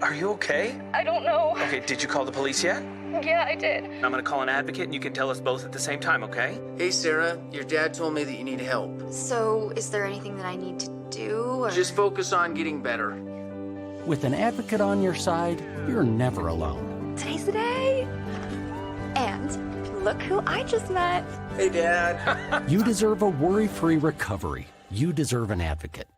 Are you okay? I don't know. Okay, did you call the police yet? Yeah, I did. I'm gonna call an advocate and you can tell us both at the same time, okay? Hey, Sarah, your dad told me that you need help. So, is there anything that I need to do, or...? Just focus on getting better. With an advocate on your side, you're never alone. Today's the day! And look who I just met. Hey, Dad. You deserve a worry-free recovery. You deserve an advocate.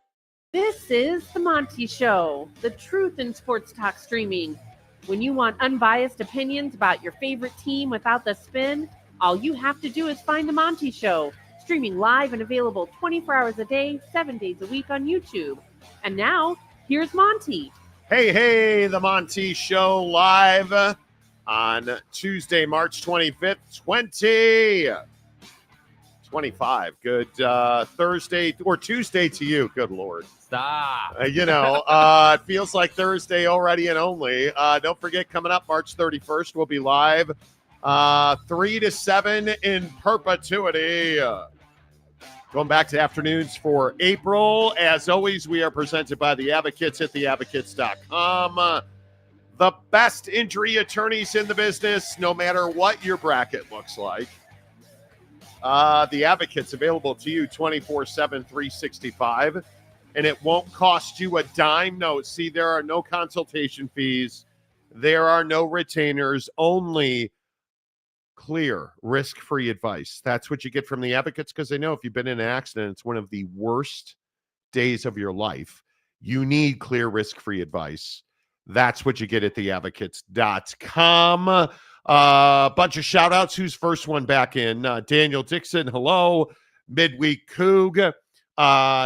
This is the Monty Show, the truth in sports talk streaming. When you want unbiased opinions about your favorite team without the spin, all you have to do is find the Monty Show, streaming live and available 24 hours a day, 7 days a week on YouTube. And now, here's Monty. Hey, the Monty Show live on Tuesday, March 25th, 2025. Good Thursday or Tuesday to you. Good Lord. Stop. It feels like Thursday already and only. Don't forget, coming up March 31st, we'll be live 3 to 7 in perpetuity. Going back to afternoons for April. As always, we are presented by The Advocates at theadvocates.com. The best injury attorneys in the business, no matter what your bracket looks like. The Advocates available to you 24/7, 365. And it won't cost you a dime. No, see, there are no consultation fees. There are no retainers, only clear, risk-free advice. That's what you get from the Advocates, because they know if you've been in an accident, it's one of the worst days of your life. You need clear, risk-free advice. That's what you get at theadvocates.com. Bunch of shout-outs. Who's first one back in? Daniel Dixon, hello. Midweek Coug.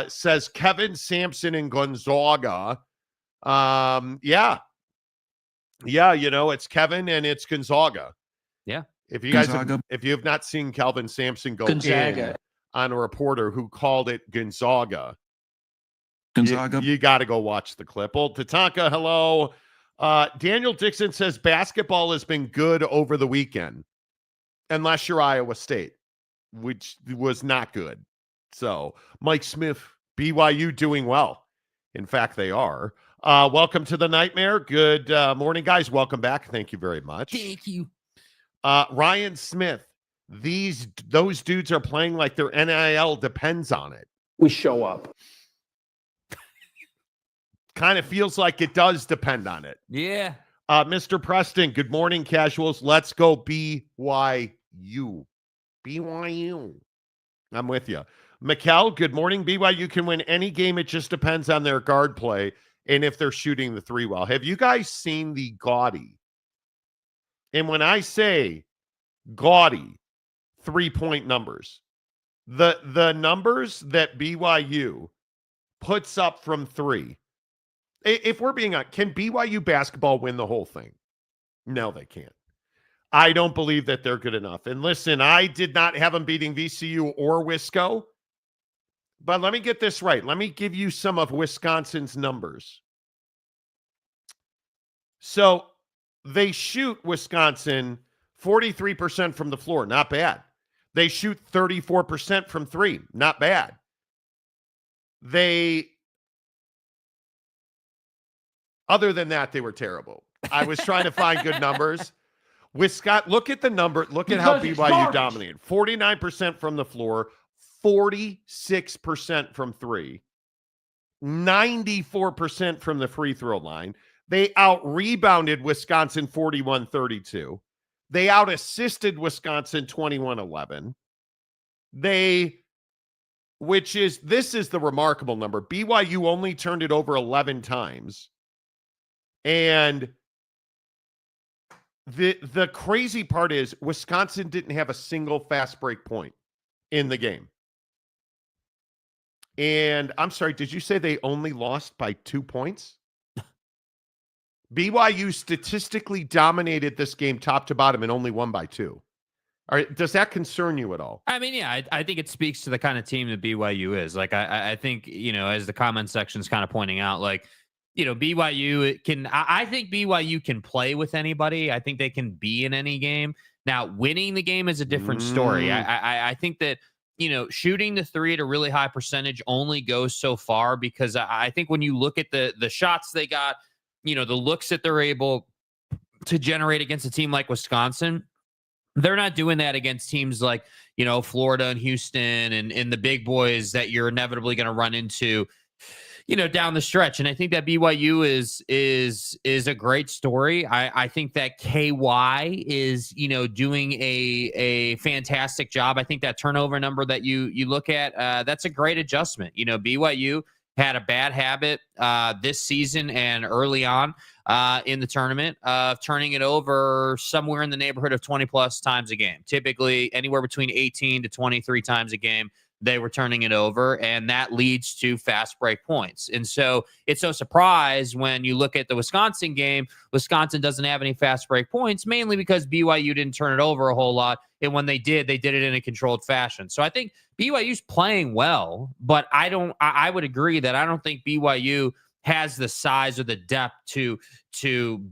Says Kevin Sampson and Gonzaga. It's Kevin and it's Gonzaga. Yeah. If you guys if you have not seen Kelvin Sampson go in on a reporter who called it Gonzaga, you got to go watch the clip. Old Tatanka, hello. Daniel Dixon says basketball has been good over the weekend, unless you're Iowa State, which was not good. So, Mike Smith, BYU doing well. In fact, they are. Welcome to the nightmare. Good morning, guys. Welcome back. Thank you very much. Thank you. Ryan Smith, those dudes are playing like their NIL depends on it. We show up. Kind of feels like it does depend on it. Yeah. Mr. Preston, good morning, casuals. Let's go BYU. BYU. I'm with you. Mikkel, good morning. BYU can win any game. It just depends on their guard play and if they're shooting the three well. Have you guys seen the gaudy? And when I say gaudy 3-point numbers, the numbers that BYU puts up from three, if we're being honest, can BYU basketball win the whole thing? No, they can't. I don't believe that they're good enough. And listen, I did not have them beating VCU or Wisco. But let me get this right. Let me give you some of Wisconsin's numbers. So they shoot Wisconsin 43% from the floor. Not bad. They shoot 34% from three. Not bad. Other than that, they were terrible. I was trying to find good numbers. Wisconsin, look at the number. Look at how BYU dominated. 49% from the floor. 46% from three, 94% from the free throw line. They out-rebounded Wisconsin 41-32. They out-assisted Wisconsin 21-11. This is the remarkable number. BYU only turned it over 11 times. And the crazy part is Wisconsin didn't have a single fast break point in the game. And I'm sorry, did you say they only lost by 2 points? BYU statistically dominated this game top to bottom and only won by 2. All right, does that concern you at all? I mean, yeah, I think it speaks to the kind of team that BYU is. Like, I think, as the comment section's kind of pointing out, like, BYU can, I think BYU can play with anybody. I think they can be in any game. Now, winning the game is a different story. I think that, shooting the three at a really high percentage only goes so far, because I think when you look at the shots they got, the looks that they're able to generate against a team like Wisconsin, they're not doing that against teams like, Florida and Houston and the big boys that you're inevitably going to run into, down the stretch. And I think that BYU is a great story. I think that KY is, doing a fantastic job. I think that turnover number that you look at, that's a great adjustment. BYU had a bad habit this season and early on in the tournament of turning it over somewhere in the neighborhood of 20 plus times a game, typically anywhere between 18 to 23 times a game. They were turning it over, and that leads to fast break points. And so it's no surprise when you look at the Wisconsin game, Wisconsin doesn't have any fast break points, mainly because BYU didn't turn it over a whole lot. And when they did it in a controlled fashion. So I think BYU's playing well, but I would agree that I don't think BYU has the size or the depth to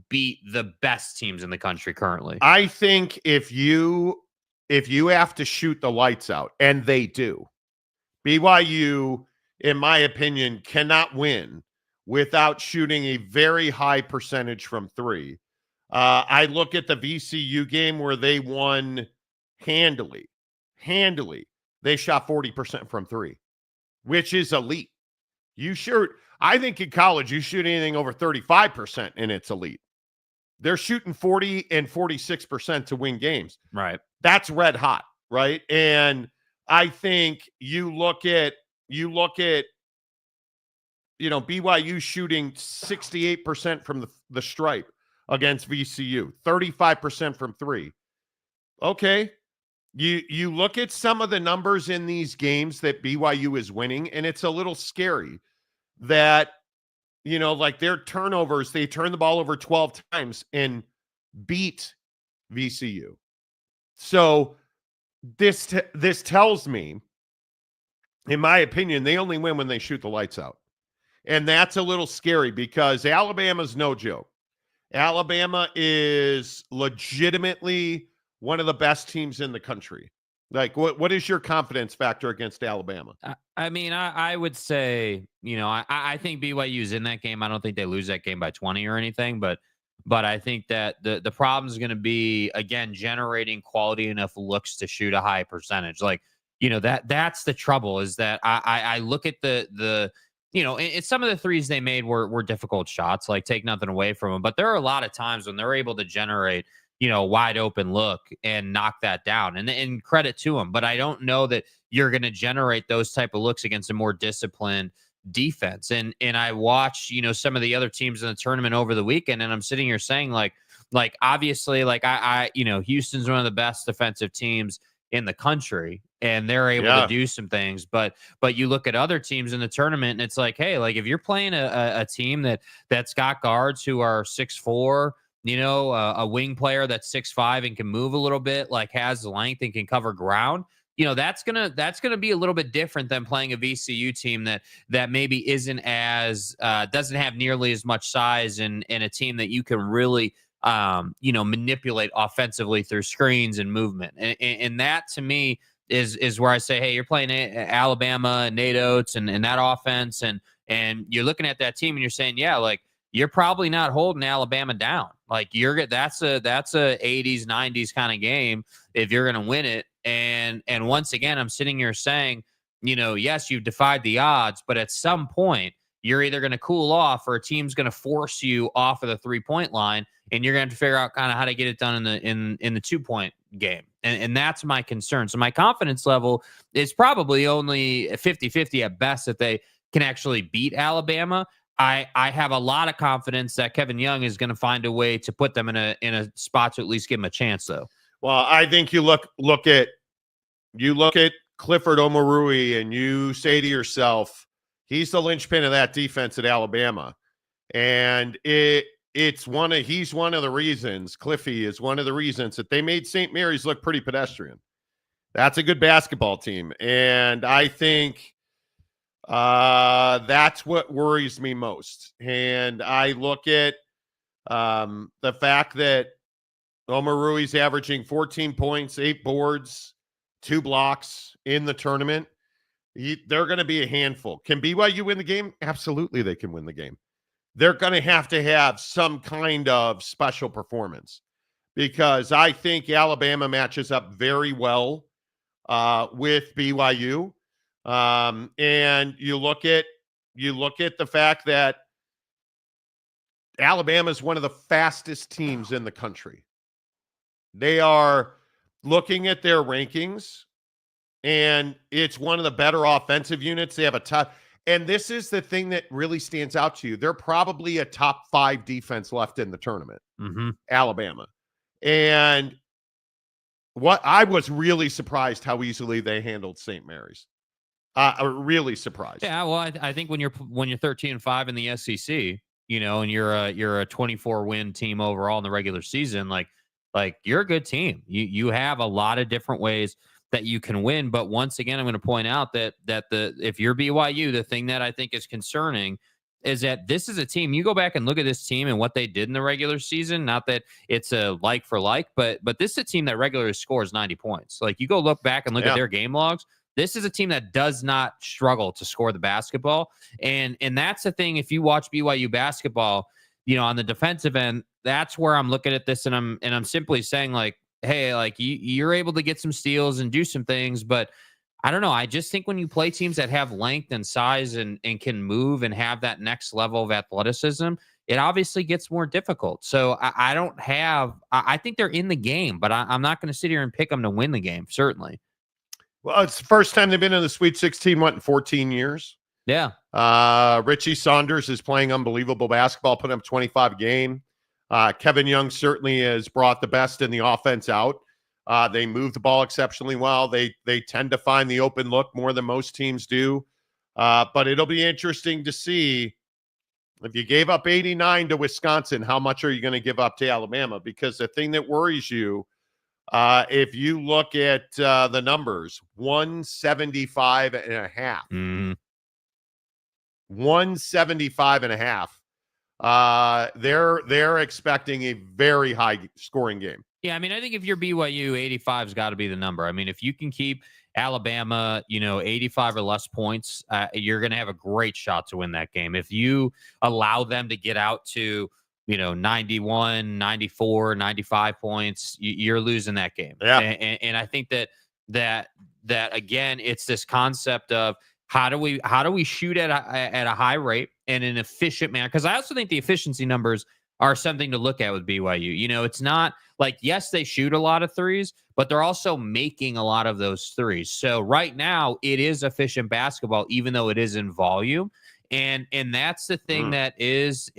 beat the best teams in the country currently. I think if you have to shoot the lights out, and they do, BYU, in my opinion, cannot win without shooting a very high percentage from three. I look at the VCU game where they won handily. They shot 40% from three, which is elite. I think in college, you shoot anything over 35% and it's elite. They're shooting 40 and 46% to win games. Right. That's red hot, right? And I think you look at BYU shooting 68% from the stripe against VCU, 35% from three. Okay. You look at some of the numbers in these games that BYU is winning, and it's a little scary that, like their turnovers, they turn the ball over 12 times and beat VCU. So this tells me, in my opinion, they only win when they shoot the lights out. And that's a little scary because Alabama's no joke. Alabama is legitimately one of the best teams in the country. Like, what is your confidence factor against Alabama? I would say, I think BYU's in that game. I don't think they lose that game by 20 or anything, but I think that the problem is going to be, again, generating quality enough looks to shoot a high percentage. Like, that's the trouble, is that I look at the some of the threes they made were difficult shots, like take nothing away from them. But there are a lot of times when they're able to generate, wide open look and knock that down, and credit to them. But I don't know that you're going to generate those type of looks against a more disciplined defense. And I watch, some of the other teams in the tournament over the weekend, and I'm sitting here saying like obviously, like I Houston's one of the best defensive teams in the country, and they're able to do some things. But you look at other teams in the tournament, and it's like, hey, like if you're playing a team that's got guards who are 6'4", a wing player that's 6'5" and can move a little bit, like has length and can cover ground, that's gonna be a little bit different than playing a VCU team that maybe isn't as doesn't have nearly as much size, and a team that you can really manipulate offensively through screens and movement. And that to me is where I say, hey, you're playing Alabama, Nate Oates and that offense, and you're looking at that team and you're saying, yeah, like you're probably not holding Alabama down. Like that's a 80s, 90s kind of game if you're going to win it. And once again, I'm sitting here saying, yes, you've defied the odds, but at some point you're either going to cool off or a team's going to force you off of the 3-point line, and you're going to have to figure out kind of how to get it done in the 2-point game. And that's my concern. So my confidence level is probably only 50-50 at best that they can actually beat Alabama. I have a lot of confidence that Kevin Young is going to find a way to put them in a spot to at least give them a chance, though. Well, I think you look at Clifford Omarui and you say to yourself, he's the linchpin of that defense at Alabama. And he's one of the reasons, Cliffy is one of the reasons that they made St. Mary's look pretty pedestrian. That's a good basketball team. And I think that's what worries me most. And I look at the fact that Omarui's averaging 14 points, 8 boards, 2 blocks in the tournament. They're going to be a handful. Can BYU win the game? Absolutely, they can win the game. they're going to have some kind of special performance, because I think Alabama matches up very well with BYU. And you look at the fact that Alabama is one of the fastest teams in the country. They are looking at their rankings, and it's one of the better offensive units. They have a tough, and this is the thing that really stands out to you. They're probably a top 5 defense left in the tournament, Alabama. And what I was really surprised how easily they handled St. Mary's. Really surprised. Yeah, well, I think when you're 13-5 in the SEC, and you're a 24-win team overall in the regular season, like you're a good team. You have a lot of different ways that you can win. But once again, I'm going to point out that if you're BYU, the thing that I think is concerning is that this is a team. You go back and look at this team and what they did in the regular season. Not that it's a like for like, but this is a team that regularly scores 90 points. Like, you go look back and look at their game logs. This is a team that does not struggle to score the basketball. And that's the thing. If you watch BYU basketball, on the defensive end, that's where I'm looking at this. And I'm simply saying, like, hey, like, you're able to get some steals and do some things, but I don't know. I just think when you play teams that have length and size and can move and have that next level of athleticism, it obviously gets more difficult. So I think they're in the game, but I'm not going to sit here and pick them to win the game, certainly. Well, it's the first time they've been in the Sweet 16, in 14 years? Yeah. Richie Saunders is playing unbelievable basketball, putting up 25 a game. Kevin Young certainly has brought the best in the offense out. They move the ball exceptionally well. They tend to find the open look more than most teams do. But it'll be interesting to see, if you gave up 89 to Wisconsin, how much are you going to give up to Alabama? Because the thing that worries you, if you look at the numbers, 175 and a half. 175 and a half. They're expecting a very high scoring game. Yeah, I mean, I think if you're BYU, 85's got to be the number. I mean, if you can keep Alabama, 85 or less points, you're going to have a great shot to win that game. If you allow them to get out to 91, 94, 95 points, you're losing that game. Yeah. And I think that again, it's this concept of how do we shoot at a high rate and an efficient manner? Because I also think the efficiency numbers are something to look at with BYU. It's not like, yes, they shoot a lot of threes, but they're also making a lot of those threes. So right now it is efficient basketball, even though it is in volume. And that's the thing that is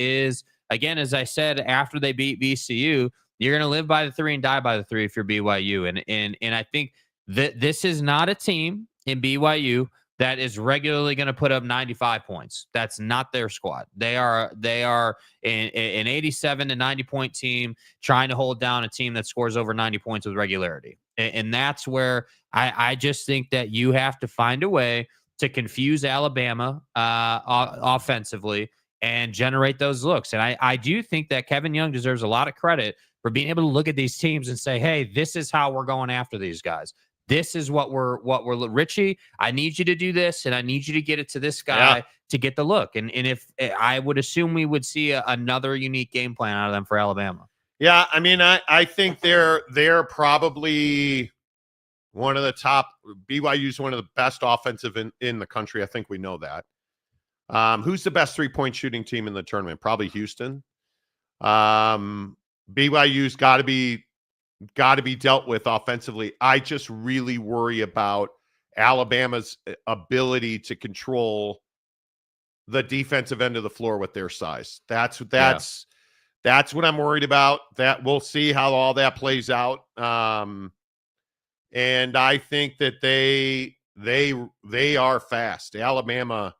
again, as I said, after they beat VCU, you're going to live by the 3 and die by the 3 if you're BYU. And I think that this is not a team in BYU that is regularly going to put up 95 points. That's not their squad. They are an 87 to 90 point team trying to hold down a team that scores over 90 points with regularity. And that's where I just think that you have to find a way to confuse Alabama offensively and generate those looks. And I do think that Kevin Young deserves a lot of credit for being able to look at these teams and say, hey, this is how we're going after these guys. This is what we're Richie, I need you to do this, and I need you to get it to this guy to get the look. And if I would assume we would see another unique game plan out of them for Alabama. Yeah, I mean, I think they're probably one of the top. BYU's one of the best offensive in the country. I think we know that. Who's the best 3-point shooting team in the tournament? Probably Houston. BYU's got to be dealt with offensively. I just really worry about Alabama's ability to control the defensive end of the floor with their size. That's what I'm worried about. That we'll see how all that plays out. And I think that they are fast. Alabama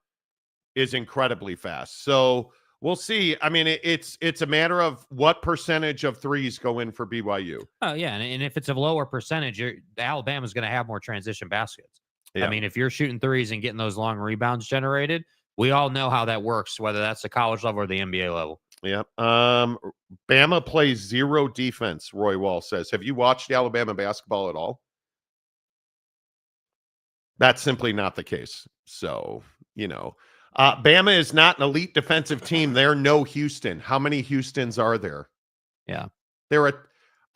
is incredibly fast. So we'll see. I mean, it's a matter of what percentage of threes go in for BYU. Oh, yeah. And if it's a lower percentage, Alabama's going to have more transition baskets. Yeah. I mean, if you're shooting threes and getting those long rebounds generated, we all know how that works, whether that's the college level or the NBA level. Yeah. Bama plays zero defense, Roy Wall says. Have you watched Alabama basketball at all? That's simply not the case. So, Bama is not an elite defensive team. They're no Houston. How many Houstons are there? Yeah.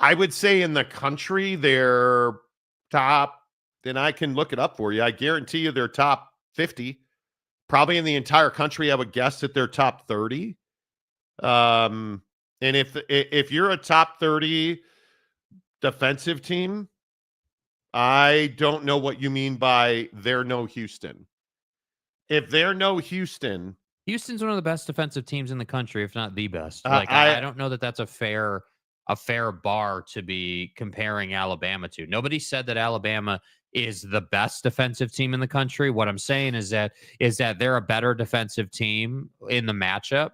I would say in the country, they're top, and I can look it up for you. I guarantee you they're top 50. Probably in the entire country, I would guess that they're top 30. And if you're a top 30 defensive team, I don't know what you mean by they're no Houston. If they're no Houston, Houston's one of the best defensive teams in the country, if not the best. Like I don't know that that's a fair bar to be comparing Alabama to. Nobody said that Alabama is the best defensive team in the country. What I'm saying is that they're a better defensive team in the matchup,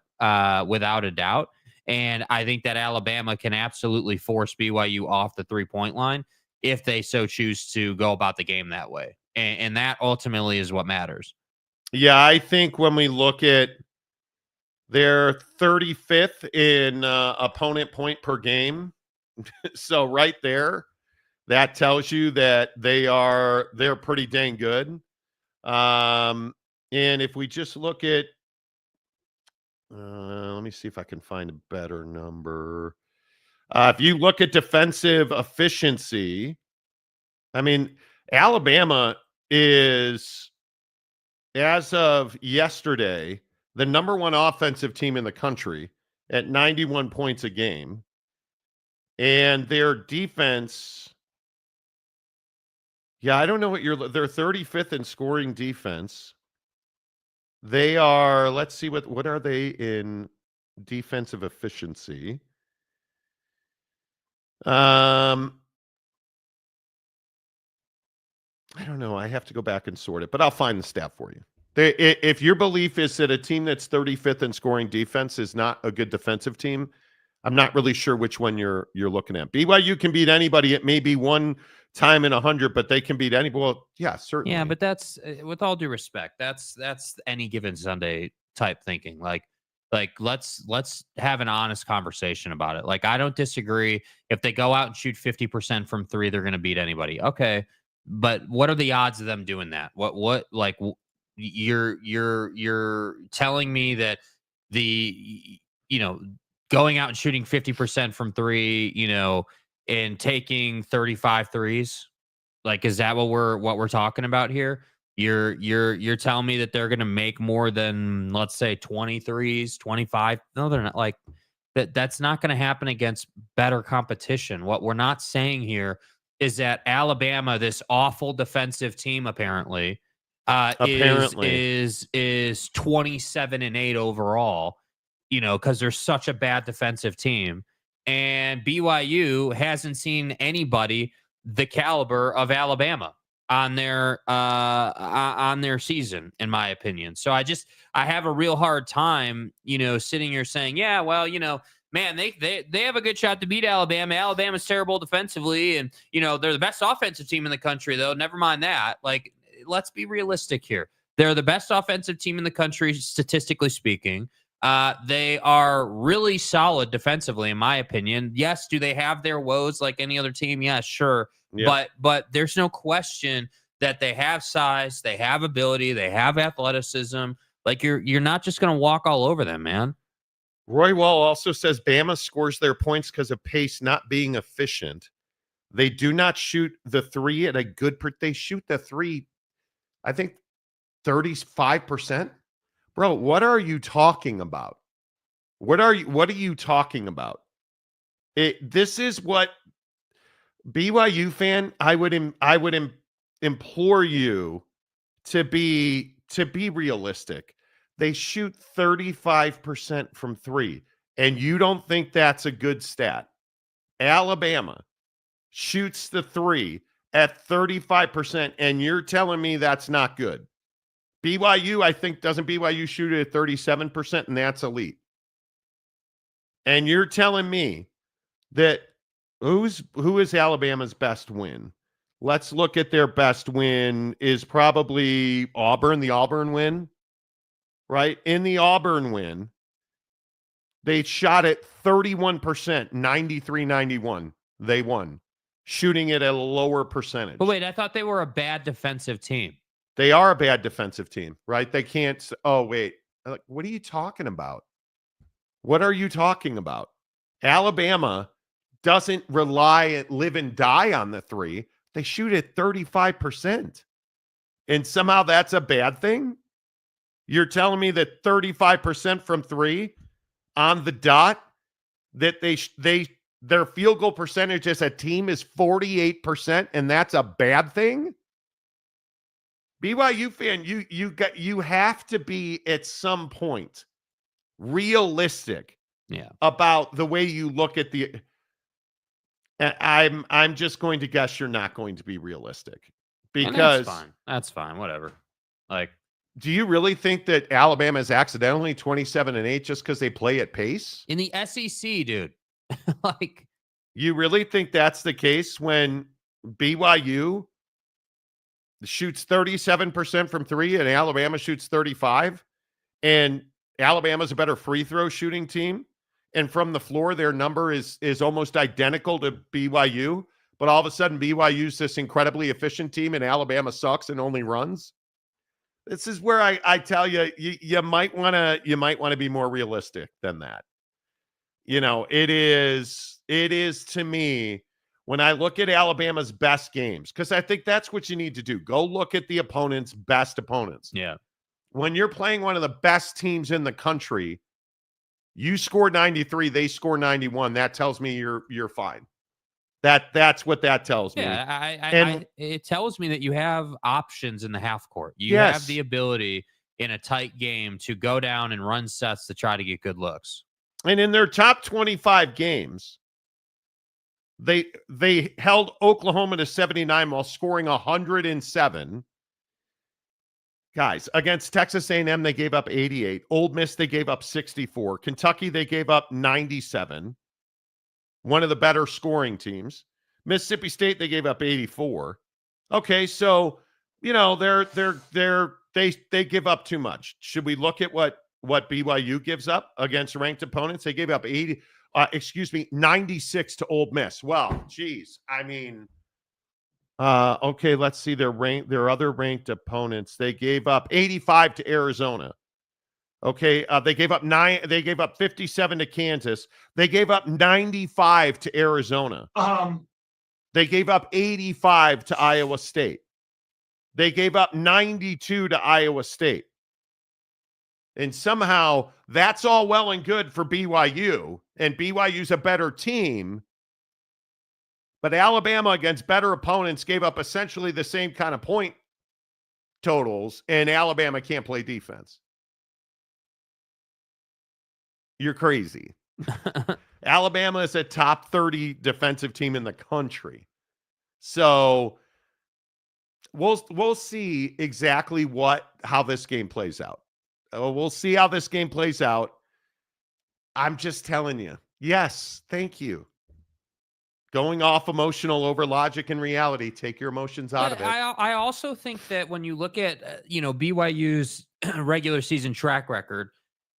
without a doubt. And I think that Alabama can absolutely force BYU off the 3-point line if they so choose to go about the game that way. And that ultimately is what matters. yeah, I think when we look at they're 35th in opponent point per game. So right there, that tells you that they're pretty dang good. And if we just look at, let me see if I can find a better number. If you look at defensive efficiency, I mean, Alabama is, as of yesterday, the number one offensive team in the country at 91 points a game. And their defense, yeah, I don't know what they're 35th in scoring defense. They are, let's see, what are they in defensive efficiency? I don't know. I have to go back and sort it, but I'll find the stat for you. If your belief is that a team that's 35th in scoring defense is not a good defensive team, I'm not really sure which one you're looking at. BYU can beat anybody. It may be one time in 100, but they can beat anybody. Well, yeah, certainly. Yeah, but that's, with all due respect, that's any given Sunday type thinking. Like let's have an honest conversation about it. Like, I don't disagree. If they go out and shoot 50% from three, they're going to beat anybody. Okay, but what are the odds of them doing that? What like you're telling me that going out and shooting 50% from three, and taking 35 threes, like, is that what we're talking about here? You're telling me that they're going to make more than, let's say, 23s, 25? No, they're not. Like, that's not going to happen against better competition. What we're not saying here is that Alabama, this awful defensive team, apparently is 27-8 overall, because they're such a bad defensive team. And BYU hasn't seen anybody the caliber of Alabama on their season, in my opinion. So I have a real hard time, sitting here saying, yeah, well, man, they have a good shot to beat Alabama. Alabama's terrible defensively, and they're the best offensive team in the country, though. Never mind that. Like, let's be realistic here. They're the best offensive team in the country, statistically speaking. They are really solid defensively, in my opinion. Yes, do they have their woes like any other team? Yeah, sure. Yeah. But there's no question that they have size, they have ability, they have athleticism. Like, you're not just going to walk all over them, man. Roy Wall also says Bama scores their points because of pace not being efficient. They do not shoot the three at a good they shoot the three, I think, 35%. Bro, what are you talking about? What are you talking about? This is what BYU fan, I would implore you to be realistic. They shoot 35% from three, and you don't think that's a good stat. Alabama shoots the three at 35%, and you're telling me that's not good. BYU, I think, doesn't BYU shoot it at 37%, and that's elite. And you're telling me that who is Alabama's best win? Let's look at their best win is probably Auburn, the Auburn win, right? In the Auburn win, they shot at 31%, 93-91. They won, shooting it at a lower percentage. But wait, I thought they were a bad defensive team. They are a bad defensive team, right? They can't. Oh, wait. Like, what are you talking about? What are you talking about? Alabama doesn't live and die on the three. They shoot at 35%. And somehow that's a bad thing? You're telling me that 35% from three on the dot, that their field goal percentage as a team is 48%, and that's a bad thing? BYU fan, you have to be at some point realistic about the way you look at the. I'm just going to guess you're not going to be realistic, because that's fine. Whatever. Like, do you really think that Alabama is accidentally 27-8 just because they play at pace in the SEC, dude? Like, you really think that's the case when BYU shoots 37% from three and Alabama shoots 35%, and Alabama's a better free throw shooting team, and from the floor their number is almost identical to BYU, but all of a sudden BYU's this incredibly efficient team and Alabama sucks and only runs? This is where I tell you, you might want to be more realistic than that. You know, it is to me, when I look at Alabama's best games, because I think that's what you need to do. Go look at the opponent's best opponents. Yeah. When you're playing one of the best teams in the country, you score 93, they score 91. That tells me you're fine. That's what that tells me. Yeah, it tells me that you have options in the half court. You have the ability in a tight game to go down and run sets to try to get good looks. And in their top 25 games, they held Oklahoma to 79 while scoring 107. Guys, against Texas A&M, they gave up 88. Ole Miss, they gave up 64. Kentucky, they gave up 97. One of the better scoring teams. Mississippi State, they gave up 84. Okay, so you know they give up too much. Should we look at what BYU gives up against ranked opponents? They gave up 96 to Ole Miss. Well, geez, I mean, okay, let's see their other ranked opponents. They gave up 85 to Arizona. Okay, they gave up 57 to Kansas. They gave up 95 to Arizona. They gave up 85 to Iowa State. They gave up 92 to Iowa State. And somehow that's all well and good for BYU, and BYU's a better team. But Alabama against better opponents gave up essentially the same kind of point totals, and Alabama can't play defense. You're crazy. Alabama is a top 30 defensive team in the country. So we'll see exactly how this game plays out. We'll see how this game plays out. I'm just telling you. Yes, thank you. Going off emotional over logic and reality, take your emotions out of it. I also think that when you look at BYU's regular season track record,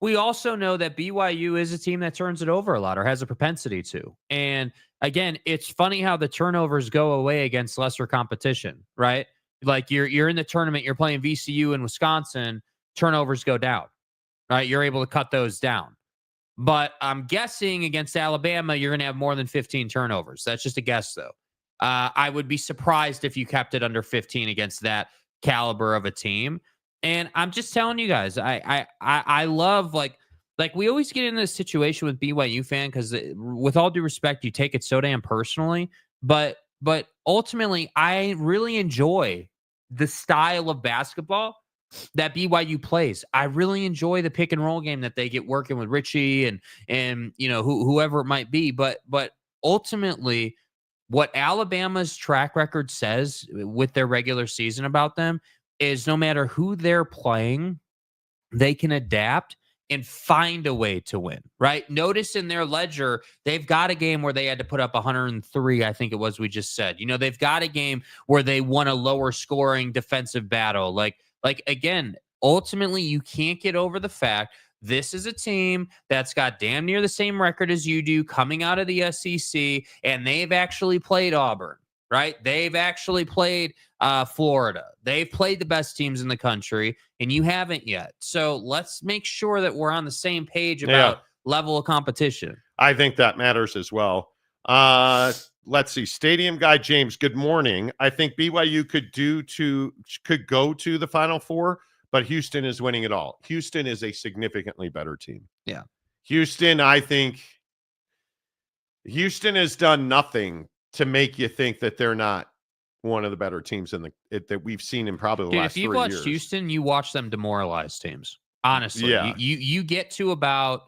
we also know that BYU is a team that turns it over a lot or has a propensity to. And again, it's funny how the turnovers go away against lesser competition, right? Like you're in the tournament, you're playing VCU in Wisconsin, turnovers go down, right? You're able to cut those down. But I'm guessing against Alabama, you're going to have more than 15 turnovers. That's just a guess, though. I would be surprised if you kept it under 15 against that caliber of a team. And I'm just telling you guys, I love, like we always get in this situation with BYU fan because with all due respect, you take it so damn personally. But ultimately, I really enjoy the style of basketball that BYU plays. I really enjoy the pick and roll game that they get working with Richie and whoever it might be. But ultimately, what Alabama's track record says with their regular season about them is no matter who they're playing, they can adapt and find a way to win, right? Notice in their ledger, they've got a game where they had to put up 103, I think it was we just said. They've got a game where they won a lower scoring defensive battle. Like again, ultimately, you can't get over the fact this is a team that's got damn near the same record as you do coming out of the SEC, and they've actually played Auburn. right? They've actually played Florida. They've played the best teams in the country, and you haven't yet. So let's make sure that we're on the same page about level of competition. I think that matters as well. Let's see. Stadium guy James, good morning. I think BYU could go to the Final Four, but Houston is winning it all. Houston is a significantly better team. Yeah. Houston, I think Houston has done nothing to make you think that they're not one of the better teams that we've seen in probably the last 3 years. If you watch Houston, you watch them demoralize teams. Honestly, you get to about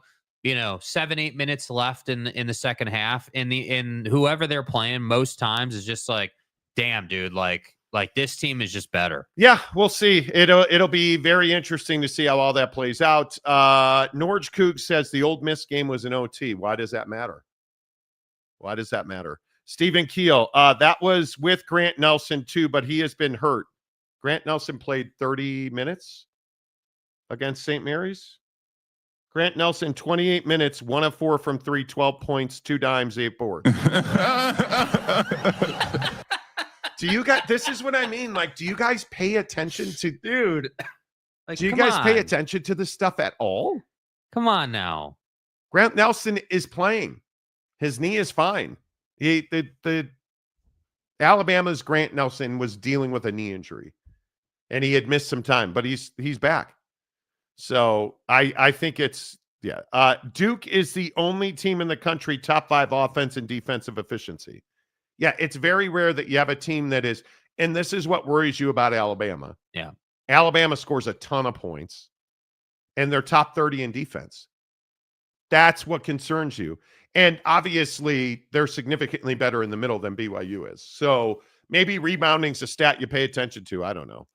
7-8 minutes left in the second half, and whoever they're playing most times is just like, damn, dude, like this team is just better. Yeah, we'll see. It'll be very interesting to see how all that plays out. Norge Coog says the Ole Miss game was an OT. Why does that matter? Why does that matter? Stephen Keel, that was with Grant Nelson too, but he has been hurt. Grant Nelson played 30 minutes against St. Mary's. Grant Nelson, 28 minutes, 1 of 4 from 3, 12 points, 2 dimes, 8 boards. Do you guys, this is what I mean. Like, do you guys pay attention to, dude? Like, do you guys pay attention to this stuff at all? Come on now. Grant Nelson is playing. His knee is fine. The Alabama's Grant Nelson was dealing with a knee injury, and he had missed some time, but he's back. So I think it's Duke is the only team in the country top 5 offense and defensive efficiency. Yeah, it's very rare that you have a team that is, and this is what worries you about Alabama. Yeah. Alabama scores a ton of points, and they're top 30 in defense. That's what concerns you. And obviously, they're significantly better in the middle than BYU is. So maybe rebounding's a stat you pay attention to. I don't know.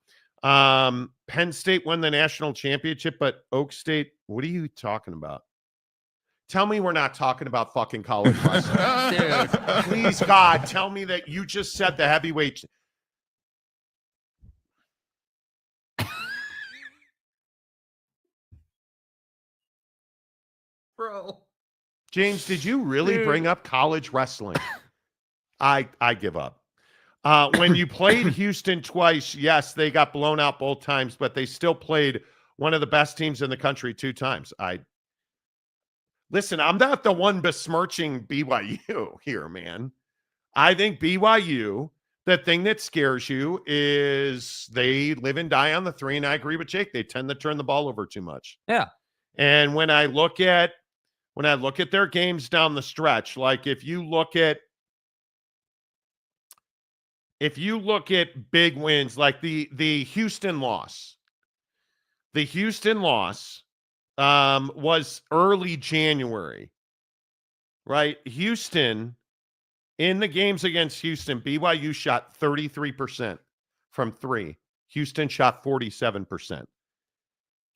Penn State won the national championship, but Oak State, what are you talking about? Tell me we're not talking about fucking college wrestling. Dude, please, God, tell me that you just said the heavyweight. Bro. James, did you really bring up college wrestling? I give up. When you played Houston twice, yes, they got blown out both times, but they still played one of the best teams in the country 2 times. Listen, I'm not the one besmirching BYU here, man. I think BYU, the thing that scares you is they live and die on the 3, and I agree with Jake. They tend to turn the ball over too much. Yeah. And when I look at their games down the stretch, like if you look at big wins, like the Houston loss. The Houston loss was early January, right? Houston, in the games against Houston, BYU shot 33% from 3. Houston shot 47%.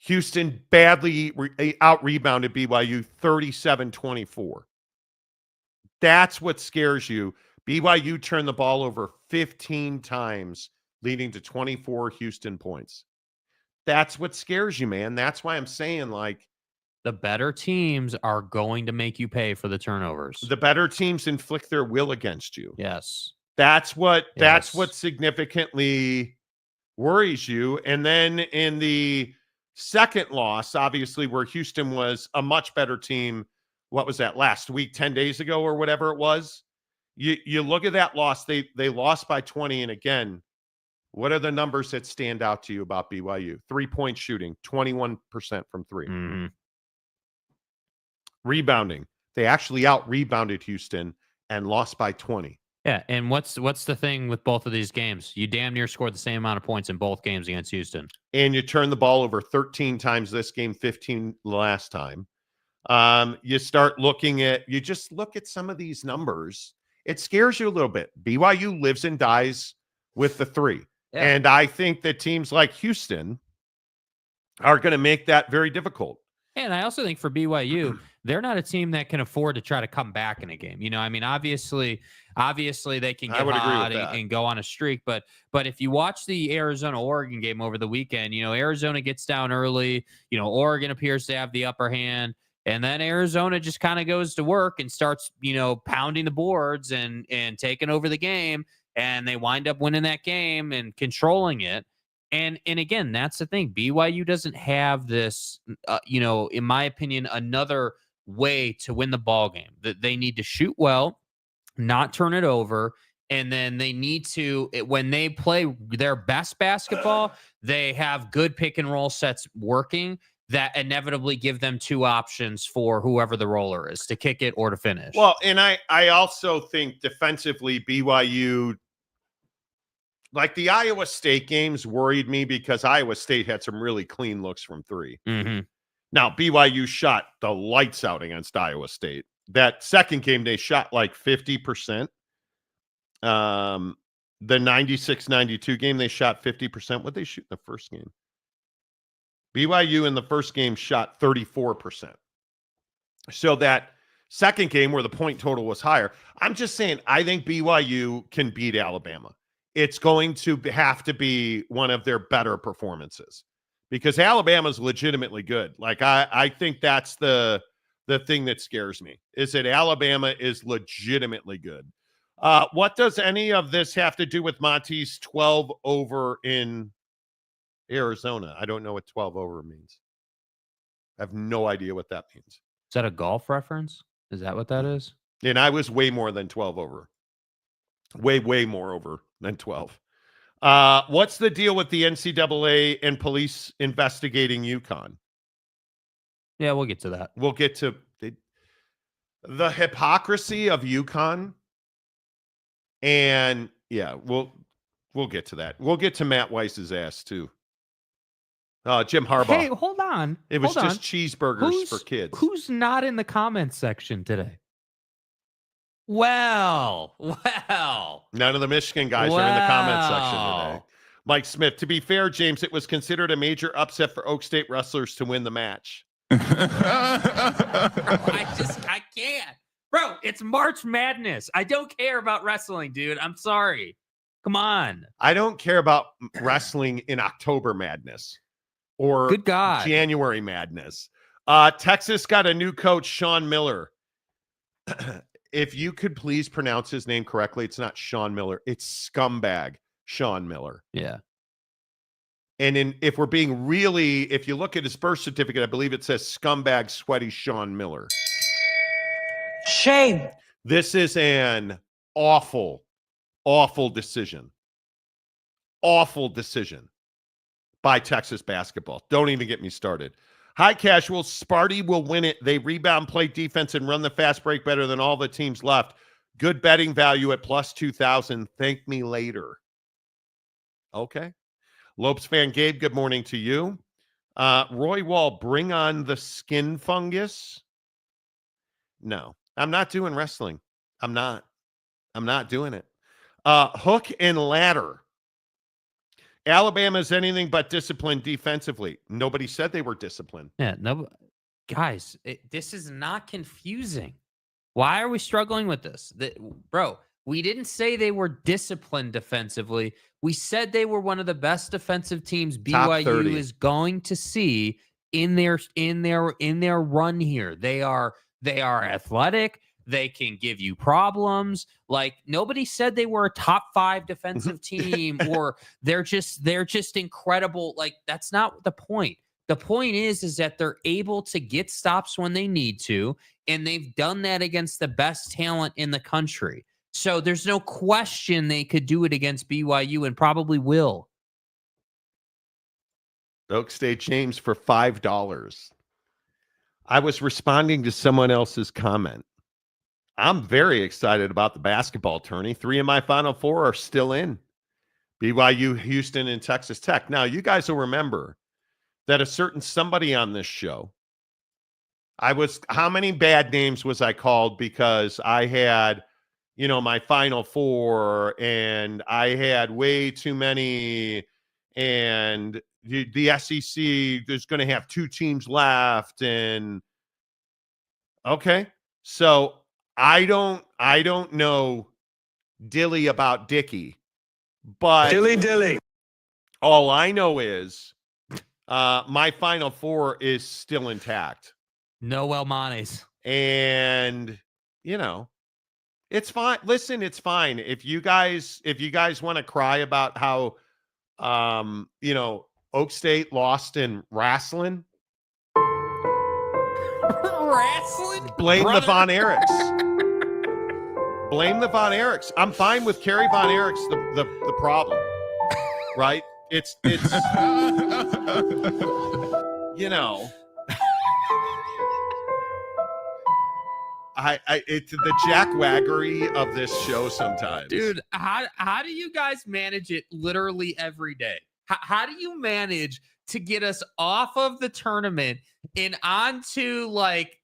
Houston badly out-rebounded BYU 37-24. That's what scares you. BYU turned the ball over 15 times, leading to 24 Houston points. That's what scares you, man. That's why I'm saying, like, the better teams are going to make you pay for the turnovers. The better teams inflict their will against you. Yes. That's what significantly worries you. And then in the second loss, obviously, where Houston was a much better team, what was that, last week, 10 days ago or whatever it was? You look at that loss, they lost by 20. And again, what are the numbers that stand out to you about BYU? 3-point shooting, 21% from 3. Mm-hmm. Rebounding. They actually out-rebounded Houston and lost by 20. Yeah, and what's the thing with both of these games? You damn near scored the same amount of points in both games against Houston. And you turned the ball over 13 times this game, 15 last time. You just look at some of these numbers. It scares you a little bit. BYU lives and dies with the 3. Yeah. And I think that teams like Houston are going to make that very difficult. And I also think for BYU, they're not a team that can afford to try to come back in a game. I mean, obviously they can get hot and go on a streak. But if you watch the Arizona-Oregon game over the weekend, Arizona gets down early. Oregon appears to have the upper hand. And then Arizona just kind of goes to work and starts, pounding the boards and taking over the game. and they wind up winning that game and controlling it. And again, that's the thing. BYU doesn't have this, in my opinion, another way to win the ball game. That they need to shoot well, not turn it over, and then they need to, when they play their best basketball, they have good pick and roll sets working that inevitably give them two options for whoever the roller is, to kick it or to finish. Well, and I also think defensively, BYU, like the Iowa State games, worried me because Iowa State had some really clean looks from three. Mm-hmm. Now, BYU shot the lights out against Iowa State. That second game, they shot like 50%. The 96-92 game, they shot 50%. What they shoot in the first game? BYU in the first game shot 34%. So that second game where the point total was higher, I'm just saying, I think BYU can beat Alabama. It's going to have to be one of their better performances because Alabama's legitimately good. Like, I think that's the thing that scares me, is that Alabama is legitimately good. What does any of this have to do with Monty's 12 over in Arizona? I don't know what 12 over means. I have no idea what that means. Is that a golf reference? Is that what that is? And I was way more than 12 over. Way more over than 12. What's the deal with the NCAA and police investigating UConn? Yeah, we'll get to that. We'll get to the hypocrisy of UConn. And yeah, we'll get to that. We'll get to Matt Weiss's ass too. Jim Harbaugh. Hey, hold on. It was Hold just on. cheeseburgers for kids. Who's not in the comments section today? Well. None of the Michigan guys are in the comment section today. Mike Smith, to be fair, James, it was considered a major upset for Oak State wrestlers to win the match. I can't. Bro, it's March Madness. I don't care about wrestling, dude. I'm sorry. Come on. I don't care about wrestling in October Madness or Good God. January Madness. Texas got a new coach, Sean Miller. If you could please pronounce his name correctly, it's not Sean Miller. It's scumbag Sean Miller. Yeah. And if we're being really, if you look at his birth certificate, I believe it says scumbag sweaty Sean Miller. Shame. This is an awful decision. Awful decision by Texas basketball. Don't even get me started. High casual, Sparty will win it. They rebound, play defense, and run the fast break better than all the teams left. Good betting value at plus 2,000. Thank me later. Okay. Lopes fan Gabe, good morning to you. Roy Wall, bring on the skin fungus. No, I'm not doing wrestling. I'm not doing it. Hook and ladder. Alabama's anything but disciplined defensively. Nobody said they were disciplined. Yeah, no, guys, this is not confusing. Why are we struggling with this? Bro, we didn't say they were disciplined defensively. We said they were one of the best defensive teams BYU is going to see in their run here. They are athletic. They can give you problems. Like, nobody said they were a top 5 defensive team or they're just incredible. Like, that's not the point. The point is that they're able to get stops when they need to, and they've done that against the best talent in the country. So there's no question they could do it against BYU and probably will. Oak State James for $5. I was responding to someone else's comment. I'm very excited about the basketball tourney. 3 of my Final 4 are still in. BYU, Houston, and Texas Tech. Now, you guys will remember that a certain somebody on this show, how many bad names was I called because I had, my Final 4 and I had way too many, and the SEC, there's going to have 2 teams left. And okay, so I don't know dilly about Dicky, but Dilly. All I know is my Final 4 is still intact. No Elmanes. And, It's fine. Listen, it's fine. If you guys want to cry about how Oak State lost in wrestling, blame the Von Erichs. Blame the Von Erichs. I'm fine with Kerry Von Erichs the problem. Right? It's it's the jackwaggery of this show sometimes. Dude, how do you guys manage it literally every day? How do you manage to get us off of the tournament and onto like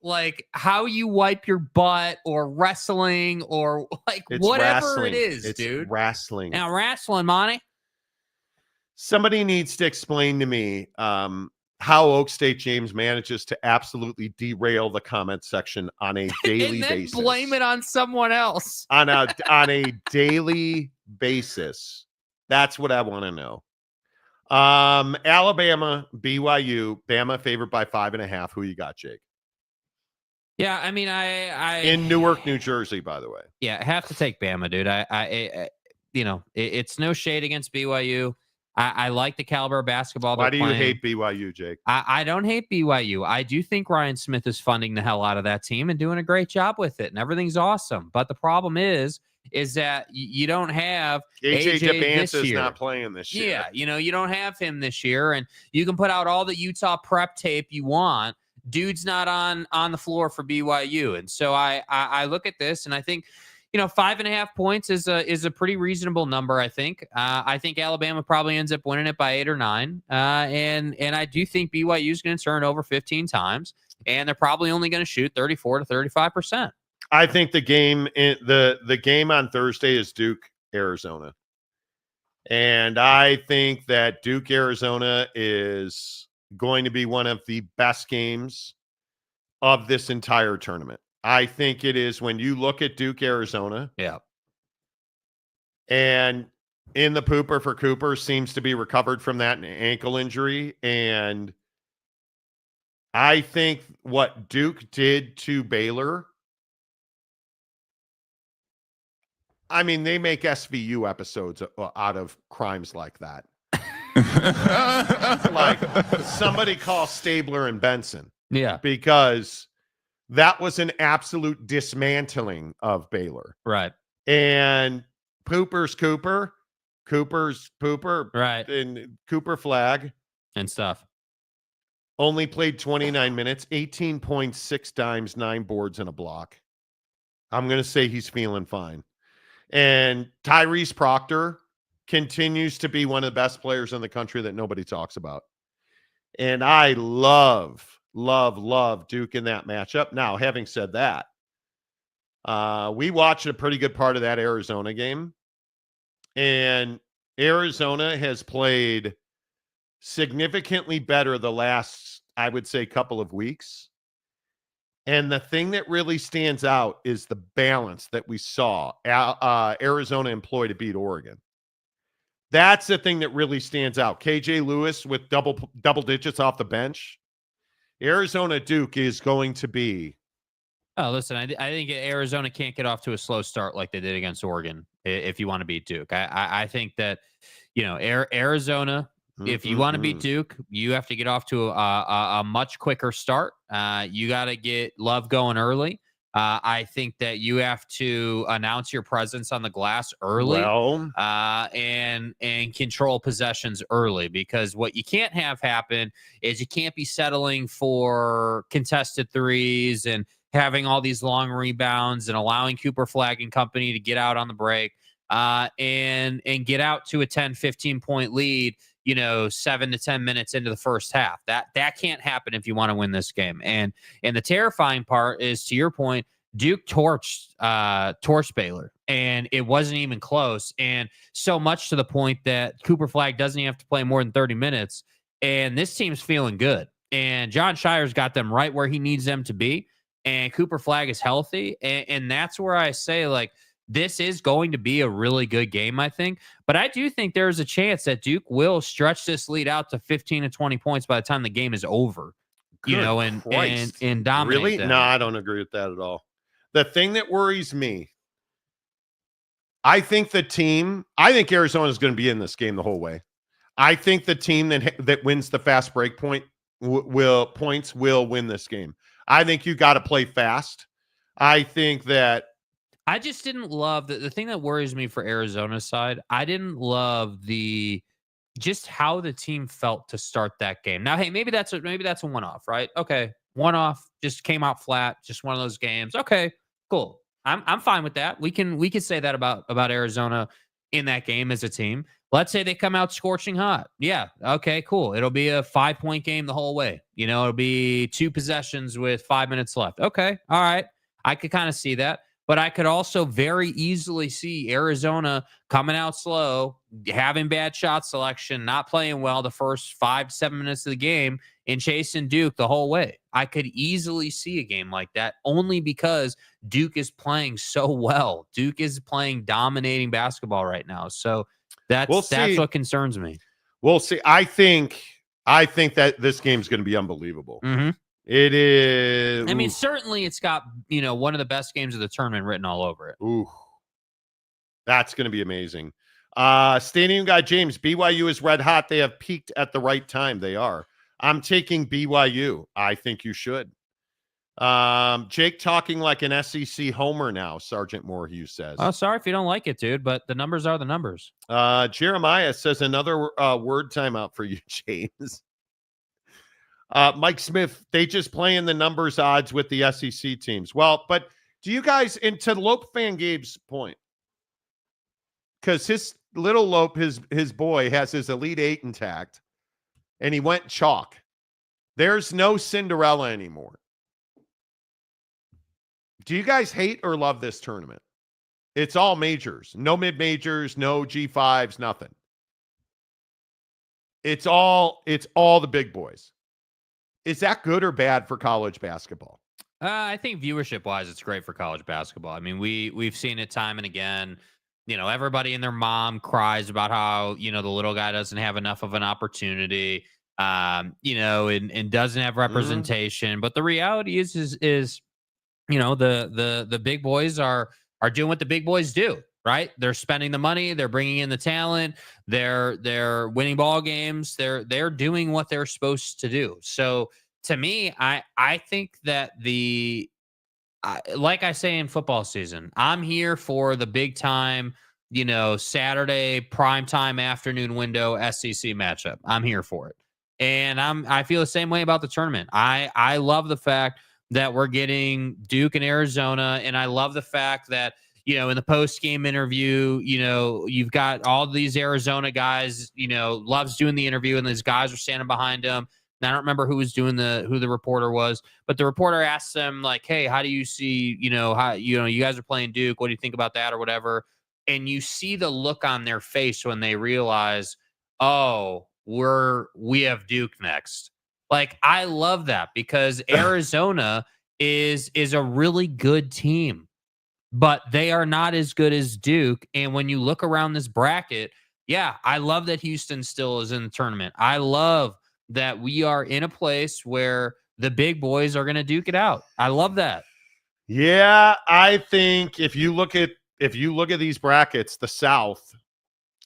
how you wipe your butt or wrestling or It's whatever wrestling. it is, It's dude? wrestling. Now wrestling, Monty. Somebody needs to explain to me how Oak State James manages to absolutely derail the comment section on a daily And then basis. blame it on someone else. on a daily basis. That's what I want to know. Alabama, BYU, Bama favored by 5.5. Who you got, Jake? Yeah, I mean, I In Newark, New Jersey, by the way. Yeah, have to take Bama, dude. It's no shade against BYU. I like the caliber of basketball. Why do you playing. hate BYU, Jake? I don't hate BYU. I do think Ryan Smith is funding the hell out of that team and doing a great job with it, and everything's awesome. But the problem is that you don't have AJ this DeBance is year. not playing this year. Yeah, you don't have him this year, and you can put out all the Utah prep tape you want. Dude's not on the floor for BYU, and so I look at this and I think, 5.5 points is a pretty reasonable number. I think Alabama probably ends up winning it by 8 or 9, and I do think BYU is going to turn over 15 times, and they're probably only going to shoot 34 to 35%. I think the game on Thursday is Duke, Arizona. And I think that Duke, Arizona is going to be one of the best games of this entire tournament. I think it is when you look at Duke, Arizona. Yeah. And in the pooper for Cooper seems to be recovered from that ankle injury. And I think what Duke did to Baylor, I mean, they make SVU episodes out of crimes like that. Like somebody call Stabler and Benson. Yeah. Because that was an absolute dismantling of Baylor. Right. And Pooper's Cooper, Cooper's Pooper, Right. and Cooper Flag And stuff. only played 29 minutes, 18 points, 6 dimes, 9 boards, and a block. I'm going to say he's feeling fine. And Tyrese Proctor continues to be one of the best players in the country that nobody talks about. And I love Duke in that matchup. Now, having said that, we watched a pretty good part of that Arizona game. And Arizona has played significantly better the last, I would say, couple of weeks. And the thing that really stands out is the balance that we saw Arizona employ to beat Oregon. That's the thing that really stands out. KJ Lewis with double digits off the bench. Arizona Duke is going to be. Oh, listen, I think Arizona can't get off to a slow start like they did against Oregon if you want to beat Duke. I think that, Arizona, if you want to beat Duke, you have to get off to a much quicker start. You got to get Love going early. I think that you have to announce your presence on the glass early, and control possessions early, because what you can't have happen is you can't be settling for contested threes and having all these long rebounds and allowing Cooper Flag and company to get out on the break and get out to a 10, 15 point lead, 7 to 10 minutes into the first half. That can't happen if you want to win this game. And the terrifying part is, to your point, Duke torched Baylor, and it wasn't even close. And so much to the point that Cooper Flag doesn't even have to play more than 30 minutes. And this team's feeling good. And John Shire's got them right where he needs them to be. And Cooper Flag is healthy. And that's where I say, like, this is going to be a really good game, I think. But I do think there's a chance that Duke will stretch this lead out to 15 to 20 points by the time the game is over. And dominate Really? them. No, I don't agree with that at all. The thing that worries me I think Arizona is going to be in this game the whole way. I think the team that wins the fast break will win this game. I think you got to play fast. I think that I just didn't love the thing that worries me for Arizona's side. I didn't love just how the team felt to start that game. Now, hey, maybe that's a one-off, right? Okay, one-off, just came out flat, just one of those games. Okay, cool. I'm fine with that. We can say that about Arizona in that game as a team. Let's say they come out scorching hot. Yeah, okay, cool. It'll be a 5-point game the whole way. It'll be 2 possessions with 5 minutes left. Okay, all right. I could kind of see that. But I could also very easily see Arizona coming out slow, having bad shot selection, not playing well the first 5-7 minutes of the game, and chasing Duke the whole way. I could easily see a game like that only because Duke is playing so well. Duke is playing dominating basketball right now. So that's what concerns me. We'll see. I think that this game's going to be unbelievable. Mm-hmm. It is. I mean, certainly it's got, one of the best games of the tournament written all over it. Ooh, that's going to be amazing. Stadium guy James, BYU is red hot. They have peaked at the right time. They are. I'm taking BYU. I think you should. Jake talking like an SEC homer now, Sergeant Moorhugh says. Oh, sorry if you don't like it, dude, but the numbers are the numbers. Jeremiah says another word timeout for you, James. Mike Smith, they just play in the numbers odds with the SEC teams. Well, but do you guys, and to Lope Fan Gabe's point, because his little Lope, his boy, has his Elite Eight intact, and he went chalk. There's no Cinderella anymore. Do you guys hate or love this tournament? It's all majors. No mid-majors, no G5s, nothing. It's all the big boys. Is that good or bad for college basketball? I think viewership-wise, it's great for college basketball. I mean, we've seen it time and again. Everybody and their mom cries about how, the little guy doesn't have enough of an opportunity, and doesn't have representation. Mm-hmm. But the reality is the big boys are doing what the big boys do, right? They're spending the money, they're bringing in the talent, they're winning ball games, they're doing what they're supposed to do. So to me, I think that like I say in football season, I'm here for the big time, Saturday primetime afternoon window SEC matchup. I'm here for it. And I feel the same way about the tournament. I love the fact that we're getting Duke and Arizona, and I love the fact that in the post-game interview, you've got all these Arizona guys, Love's doing the interview, and these guys are standing behind him. And I don't remember who the reporter was, but the reporter asked them, like, hey, how do you see, how, you guys are playing Duke. What do you think about that or whatever? And you see the look on their face when they realize, oh, we have Duke next. Like, I love that because Arizona is a really good team, but they are not as good as Duke. And when you look around this bracket, yeah, I love that Houston still is in the tournament. I love that we are in a place where the big boys are going to duke it out. I love that. Yeah, I think if you look at these brackets, the South,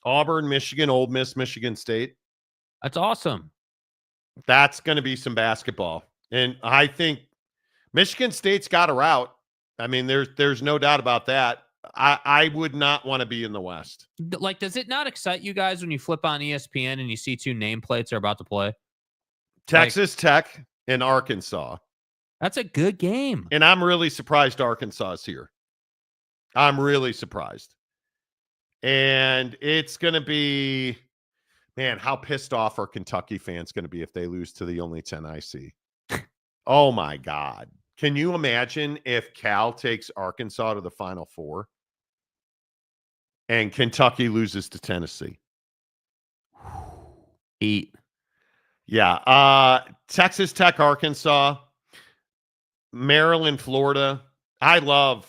Auburn, Michigan, Ole Miss, Michigan State. That's awesome. That's going to be some basketball. And I think Michigan State's got a route. I mean, there's no doubt about that. I would not want to be in the West. Like, does it not excite you guys when you flip on ESPN and you see 2 nameplates are about to play? Texas Tech and Arkansas. That's a good game. And I'm really surprised Arkansas is here. I'm really surprised. And it's going to be, man, how pissed off are Kentucky fans going to be if they lose to the only 10 I see? Oh, my God. Can you imagine if Cal takes Arkansas to the Final Four and Kentucky loses to Tennessee? Eat. Yeah. Texas Tech, Arkansas, Maryland, Florida. I love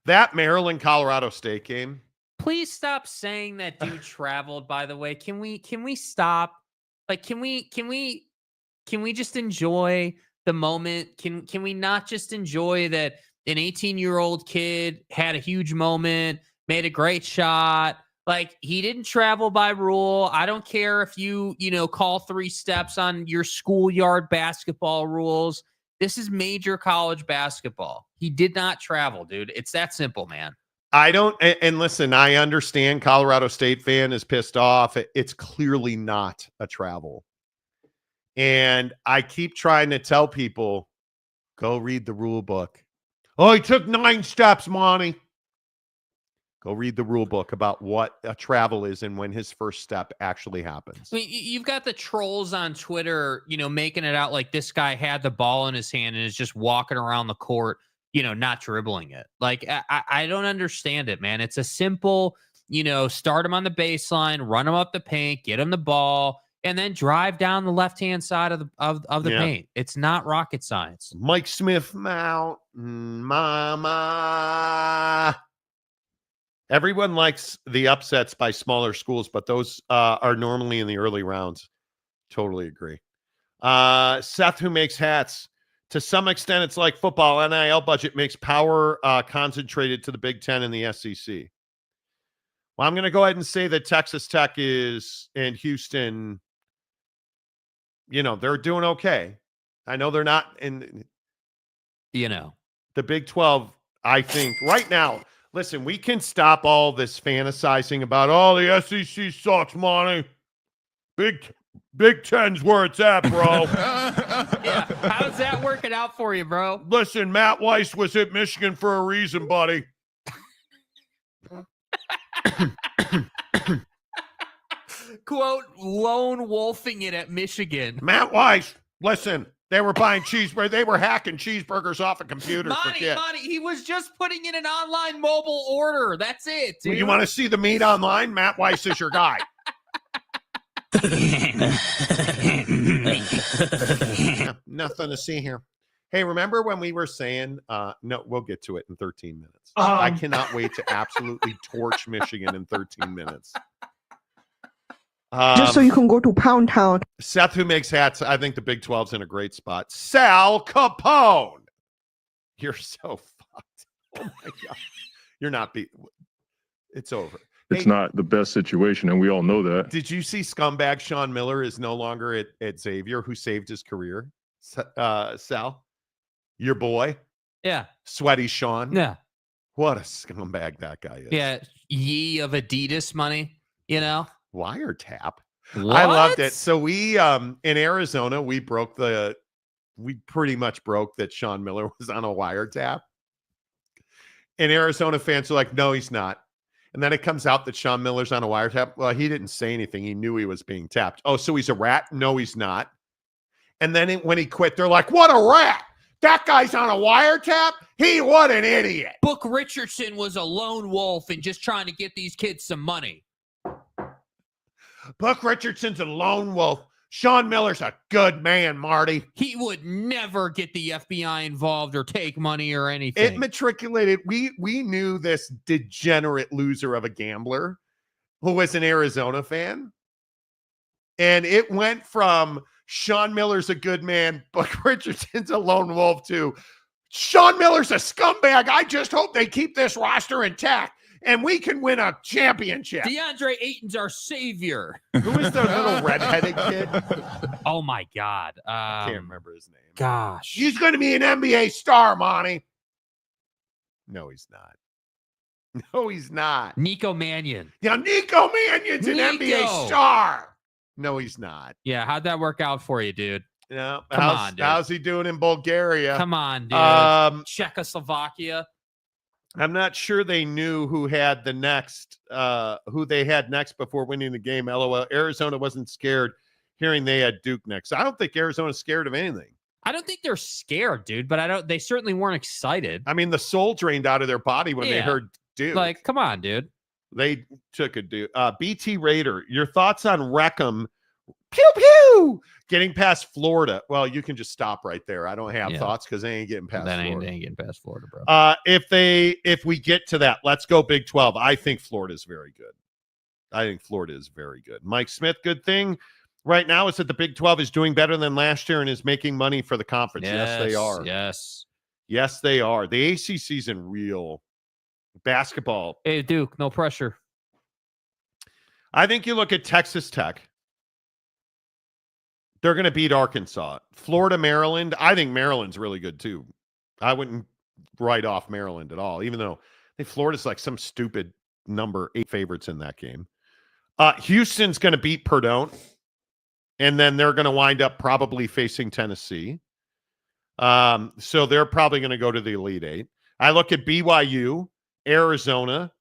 that Maryland Colorado State game. Please stop saying that dude traveled, by the way. Can we stop? Like, can we just enjoy the moment? Can we not just enjoy that an 18-year-old kid had a huge moment, made a great shot. Like, he didn't travel by rule. I don't care if you call 3 steps on your schoolyard basketball rules. This is major college basketball. He did not travel, dude. It's that simple, man. I don't, and listen, I understand Colorado State fan is pissed off. It's clearly not a travel. And I keep trying to tell people, go read the rule book. Oh, he took 9 steps, Monty. Go read the rule book about what a travel is and when his first step actually happens. I mean, you've got the trolls on Twitter, making it out like this guy had the ball in his hand and is just walking around the court, not dribbling it. Like, I don't understand it, man. It's a simple, start him on the baseline, run him up the paint, get him the ball, and then drive down the left-hand side of the paint. It's not rocket science. Mike Smith, Mountain Mama. Everyone likes the upsets by smaller schools, but those are normally in the early rounds. Totally agree. Seth, who makes hats. To some extent, it's like football. NIL budget makes power concentrated to the Big Ten and the SEC. Well, I'm going to go ahead and say that Texas Tech and Houston, they're doing okay. I know they're not in, the Big 12, I think, right now. Listen, we can stop all this fantasizing about, the SEC sucks, Monty. Big Ten's where it's at, bro. Yeah, how's that working out for you, bro? Listen, Matt Weiss was at Michigan for a reason, buddy. Quote, lone wolfing it at Michigan. Matt Weiss, listen, they were buying cheeseburgers. They were hacking cheeseburgers off of computers for kids. Monty, he was just putting in an online mobile order. That's it, dude. You want to see the meat online? Matt Weiss is your guy. Nothing to see here. Hey, remember when we were saying, no, we'll get to it in 13 minutes. I cannot wait to absolutely torch Michigan in 13 minutes. Just so you can go to Pound Town. Seth, who makes hats, I think the Big 12's in a great spot. Sal Capone. You're so fucked. Oh, my God. You're not it's over. It's not the best situation, and we all know that. Did you see scumbag Sean Miller is no longer at Xavier, who saved his career? Sal, your boy? Yeah. Sweaty Sean? Yeah. What a scumbag that guy is. Yeah. Ye of Adidas money, Wiretap. What? I loved it. So we in Arizona, we pretty much broke that Sean Miller was on a wiretap. And Arizona fans are like, no, he's not. And then it comes out that Sean Miller's on a wiretap. Well, he didn't say anything. He knew he was being tapped. Oh, so he's a rat? No, he's not. And then when he quit, they're like, what a rat. That guy's on a wiretap? What an idiot. Book Richardson was a lone wolf and just trying to get these kids some money. Book Richardson's a lone wolf. Sean Miller's a good man, Marty. He would never get the FBI involved or take money or anything. It matriculated. We knew this degenerate loser of a gambler who was an Arizona fan. And it went from Sean Miller's a good man, Book Richardson's a lone wolf, to Sean Miller's a scumbag. I just hope they keep this roster intact and we can win a championship. DeAndre Ayton's our savior. Who is the little redheaded kid? Oh, my God. I can't remember his name. Gosh. He's going to be an NBA star, Monty. No, he's not. No, he's not. Nico Mannion. Yeah, Nico Mannion's an NBA star. No, he's not. Yeah, how'd that work out for you, dude? No, Come on, dude. How's he doing in Bulgaria? Come on, dude. Czechoslovakia. I'm not sure they knew who they had next before winning the game. LOL. Arizona wasn't scared hearing they had Duke next. I don't think Arizona's scared of anything. I don't think they're scared, dude, but they certainly weren't excited. I mean, the soul drained out of their body when they heard Duke. Like, come on, dude. They took a Duke. BT Raider, your thoughts on Wreckham? Pew, pew! Getting past Florida. Well, you can just stop right there. I don't have thoughts because they ain't getting past Florida. They ain't getting past Florida, bro. If we get to that, let's go Big 12. I think Florida's very good. Mike Smith, good thing right now is that the Big 12 is doing better than last year and is making money for the conference. Yes they are. Yes. Yes, they are. The ACC's in real basketball. Hey, Duke, no pressure. I think you look at Texas Tech. They're going to beat Arkansas. Florida, Maryland. I think Maryland's really good too. I wouldn't write off Maryland at all, even though I think Florida's like some stupid number 8 favorites in that game. Houston's going to beat Purdue, and then they're going to wind up probably facing Tennessee. So they're probably going to go to the Elite Eight. I look at BYU, Arizona.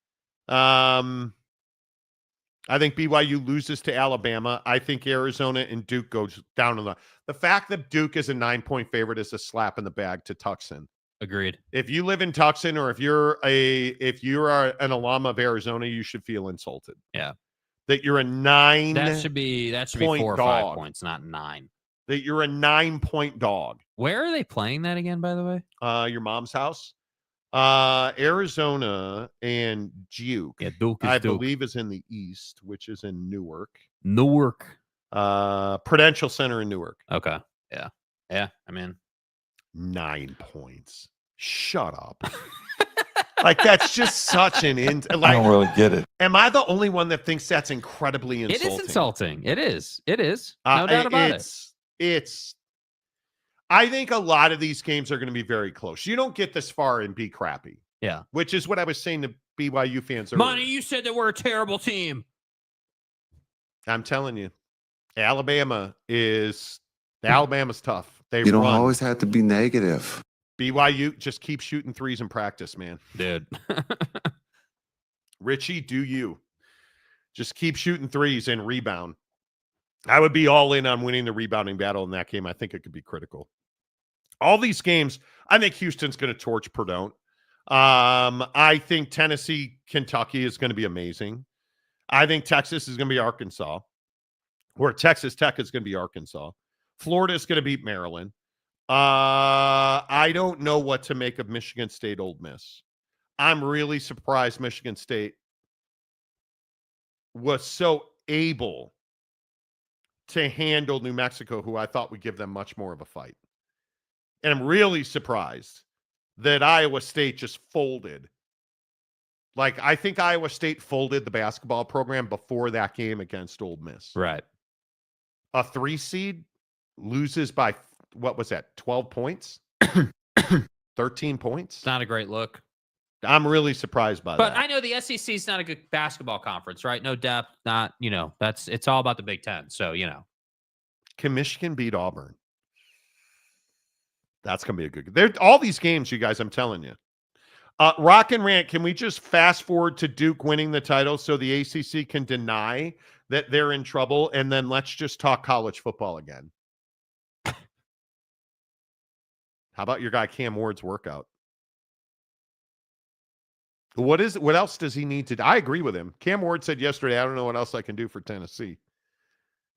I think BYU loses to Alabama. I think Arizona and Duke goes down in the fact that Duke is a 9-point favorite is a slap in the bag to Tucson. Agreed. If you live in Tucson or if you're an alum of Arizona, you should feel insulted. Yeah. That you're a 9. That should be 4 or 5 points, not 9. That you're a 9-point dog. Where are they playing that again, by the way? Your mom's house. Arizona and Duke. Yeah, Duke I believe is in the East, which is in Newark. Prudential Center in Newark. Okay. Yeah. Yeah. I mean, 9 points. Shut up. Like, that's just such an I don't really get it. Am I the only one that thinks that's incredibly insulting? It is insulting. It is. It is. No doubt about it. I think a lot of these games are going to be very close. You don't get this far and be crappy. Yeah. Which is what I was saying to BYU fans earlier. Monty, you said that we're a terrible team. I'm telling you, Alabama's tough. You don't always have to be negative. BYU, just keep shooting threes in practice, man. Dude. Richie, do you. Just keep shooting threes and rebound. I would be all in on winning the rebounding battle in that game. I think it could be critical. All these games, I think Houston's going to torch Purdue. I think Tennessee, Kentucky is going to be amazing. I think Texas is going to be Arkansas, or Texas Tech is going to be Arkansas. Florida is going to beat Maryland. I don't know what to make of Michigan State, Ole Miss. I'm really surprised Michigan State was so able to handle New Mexico, who I thought would give them much more of a fight. And I'm really surprised that Iowa State just folded. Like, I think Iowa State folded the basketball program before that game against Ole Miss. Right. A 3 seed loses by, what was that, 12 points? 13 points? It's not a great look. I'm really surprised by that. But I know the SEC is not a good basketball conference, right? No depth, not, it's all about the Big Ten. So, Can Michigan beat Auburn? That's going to be a good. All these games, you guys, I'm telling you. Rock and Rant, can we just fast forward to Duke winning the title so the ACC can deny that they're in trouble? And then let's just talk college football again. How about your guy Cam Ward's workout? What else does he need to do? I agree with him. Cam Ward said yesterday, I don't know what else I can do for Tennessee.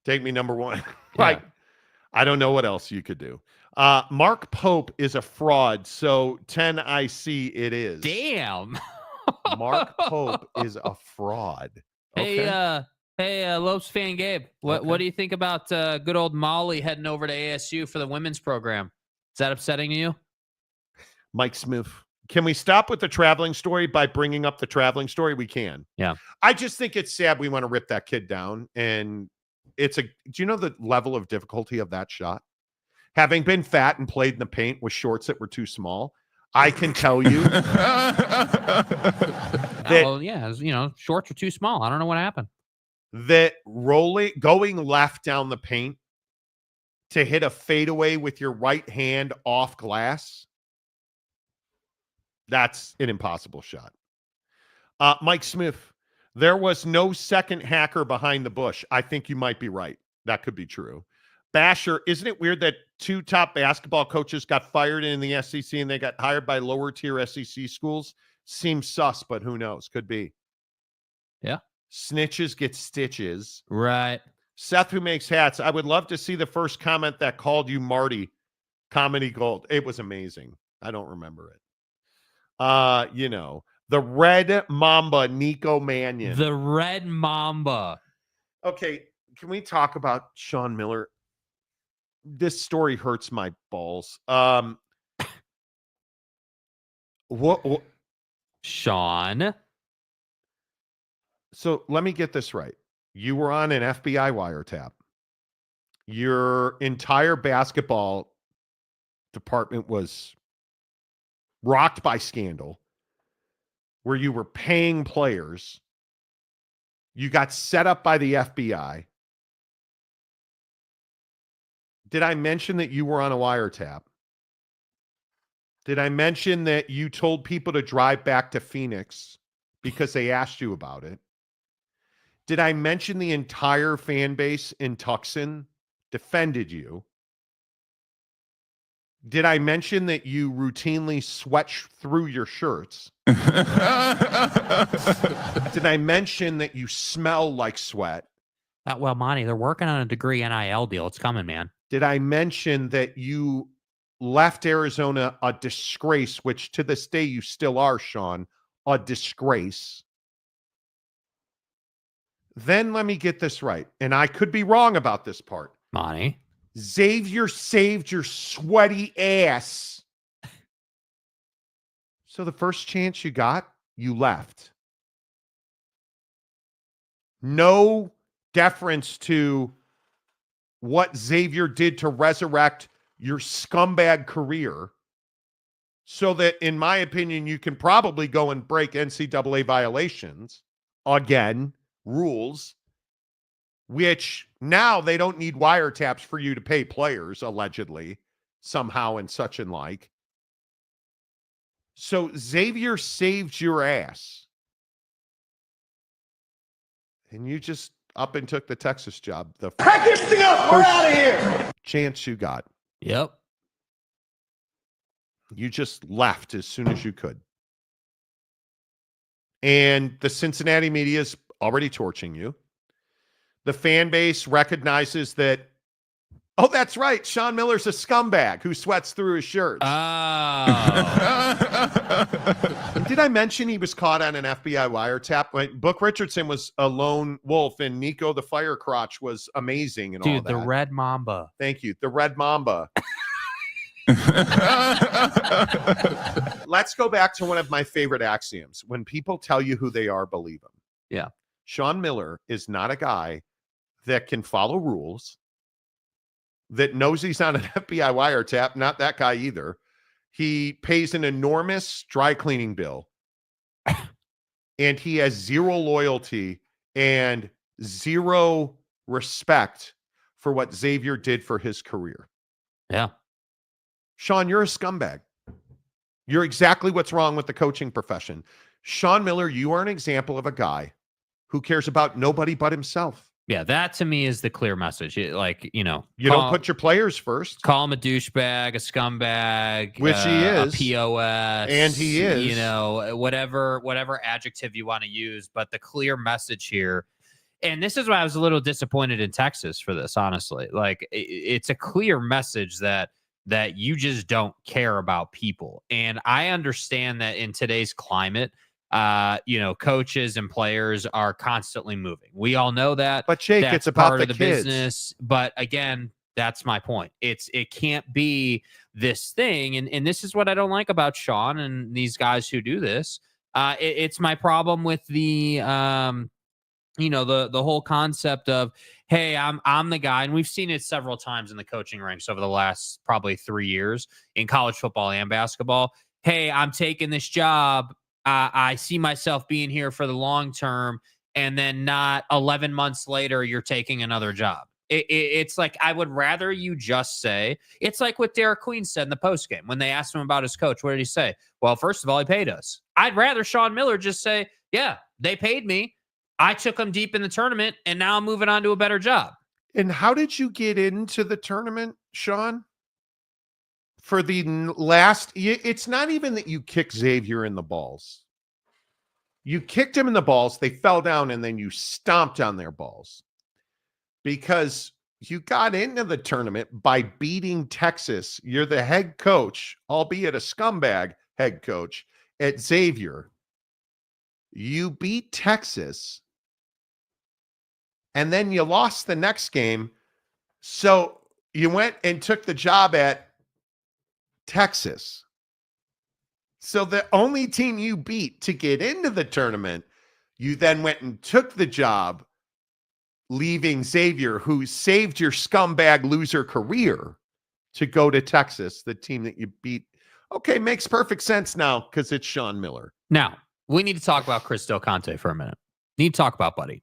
Take me number 1. Like, I don't know what else you could do. Mark Pope is a fraud, so 10 IC it is. Damn. Mark Pope is a fraud. Okay? Hey, Lopes fan Gabe, what do you think about good old Molly heading over to ASU for the women's program? Is that upsetting you? Mike Smith. Can we stop with the traveling story by bringing up the traveling story? We can. Yeah. I just think it's sad we want to rip that kid down. And do you know the level of difficulty of that shot? Having been fat and played in the paint with shorts that were too small, I can tell you that, shorts are too small. I don't know what happened. That going left down the paint to hit a fadeaway with your right hand off glass, that's an impossible shot. Mike Smith, there was no second hacker behind the bush. I think you might be right. That could be true. Basher, isn't it weird that 2 top basketball coaches got fired in the SEC and they got hired by lower tier SEC schools? Seems sus, but who knows? Could be. Yeah. Snitches get stitches. Right. Seth, who makes hats, I would love to see the first comment that called you Marty comedy gold. It was amazing. I don't remember it. The Red Mamba, Nico Mannion. The Red Mamba. Okay, can we talk about Sean Miller? This story hurts my balls. What? Sean. So let me get this right. You were on an FBI wiretap. Your entire basketball department was rocked by scandal, where you were paying players. You got set up by the FBI. Did I mention that you were on a wiretap? Did I mention that you told people to drive back to Phoenix because they asked you about it? Did I mention the entire fan base in Tucson defended you? Did I mention that you routinely sweat through your shirts? Did I mention that you smell like sweat? Well, Monty, they're working on a degree NIL deal. It's coming, man. Did I mention that you left Arizona a disgrace, which to this day you still are, Sean, a disgrace? Then let me get this right. And I could be wrong about this part. Monty. Xavier saved your sweaty ass. So the first chance you got, you left. No deference to what Xavier did to resurrect your scumbag career, so that, in my opinion, you can probably go and break NCAA violations again, rules, which now they don't need wiretaps for you to pay players, allegedly, somehow and such and like. So Xavier saved your ass. And you just up and took the Texas job. The Pack everything up. We're out of here. Chance you got. Yep. You just left as soon as you could. And the Cincinnati media is already torching you. The fan base recognizes that, oh, that's right, Sean Miller's a scumbag who sweats through his shirts. Did I mention he was caught on an FBI wiretap? When Book Richardson was a lone wolf and Nico the Fire Crotch was amazing and all that. Dude, the Red Mamba. Thank you. The Red Mamba. Let's go back to one of my favorite axioms. When people tell you who they are, believe them. Yeah. Sean Miller is not a guy that can follow rules, that knows he's on an FBI wiretap. Not that guy either. He pays an enormous dry cleaning bill, and he has zero loyalty and zero respect for what Xavier did for his career. Yeah. Sean, you're a scumbag. You're exactly what's wrong with the coaching profession. Sean Miller, you are an example of a guy who cares about nobody but himself. Yeah, that to me is the clear message. Like, you know, you don't put your players first. Call him a douchebag, a scumbag, which he is, a POS, and he is. You know, whatever adjective you want to use. But the clear message here, and this is why I was a little disappointed in Texas for this. Honestly, like it's a clear message that you just don't care about people, and I understand that in today's climate. You know, coaches and players are constantly moving. We all know that. But Jake, that's it's about part of the kids. business. But again, that's my point. It can't be this thing. And this is what I don't like about Sean and these guys who do this. It's my problem with the you know, the whole concept of, hey, I'm the guy, and we've seen it several times in the coaching ranks over the last probably 3 years in college football and basketball. Hey, I'm taking this job. I see myself being here for the long term, and then not 11 months later, you're taking another job. It's like, I would rather you just say, it's like what Derek Queen said in the postgame when they asked him about his coach. What did he say? Well, first of all, he paid us. I'd rather Sean Miller just say, yeah, they paid me. I took them deep in the tournament, and now I'm moving on to a better job. And how did you get into the tournament, Sean? For the last, it's not even that you kicked Xavier in the balls. You kicked him in the balls, they fell down, and then you stomped on their balls. Because you got into the tournament by beating Texas. You're the head coach, albeit a scumbag head coach, at Xavier. You beat Texas, and then you lost the next game. So you went and took the job at Texas. So the only team you beat to get into the tournament, you then went and took the job, leaving Xavier, who saved your scumbag loser career, to go to Texas, the team that you beat. Okay, makes perfect sense now because it's Sean Miller. Now, we need to talk about Chris Del Conte for a minute. Need to talk about Buddy.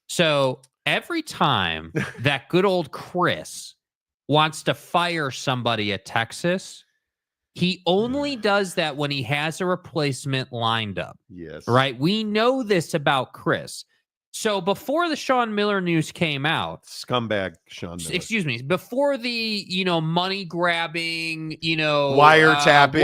So every time that good old Chris wants to fire somebody at Texas, he only does that when he has a replacement lined up. Yes. Right? We know this about Chris. So before the Sean Miller news came out, scumbag Sean Miller. Excuse me, before the, money grabbing, wiretapping,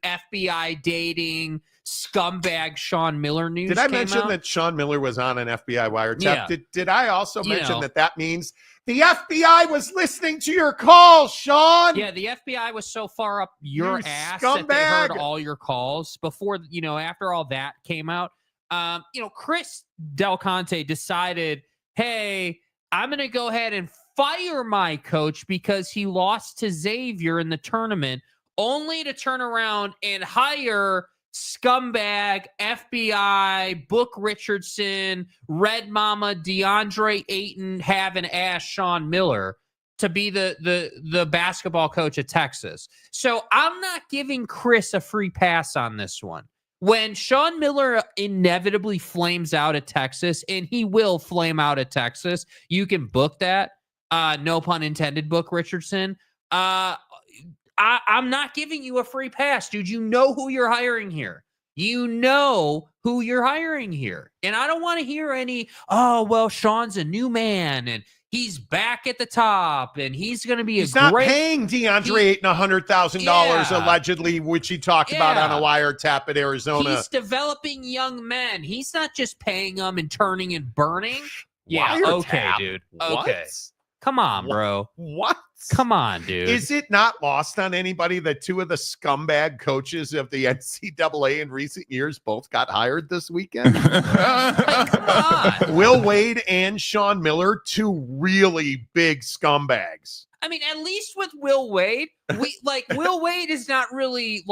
FBI dating, scumbag Sean Miller news. Did I mention that Sean Miller was on an FBI wiretap? Yeah. Did I also mention that means the FBI was listening to your calls, Sean? Yeah, the FBI was so far up your ass scumbag. that they heard all your calls before, after all that came out. Chris Del Conte decided, hey, I'm going to go ahead and fire my coach because he lost to Xavier in the tournament, only to turn around and hire scumbag FBI, Book Richardson, Red Mama, DeAndre Ayton, having ass Sean Miller to be the basketball coach at Texas. So I'm not giving Chris a free pass on this one. When Sean Miller inevitably flames out at Texas, and he will flame out at Texas, you can book that. No pun intended, Book Richardson. I'm not giving you a free pass, dude. You know who you're hiring here. And I don't want to hear any, Sean's a new man, and he's back at the top, and he's going to be He's not paying DeAndre Ayton $100,000 allegedly, which he talked about on a wiretap at Arizona. He's developing young men. He's not just paying them and turning and burning. Yeah, Wiretap? okay, dude. What? Okay. Come on, bro. What? Come on, dude. Is it not lost on anybody that two of the scumbag coaches of the NCAA in recent years both got hired this weekend? Come on. Will Wade and Sean Miller, two really big scumbags. I mean, at least with Will Wade, Will Wade is not really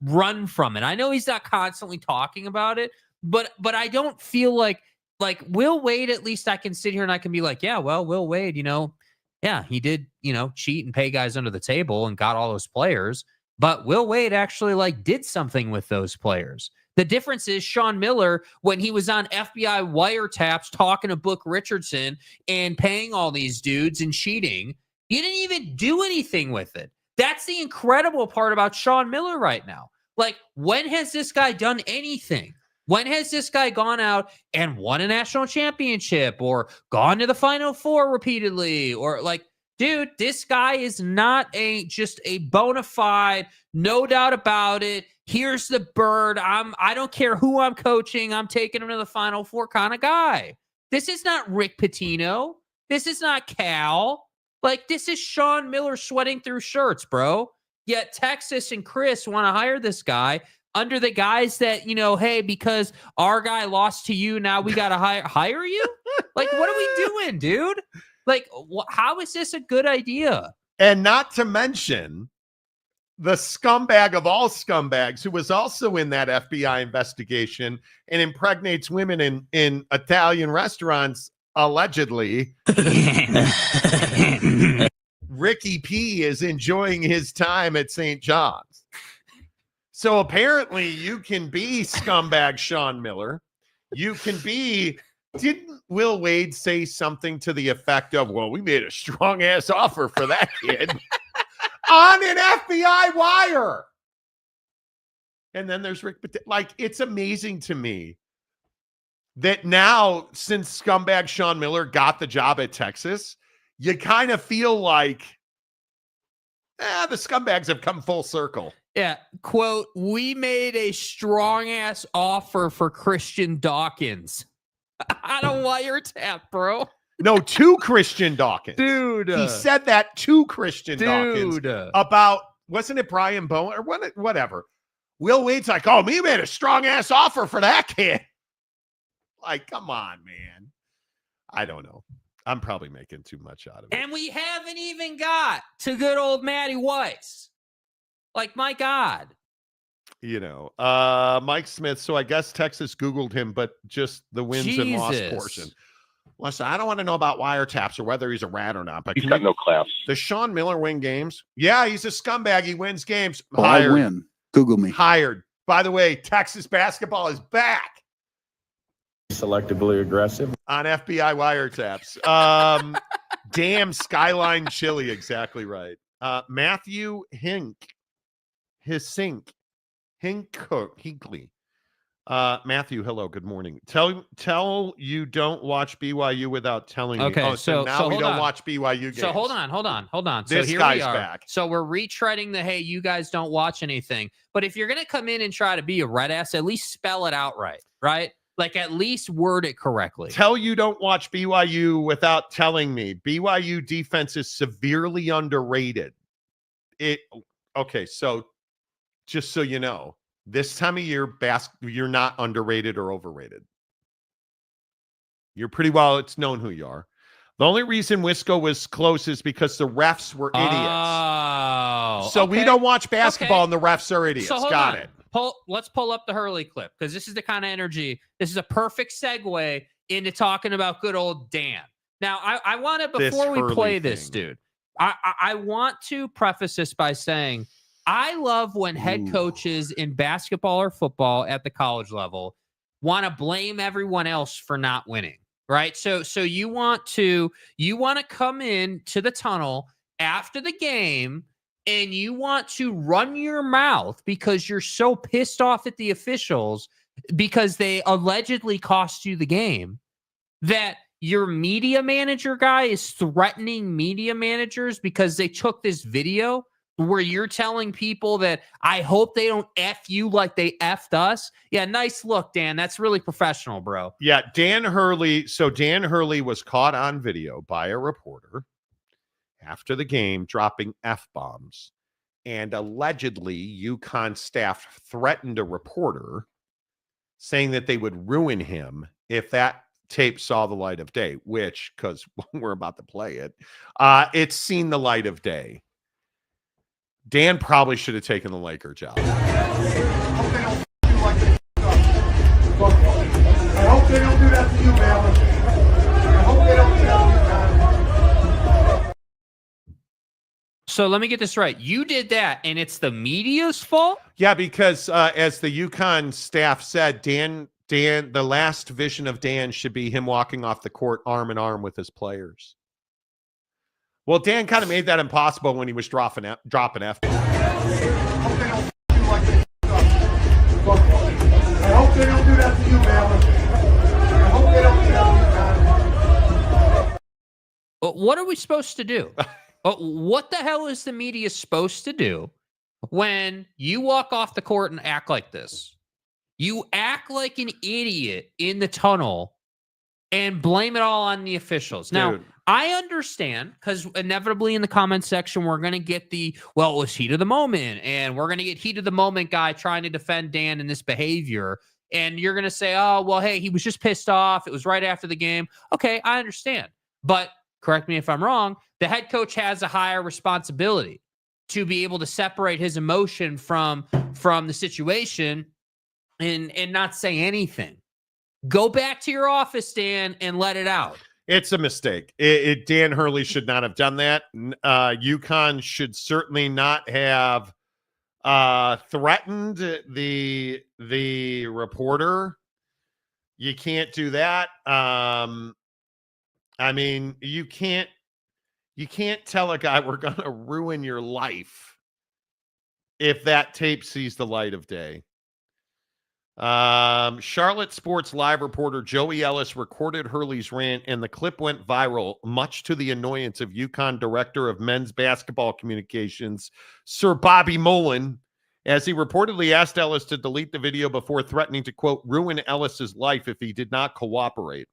run from it. I know he's not constantly talking about it, but I don't feel like Will Wade, at least I can sit here and I can be like, yeah, well, Will Wade, yeah, he did, cheat and pay guys under the table and got all those players. But Will Wade actually did something with those players. The difference is Sean Miller, when he was on FBI wiretaps talking to Book Richardson and paying all these dudes and cheating, he didn't even do anything with it. That's the incredible part about Sean Miller right now. When has this guy done anything? When has this guy gone out and won a national championship or gone to the Final Four repeatedly? Or dude, this guy is not just a bona fide, no doubt about it. Here's the bird. I don't care who I'm coaching. I'm taking him to the Final Four kind of guy. This is not Rick Pitino. This is not Cal. This is Sean Miller sweating through shirts, bro. Yet Texas and Chris want to hire this guy under the guise that, hey, because our guy lost to you, now we got to hire you? What are we doing, dude? How is this a good idea? And not to mention the scumbag of all scumbags who was also in that FBI investigation and impregnates women in Italian restaurants, allegedly. Ricky P is enjoying his time at St. John's. So apparently you can be scumbag Sean Miller. You can be, didn't Will Wade say something to the effect of, well, we made a strong ass offer for that kid on an FBI wire. And then there's Rick. It's amazing to me that now, since scumbag Sean Miller got the job at Texas, you kind of feel like the scumbags have come full circle. Yeah, quote, we made a strong-ass offer for Christian Dawkins. I don't wiretap, bro. No, to Christian Dawkins. Dude. He said that to Christian Dawkins about, wasn't it Brian Bowen or whatever? Will Wade's like, oh, we made a strong-ass offer for that kid. Come on, man. I don't know. I'm probably making too much out of it. And we haven't even got to good old Matty Weiss. Like, my God. Mike Smith. So I guess Texas Googled him, but just the wins and loss portion. Listen, I don't want to know about wiretaps or whether he's a rat or not, but He's got no class. Does Sean Miller win games? Yeah, he's a scumbag. He wins games. Oh, I win. Google me. Hired. By the way, Texas basketball is back. Selectively aggressive. On FBI wiretaps. Damn Skyline Chili. Exactly right. Matthew Hinkley. Matthew, hello, good morning. Tell you don't watch BYU without telling me. Okay, so now we don't watch BYU games. So hold on. This so here guy's we are. back. So we're retreading the, hey, you guys don't watch anything. But if you're going to come in and try to be a red ass, at least spell it out right? Like, at least word it correctly. Tell you don't watch BYU without telling me. BYU defense is severely underrated. Okay, so just so you know, this time of year, you're not underrated or overrated. You're pretty well, it's known who you are. The only reason Wisco was close is because the refs were idiots. Oh, so we don't watch basketball and the refs are idiots. So Got it. Let's pull up the Hurley clip, because this is the kind of energy. This is a perfect segue into talking about good old Dan. Now, I want to, before we play this, dude, I want to preface this by saying, I love when head coaches in basketball or football at the college level want to blame everyone else for not winning, right? So you want to come in to the tunnel after the game and you want to run your mouth because you're so pissed off at the officials because they allegedly cost you the game, that your media manager guy is threatening media managers because they took this video where you're telling people that I hope they don't F you like they F'd us. Yeah, nice look, Dan. That's really professional, bro. Yeah, Dan Hurley. So Dan Hurley was caught on video by a reporter after the game dropping F-bombs. And allegedly, UConn staff threatened a reporter saying that they would ruin him if that tape saw the light of day, which, because we're about to play it, it's seen the light of day. Dan probably should have taken the Laker job. I hope they don't do that to you, man. I hope they don't do that to you, man. So let me get this right. You did that, and it's the media's fault? Yeah, because as the UConn staff said, Dan, the last vision of Dan should be him walking off the court arm in arm with his players. Well, Dan kind of made that impossible when he was dropping F. I hope they don't do like this. I hope they don't do that to you, man. I hope they don't do that to you, man. What are we supposed to do? What the hell is the media supposed to do when you walk off the court and act like this? You act like an idiot in the tunnel and blame it all on the officials. Now, I understand, because inevitably in the comment section, we're going to get it was heat of the moment, and we're going to get heat of the moment guy trying to defend Dan in this behavior. And you're going to say, oh, well, hey, he was just pissed off. It was right after the game. Okay, I understand. But correct me if I'm wrong, the head coach has a higher responsibility to be able to separate his emotion from the situation and not say anything. Go back to your office, Dan, and let it out. It's a mistake. Dan Hurley should not have done that. UConn should certainly not have threatened the reporter. You can't do that. I mean, you can't tell a guy we're going to ruin your life if that tape sees the light of day. Charlotte Sports Live reporter Joey Ellis recorded Hurley's rant, and the clip went viral, much to the annoyance of UConn Director of Men's Basketball Communications, Sir Bobby Mullen, as he reportedly asked Ellis to delete the video before threatening to, quote, ruin Ellis's life if he did not cooperate.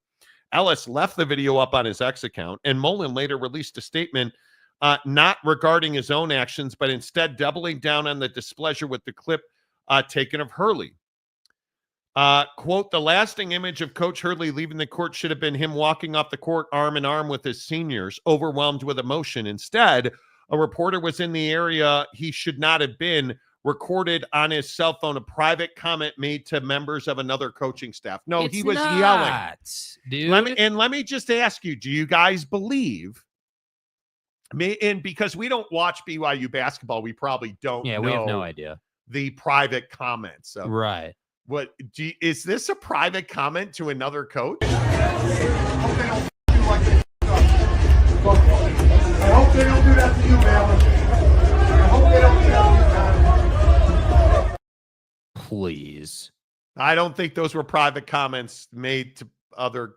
Ellis left the video up on his X account, and Mullen later released a statement not regarding his own actions, but instead doubling down on the displeasure with the clip taken of Hurley. Quote, the lasting image of Coach Hurley leaving the court should have been him walking off the court arm in arm with his seniors, overwhelmed with emotion. Instead, a reporter was in the area he should not have been, recorded on his cell phone a private comment made to members of another coaching staff. No, he was yelling. Dude. Let me just ask you, do you guys believe? And because we don't watch BYU basketball, we probably don't know. We have no idea. The private comments. Right. Is this a private comment to another coach? I hope they don't do that to you, man. I hope they don't do that to you, man. Please. I don't think those were private comments made to other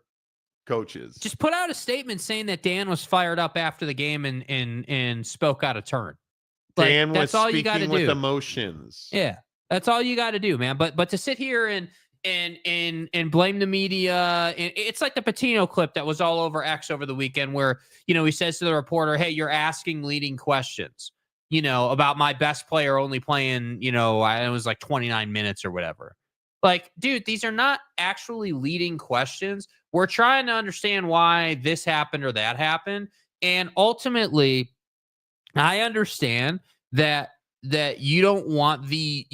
coaches. Just put out a statement saying that Dan was fired up after the game and spoke out of turn. Dan was that's all you got to speaking with do. emotions. Yeah, that's all you got to do, man. But to sit here and blame the media, and it's like the Patino clip that was all over X over the weekend, where he says to the reporter, "Hey, you're asking leading questions, about my best player only playing, it was like 29 minutes or whatever." Like, dude, these are not actually leading questions. We're trying to understand why this happened or that happened. And ultimately, I understand that you don't want the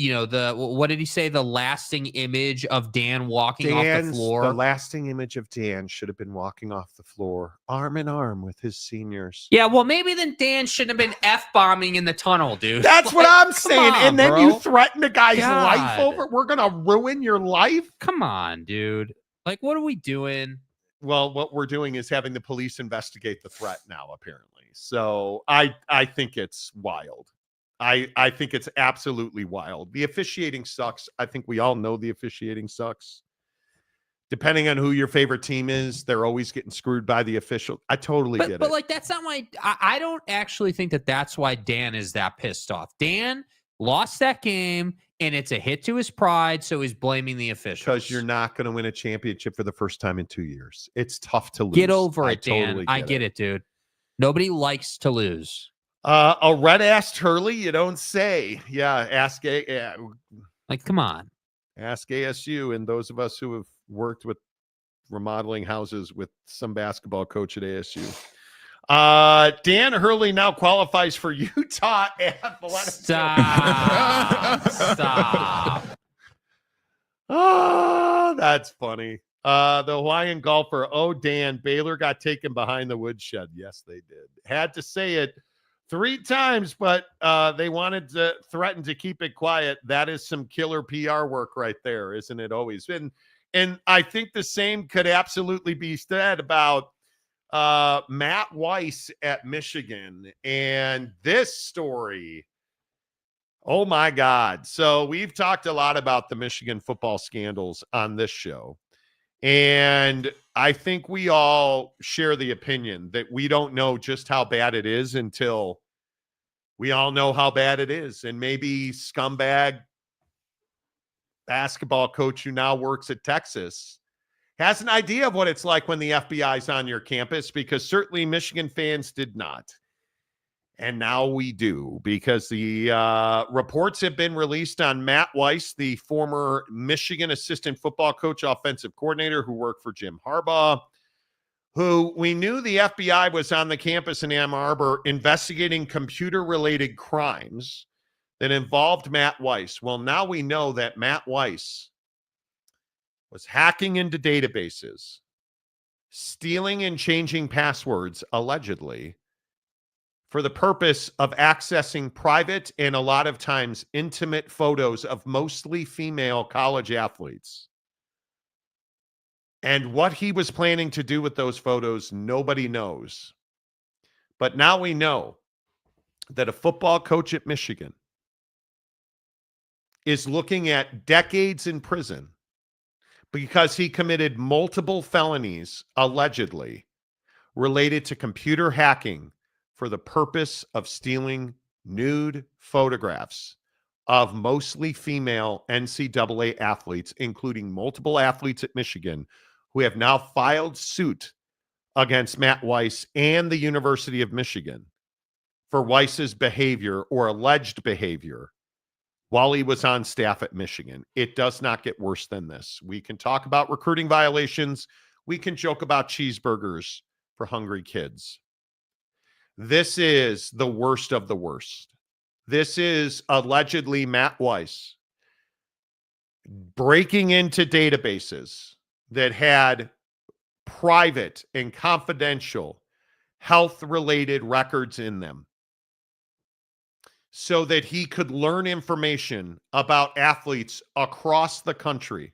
what did he say? The lasting image of Dan walking off the floor. The lasting image of Dan should have been walking off the floor, arm in arm with his seniors. Yeah, well, maybe then Dan shouldn't have been F-bombing in the tunnel, dude. That's what I'm saying. On, and then bro. you threaten a guy's God. life over. We're gonna ruin your life. Come on, dude. Like, what are we doing? Well, what we're doing is having the police investigate the threat now, apparently. So I think it's wild. I think it's absolutely wild. The officiating sucks. I think we all know the officiating sucks. Depending on who your favorite team is, they're always getting screwed by the official. I totally get it. But like, that's not why. I don't actually think that's why Dan is that pissed off. Dan lost that game, and it's a hit to his pride, so he's blaming the officials. Because you're not going to win a championship for the first time in 2 years. It's tough to lose. Get over it, Dan. Totally I get it, dude. Nobody likes to lose. A red asked Hurley, you don't say. Yeah, like, come on. Ask ASU and those of us who have worked with remodeling houses with some basketball coach at ASU. Dan Hurley now qualifies for Utah Athletics. Stop. Oh, that's funny. The Hawaiian golfer, Dan, Baylor got taken behind the woodshed. Yes, they did. Had to say it 3 times, but they wanted to threaten to keep it quiet. That is some killer PR work right there, isn't it? Always. And I think the same could absolutely be said about Matt Weiss at Michigan. And this story, oh my God. So we've talked a lot about the Michigan football scandals on this show. And I think we all share the opinion that we don't know just how bad it is until we all know how bad it is. And maybe scumbag basketball coach who now works at Texas has an idea of what it's like when the FBI's on your campus, because certainly Michigan fans did not. And now we do, because the reports have been released on Matt Weiss, the former Michigan assistant football coach, offensive coordinator who worked for Jim Harbaugh, who we knew the FBI was on the campus in Ann Arbor investigating computer-related crimes that involved Matt Weiss. Well, now we know that Matt Weiss was hacking into databases, stealing and changing passwords, allegedly, for the purpose of accessing private and a lot of times intimate photos of mostly female college athletes. And what he was planning to do with those photos, nobody knows. But now we know that a football coach at Michigan is looking at decades in prison because he committed multiple felonies, allegedly, related to computer hacking for the purpose of stealing nude photographs of mostly female NCAA athletes, including multiple athletes at Michigan, who have now filed suit against Matt Weiss and the University of Michigan for Weiss's behavior or alleged behavior while he was on staff at Michigan. It does not get worse than this. We can talk about recruiting violations. We can joke about cheeseburgers for hungry kids. This is the worst of the worst. This is allegedly Matt Weiss breaking into databases that had private and confidential health-related records in them so that he could learn information about athletes across the country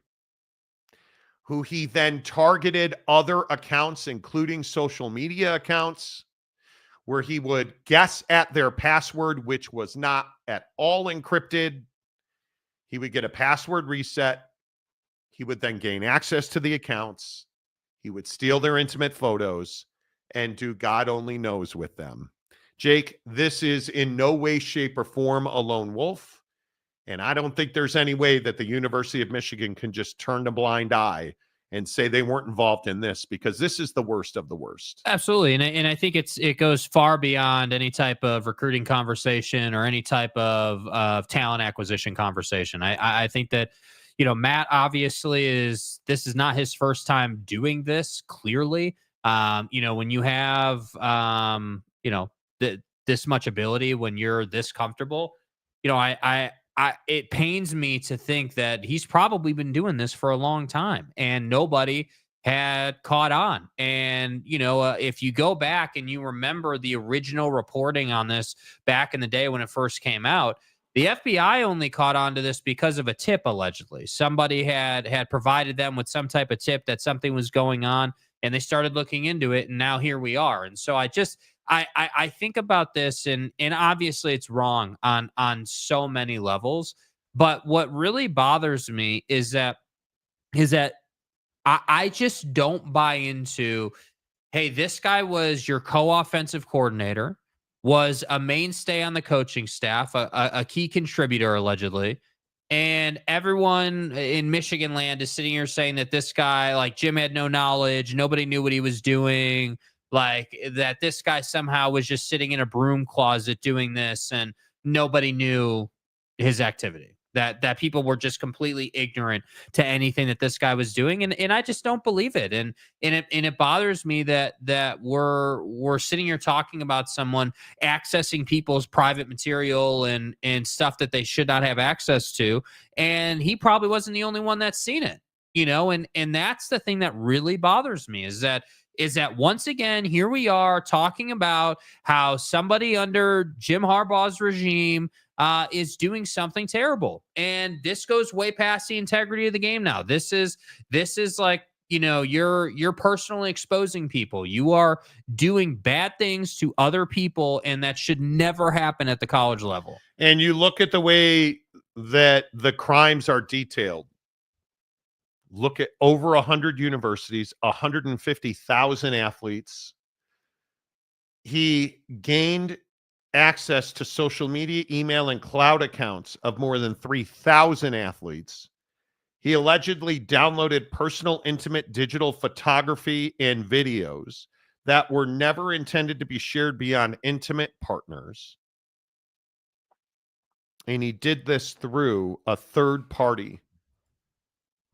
who he then targeted other accounts, including social media accounts, where he would guess at their password, which was not at all encrypted. He would get a password reset. He would then gain access to the accounts. He would steal their intimate photos and do God only knows with them. Jake, this is in no way, shape, or form a lone wolf. And I don't think there's any way that the University of Michigan can just turn a blind eye and say they weren't involved in this, because this is the worst of the worst. Absolutely. And I think it goes far beyond any type of recruiting conversation or any type of talent acquisition conversation. I think that, Matt obviously this is not his first time doing this, clearly. When you have, this much ability, when you're this comfortable, it pains me to think that he's probably been doing this for a long time and nobody had caught on. And, if you go back and you remember the original reporting on this back in the day when it first came out, the FBI only caught on to this because of a tip, allegedly. Somebody had provided them with some type of tip that something was going on, and they started looking into it, and now here we are. And so I think about this, and obviously it's wrong on so many levels. But what really bothers me is that I just don't buy into, hey, this guy was your co-offensive coordinator, was a mainstay on the coaching staff, a key contributor allegedly, and everyone in Michigan land is sitting here saying that this guy, like Jim, had no knowledge, nobody knew what he was doing. Like that this guy somehow was just sitting in a broom closet doing this and nobody knew his activity, that people were just completely ignorant to anything that this guy was doing. And I just don't believe it. And it bothers me that we're sitting here talking about someone accessing people's private material and stuff that they should not have access to. And he probably wasn't the only one that's seen it, and that's the thing that really bothers me is that once again, here we are talking about how somebody under Jim Harbaugh's regime is doing something terrible. And this goes way past the integrity of the game now. This is like, you're personally exposing people. You are doing bad things to other people, and that should never happen at the college level. And you look at the way that the crimes are detailed. Look at over 100 universities, 150,000 athletes. He gained access to social media, email, and cloud accounts of more than 3,000 athletes. He allegedly downloaded personal, intimate digital photography and videos that were never intended to be shared beyond intimate partners. And he did this through a third party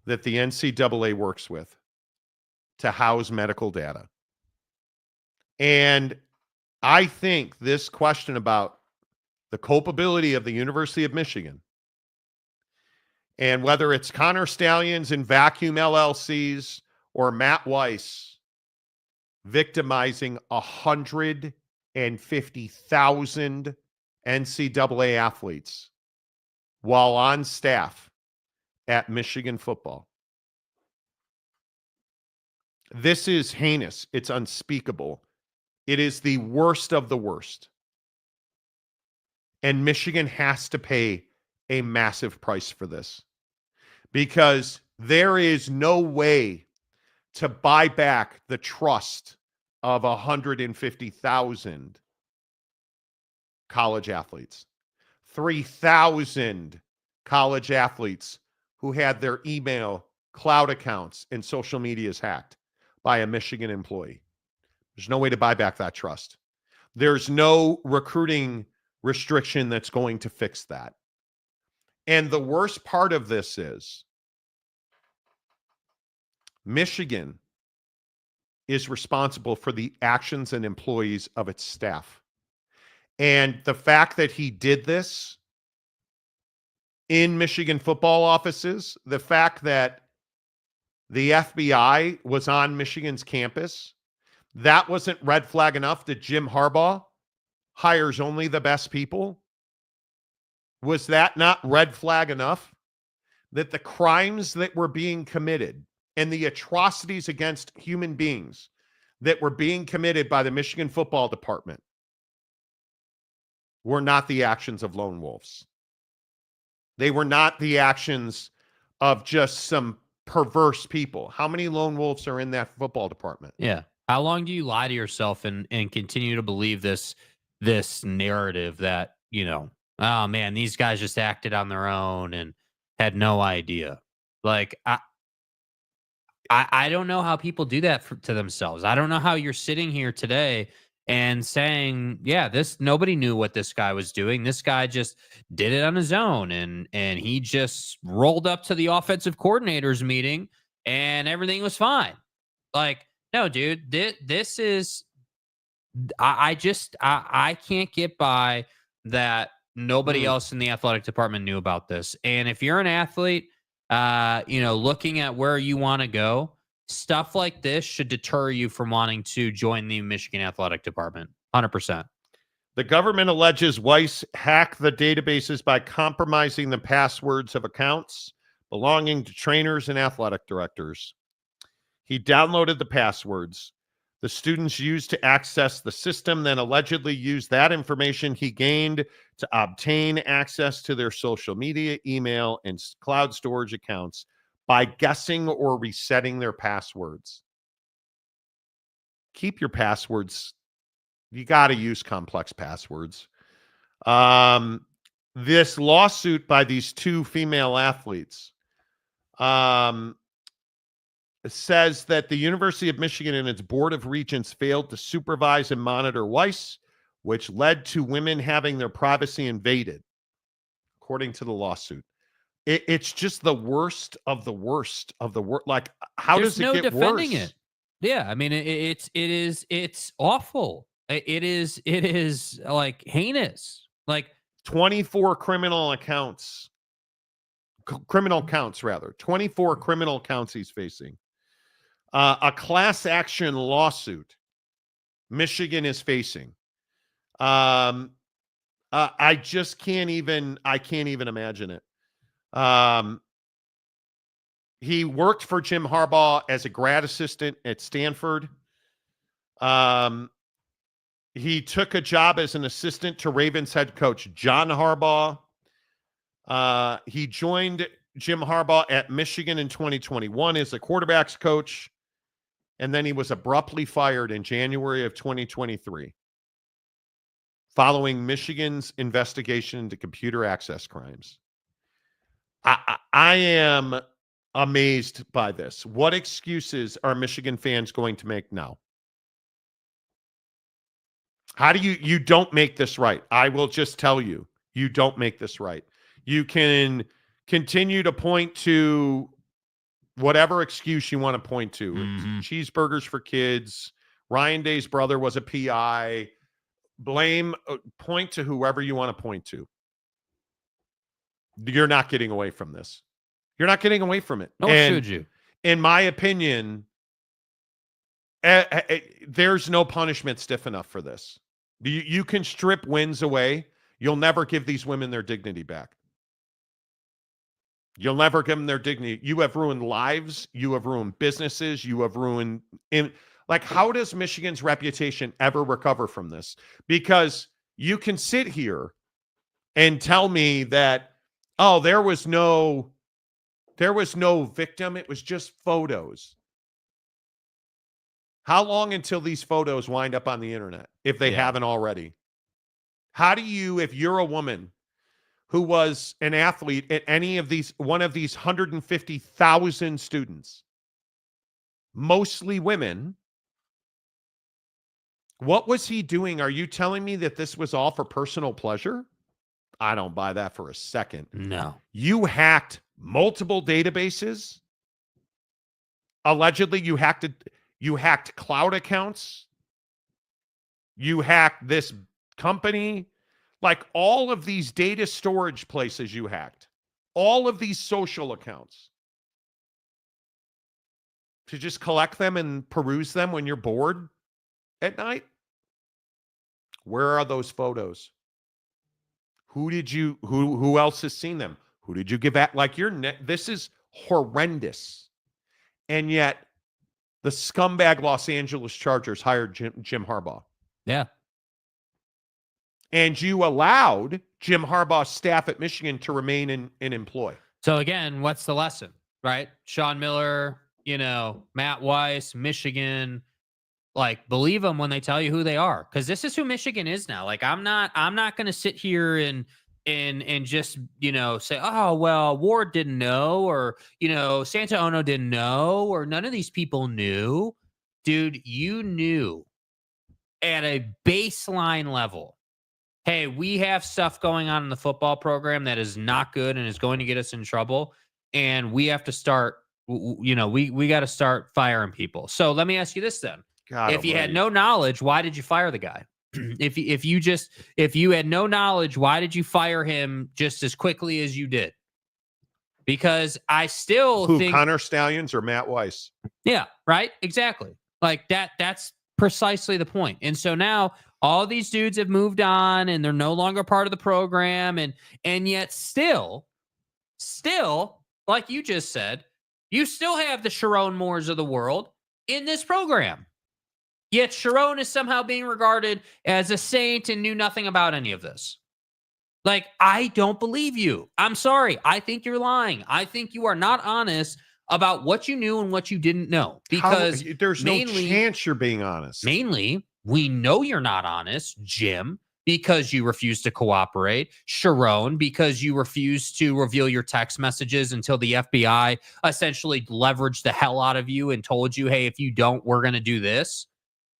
that the NCAA works with to house medical data. And I think this question about the culpability of the University of Michigan and whether it's Connor Stallions and Vacuum LLCs or Matt Weiss victimizing 150,000 NCAA athletes while on staff at Michigan football. This is heinous. It's unspeakable. It is the worst of the worst. And Michigan has to pay a massive price for this because there is no way to buy back the trust of 150,000 college athletes, 3,000 college athletes who had their email, cloud accounts, and social medias hacked by a Michigan employee. There's no way to buy back that trust. There's no recruiting restriction that's going to fix that. And the worst part of this is Michigan is responsible for the actions and employees of its staff. And the fact that he did this in Michigan football offices, the fact that the FBI was on Michigan's campus, that wasn't red flag enough that Jim Harbaugh hires only the best people? Was that not red flag enough that the crimes that were being committed and the atrocities against human beings that were being committed by the Michigan football department were not the actions of lone wolves? They were not the actions of just some perverse people. How many lone wolves are in that football department? Yeah. How long do you lie to yourself and continue to believe this narrative that, oh man, these guys just acted on their own and had no idea? Like, I don't know how people do that to themselves. I don't know how you're sitting here today and saying, yeah, nobody knew what this guy was doing. This guy just did it on his own, and he just rolled up to the offensive coordinators meeting and everything was fine. Like, no, dude, this is, I can't get by that nobody else in the athletic department knew about this. And if you're an athlete, looking at where you want to go, stuff like this should deter you from wanting to join the Michigan athletic department. 100%. The government alleges Weiss hacked the databases by compromising the passwords of accounts belonging to trainers and athletic directors. He downloaded the passwords the students used to access the system, then allegedly used that information he gained to obtain access to their social media, email, and cloud storage accounts by guessing or resetting their passwords. Keep your passwords. You got to use complex passwords. This lawsuit by these two female athletes says that the University of Michigan and its Board of Regents failed to supervise and monitor Weiss, which led to women having their privacy invaded, according to the lawsuit. It's just the worst of the worst of the worst. Like, how does it get defending worse? It. Yeah, I mean, it's awful. It is like heinous. Like 24 criminal counts, rather. 24 criminal counts he's facing. A class action lawsuit Michigan is facing. I just can't even imagine it. He worked for Jim Harbaugh as a grad assistant at Stanford. He took a job as an assistant to Ravens head coach John Harbaugh. He joined Jim Harbaugh at Michigan in 2021 as a quarterback's coach, and then he was abruptly fired in January of 2023 following Michigan's investigation into computer access crimes. I am amazed by this. What excuses are Michigan fans going to make now? How do you don't make this right? I will just tell you, you don't make this right. You can continue to point to whatever excuse you want to point to. Cheeseburgers for kids. Ryan Day's brother was a PI. Point to whoever you want to point to. You're not getting away from this. You're not getting away from it. Nor should you. In my opinion, there's no punishment stiff enough for this. You can strip wins away. You'll never give these women their dignity back. You'll never give them their dignity. You have ruined lives. You have ruined businesses. You have ruined... how does Michigan's reputation ever recover from this? Because you can sit here and tell me that, oh, there was no victim. It was just photos. How long until these photos wind up on the internet, if they haven't already? How do you, if you're a woman who was an athlete at one of these 150,000 students, mostly women, what was he doing? Are you telling me that this was all for personal pleasure? I don't buy that for a second. No. You hacked multiple databases. Allegedly, you hacked cloud accounts. You hacked this company, like all of these data storage places you hacked, all of these social accounts, to just collect them and peruse them when you're bored at night? Where are those photos? Who else has seen them? Who did you give at? Like, this is horrendous. And yet the scumbag Los Angeles Chargers hired Jim Harbaugh. Yeah. And you allowed Jim Harbaugh's staff at Michigan to remain in employ. So again, what's the lesson, right? Sean Miller, Matt Weiss, Michigan, like, believe them when they tell you who they are, because this is who Michigan is now. Like, I'm not going to sit here and just, say, oh, well, Ward didn't know, or, Santa Ono didn't know, or none of these people knew. Dude, you knew at a baseline level, hey, we have stuff going on in the football program that is not good and is going to get us in trouble. And we have to start, we got to start firing people. So let me ask you this then. If you had no knowledge, why did you fire the guy? If you had no knowledge, why did you fire him just as quickly as you did? Because I still think Connor Stallions or Matt Weiss. Yeah, right. Exactly. Like that's precisely the point. And so now all these dudes have moved on and they're no longer part of the program. And yet still, like you just said, you still have the Sharon Moores of the world in this program. Yet Sharon is somehow being regarded as a saint and knew nothing about any of this. Like, I don't believe you. I'm sorry. I think you're lying. I think you are not honest about what you knew and what you didn't know. Because there's no chance you're being honest. Mainly, we know you're not honest, Jim, because you refuse to cooperate. Sharon, because you refuse to reveal your text messages until the FBI essentially leveraged the hell out of you and told you, hey, if you don't, we're going to do this.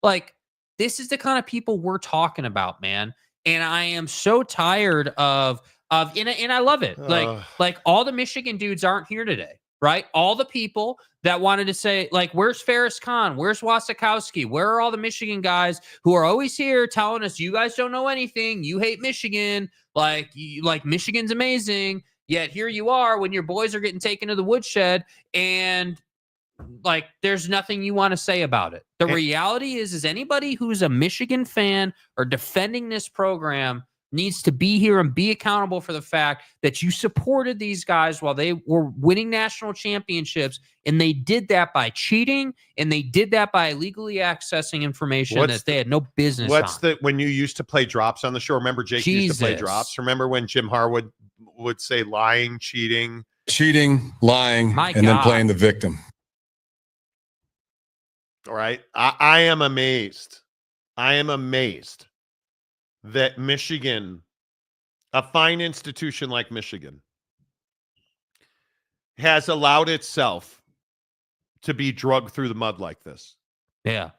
Like, this is the kind of people we're talking about, man. And I am so tired of and I love it. Like all the Michigan dudes aren't here today, right? All the people that wanted to say, like, where's Ferris Khan? Where's Wasikowski? Where are all the Michigan guys who are always here telling us, you guys don't know anything. You hate Michigan. Like Michigan's amazing. Yet here you are when your boys are getting taken to the woodshed and like, there's nothing you want to say about it. The reality is anybody who's a Michigan fan or defending this program needs to be here and be accountable for the fact that you supported these guys while they were winning national championships. And they did that by cheating, and they did that by illegally accessing information they had no business when you used to play drops on the show? Remember Jake used to play drops? Remember when Jim Harwood would say lying, cheating, lying, and then playing the victim? All right. I am amazed. I am amazed that Michigan, a fine institution like Michigan, has allowed itself to be drugged through the mud like this. Yeah.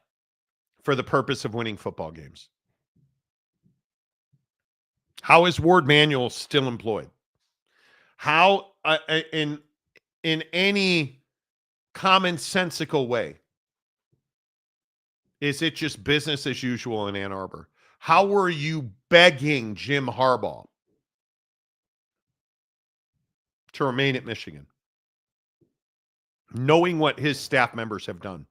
For the purpose of winning football games. How is Ward Manuel still employed? How, in any commonsensical way, is it just business as usual in Ann Arbor? How were you begging Jim Harbaugh to remain at Michigan, knowing what his staff members have done,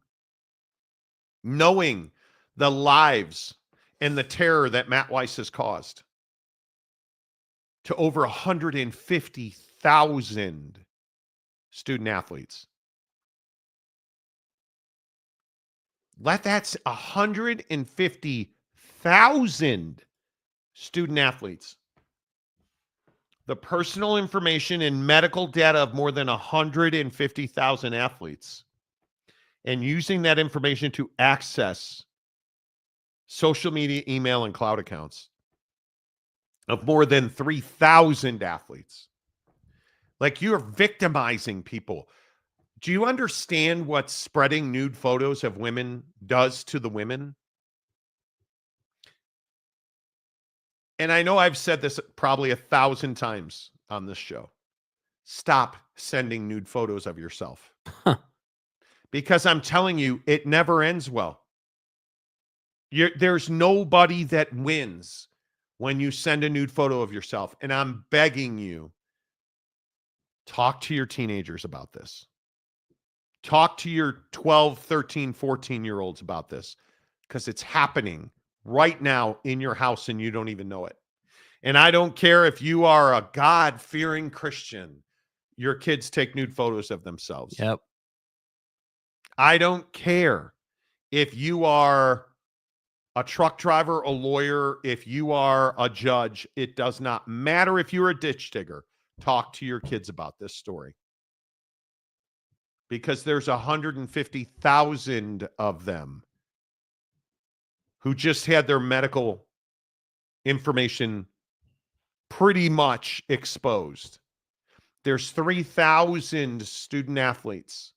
knowing the lives and the terror that Matt Weiss has caused to over 150,000 student athletes? That's 150,000 student athletes. The personal information and medical data of more than 150,000 athletes, and using that information to access social media, email, and cloud accounts of more than 3,000 athletes. Like, you're victimizing people. Do you understand what spreading nude photos of women does to the women? And I know I've said this probably 1,000 times on this show. Stop sending nude photos of yourself. Because I'm telling you, it never ends well. There's nobody that wins when you send a nude photo of yourself. And I'm begging you, talk to your teenagers about this. Talk to your 12, 13, 14-year-olds about this, because it's happening right now in your house and you don't even know it. And I don't care if you are a God-fearing Christian, your kids take nude photos of themselves. Yep. I don't care if you are a truck driver, a lawyer, if you are a judge. It does not matter if you're a ditch digger. Talk to your kids about this story. Because there's 150,000 of them who just had their medical information pretty much exposed. There's 3,000 student athletes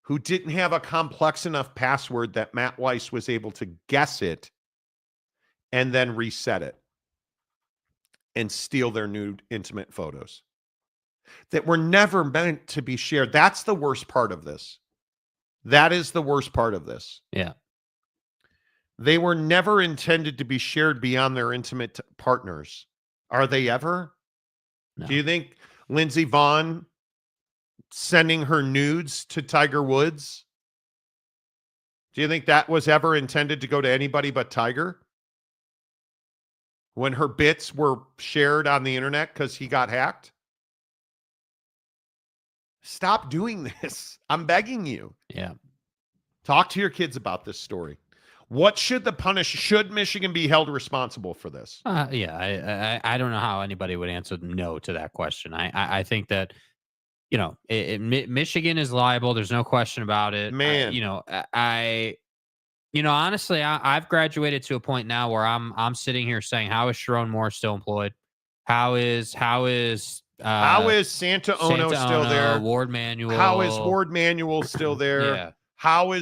who didn't have a complex enough password that Matt Weiss was able to guess it and then reset it and steal their nude intimate photos that were never meant to be shared. That's the worst part of this. That is the worst part of this. Yeah. They were never intended to be shared beyond their intimate partners. Are they ever? No. Do you think Lindsey Vonn sending her nudes to Tiger Woods, do you think that was ever intended to go to anybody but Tiger? When her bits were shared on the internet because he got hacked? Stop doing this. I'm begging you. Yeah. Talk to your kids about this story. What should the punish? Should Michigan be held responsible for this? Yeah, I don't know how anybody would answer no to that question. I think that, you know, Michigan is liable. There's no question about it. Man, honestly, I've graduated to a point now where I'm sitting here saying, how is Sharon Moore still employed? How is Santa Ono still there? Ward Manuel. How is Ward Manuel still there? Yeah. How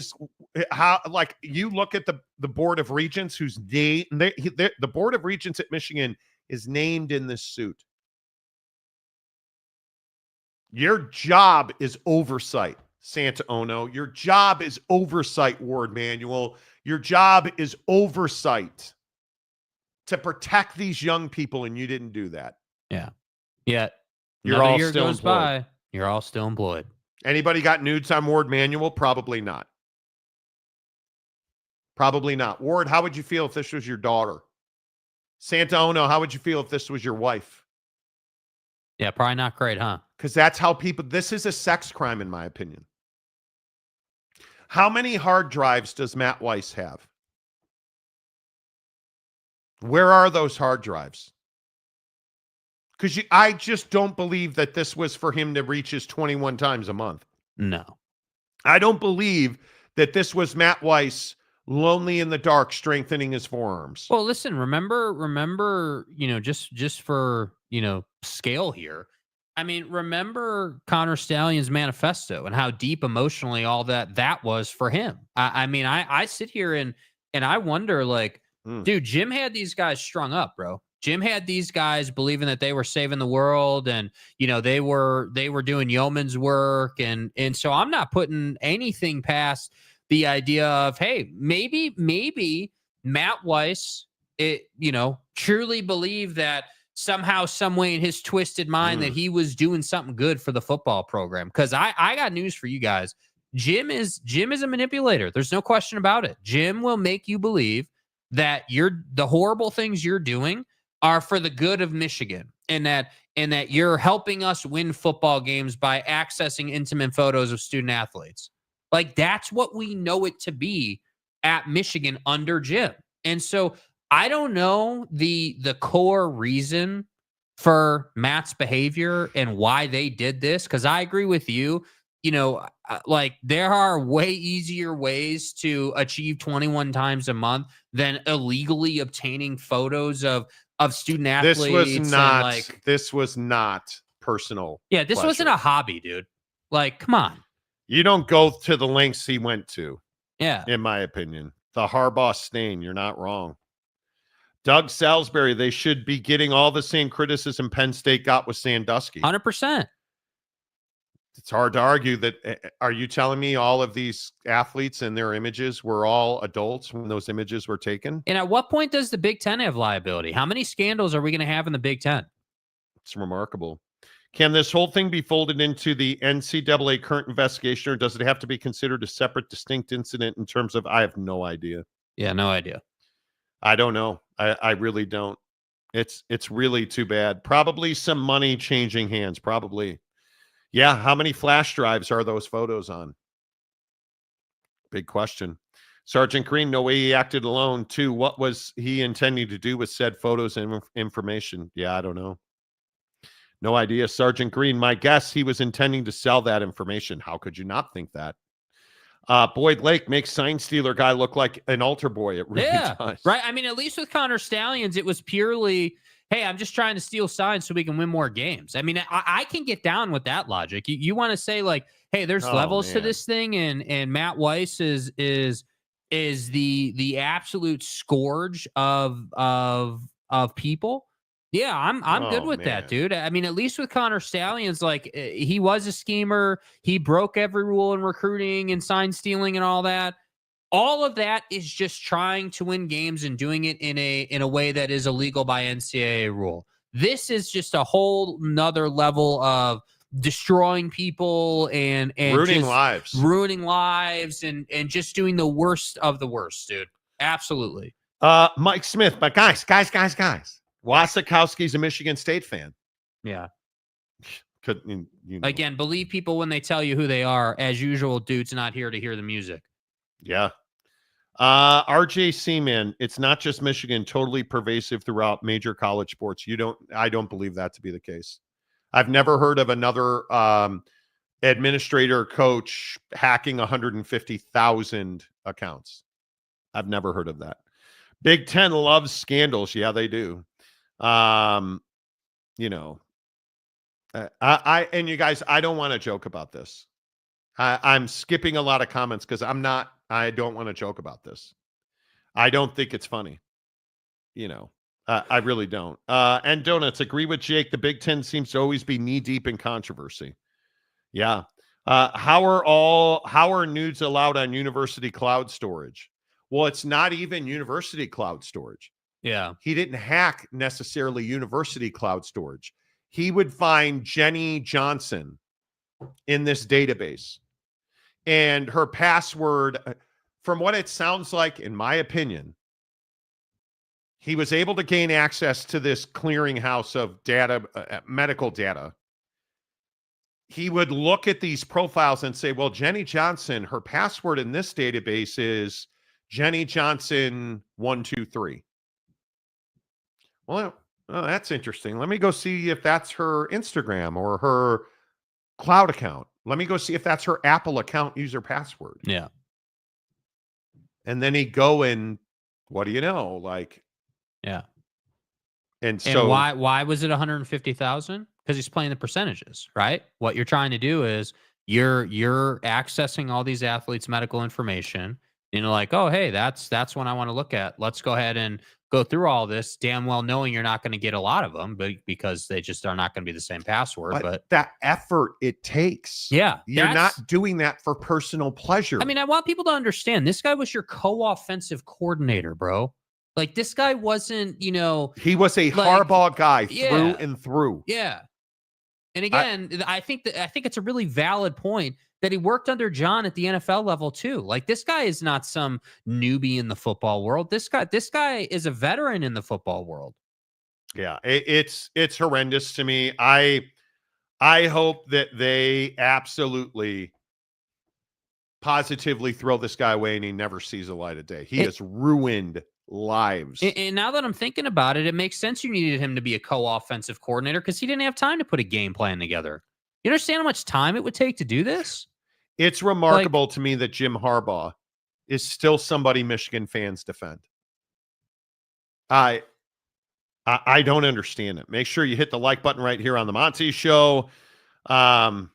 like you look at the Board of Regents, who's the Board of Regents at Michigan is named in this suit. Your job is oversight, Santa Ono. Your job is oversight, Ward Manuel. Your job is oversight to protect these young people, and you didn't do that. Yeah. Yet you're all year still goes employed. by, you're all still employed. Anybody got nudes on Ward Manuel? Probably not. Probably not. Ward, how would you feel if this was your daughter? Santa Ono, how would you feel if this was your wife? Yeah, probably not great, huh? Because that's how people, this is a sex crime, in my opinion. How many hard drives does Matt Weiss have? Where are those hard drives? Because I just don't believe that this was for him to reach his 21 times a month. No. I don't believe that this was Matt Weiss lonely in the dark, strengthening his forearms. Well, listen, remember, just for, scale here. I mean, remember Connor Stallion's manifesto and how deep emotionally all that was for him. I sit here and I wonder, like, dude, Jim had these guys strung up, bro. Jim had these guys believing that they were saving the world, and they were doing yeoman's work, and so I'm not putting anything past the idea of, hey, maybe Matt Weiss, truly believed that somehow, some way in his twisted mind that he was doing something good for the football program. Because I got news for you guys. Jim is a manipulator. There's no question about it. Jim will make you believe that the horrible things you're doing are for the good of Michigan, and that you're helping us win football games by accessing intimate photos of student athletes. Like, that's what we know it to be at Michigan under Jim. And so I don't know the core reason for Matt's behavior and why they did this, because I agree with you. Like, there are way easier ways to achieve 21 times a month than illegally obtaining photos of student athletes. This was not personal. Yeah, this wasn't a hobby, dude. Like, come on. You don't go to the lengths he went to. Yeah. In my opinion. The Harbaugh stain, you're not wrong. Doug Salisbury, they should be getting all the same criticism Penn State got with Sandusky. 100%. it's hard to argue that. Are you telling me all of these athletes and their images were all adults when those images were taken? And at what point does the Big Ten have liability? How many scandals are we going to have in the Big Ten? It's remarkable. Can this whole thing be folded into the NCAA current investigation, or does it have to be considered a separate, distinct incident in terms of? I have no idea. Yeah, no idea. I don't know. I really don't. It's really too bad. Probably some money changing hands. Probably. Yeah. How many flash drives are those photos on? Big question. Sergeant Green, no way he acted alone. Too. What was he intending to do with said photos and information? Yeah, I don't know. No idea. Sergeant Green, my guess, he was intending to sell that information. How could you not think that? Boyd Lake makes sign stealer guy look like an altar boy. It really does. Right. I mean, at least with Connor Stallions, it was purely, hey, I'm just trying to steal signs so we can win more games. I mean, I can get down with that logic. You want to say like, hey, there's levels to this thing, and Matt Weiss is the absolute scourge of people. Yeah, I'm good with that, dude. I mean, at least with Connor Stallions, like he was a schemer. He broke every rule in recruiting and sign stealing and all that. All of that is just trying to win games and doing it in a way that is illegal by NCAA rule. This is just a whole nother level of destroying people and ruining lives and just doing the worst of the worst, dude. Absolutely. Mike Smith, but guys. Wasikowski's a Michigan State fan. Yeah. Couldn't you know. Again, believe people when they tell you who they are. As usual, dude's not here to hear the music. Yeah. RJ Seaman, it's not just Michigan, totally pervasive throughout major college sports. I don't believe that to be the case. I've never heard of another administrator coach hacking 150,000 accounts. I've never heard of that. Big Ten loves scandals. Yeah, they do. And you guys, I don't want to joke about this. I'm skipping a lot of comments because I don't want to joke about this. I don't think it's funny. I really don't. And Donuts, agree with Jake. The Big Ten seems to always be knee deep in controversy. Yeah. How are nudes allowed on university cloud storage? Well, it's not even university cloud storage. Yeah. He didn't hack necessarily university cloud storage. He would find Jenny Johnson in this database. And her password, from what it sounds like, in my opinion, he was able to gain access to this clearinghouse of data, medical data. He would look at these profiles and say, well, Jenny Johnson, her password in this database is Jenny Johnson 123. Well, that's interesting. Let me go see if that's her Instagram or her cloud account. Let me go see if that's her Apple account user password. Yeah. And then he'd go and what do you know? Like, yeah. And so why was it 150,000? Because he's playing the percentages, right? What you're trying to do is you're accessing all these athletes' medical information. And you're like, oh, hey, that's what I want to look at. Let's go ahead and go through all this, damn well knowing you're not going to get a lot of them, but because they just are not going to be the same password. But that effort it takes. Yeah. You're not doing that for personal pleasure. I mean, I want people to understand this guy was your co-offensive coordinator, bro. Like this guy wasn't, he was a Harbaugh guy through and through. Yeah. And again, I think it's a really valid point that he worked under John at the NFL level too. Like this guy is not some newbie in the football world. This guy is a veteran in the football world. Yeah, it's horrendous to me. I hope that they absolutely positively throw this guy away and he never sees the light of day. He has ruined lives. And now that I'm thinking about it, it makes sense you needed him to be a co-offensive coordinator because he didn't have time to put a game plan together. You understand how much time it would take to do this? It's remarkable to me that Jim Harbaugh is still somebody Michigan fans defend. I don't understand it. Make sure you hit the like button right here on the Monty Show. It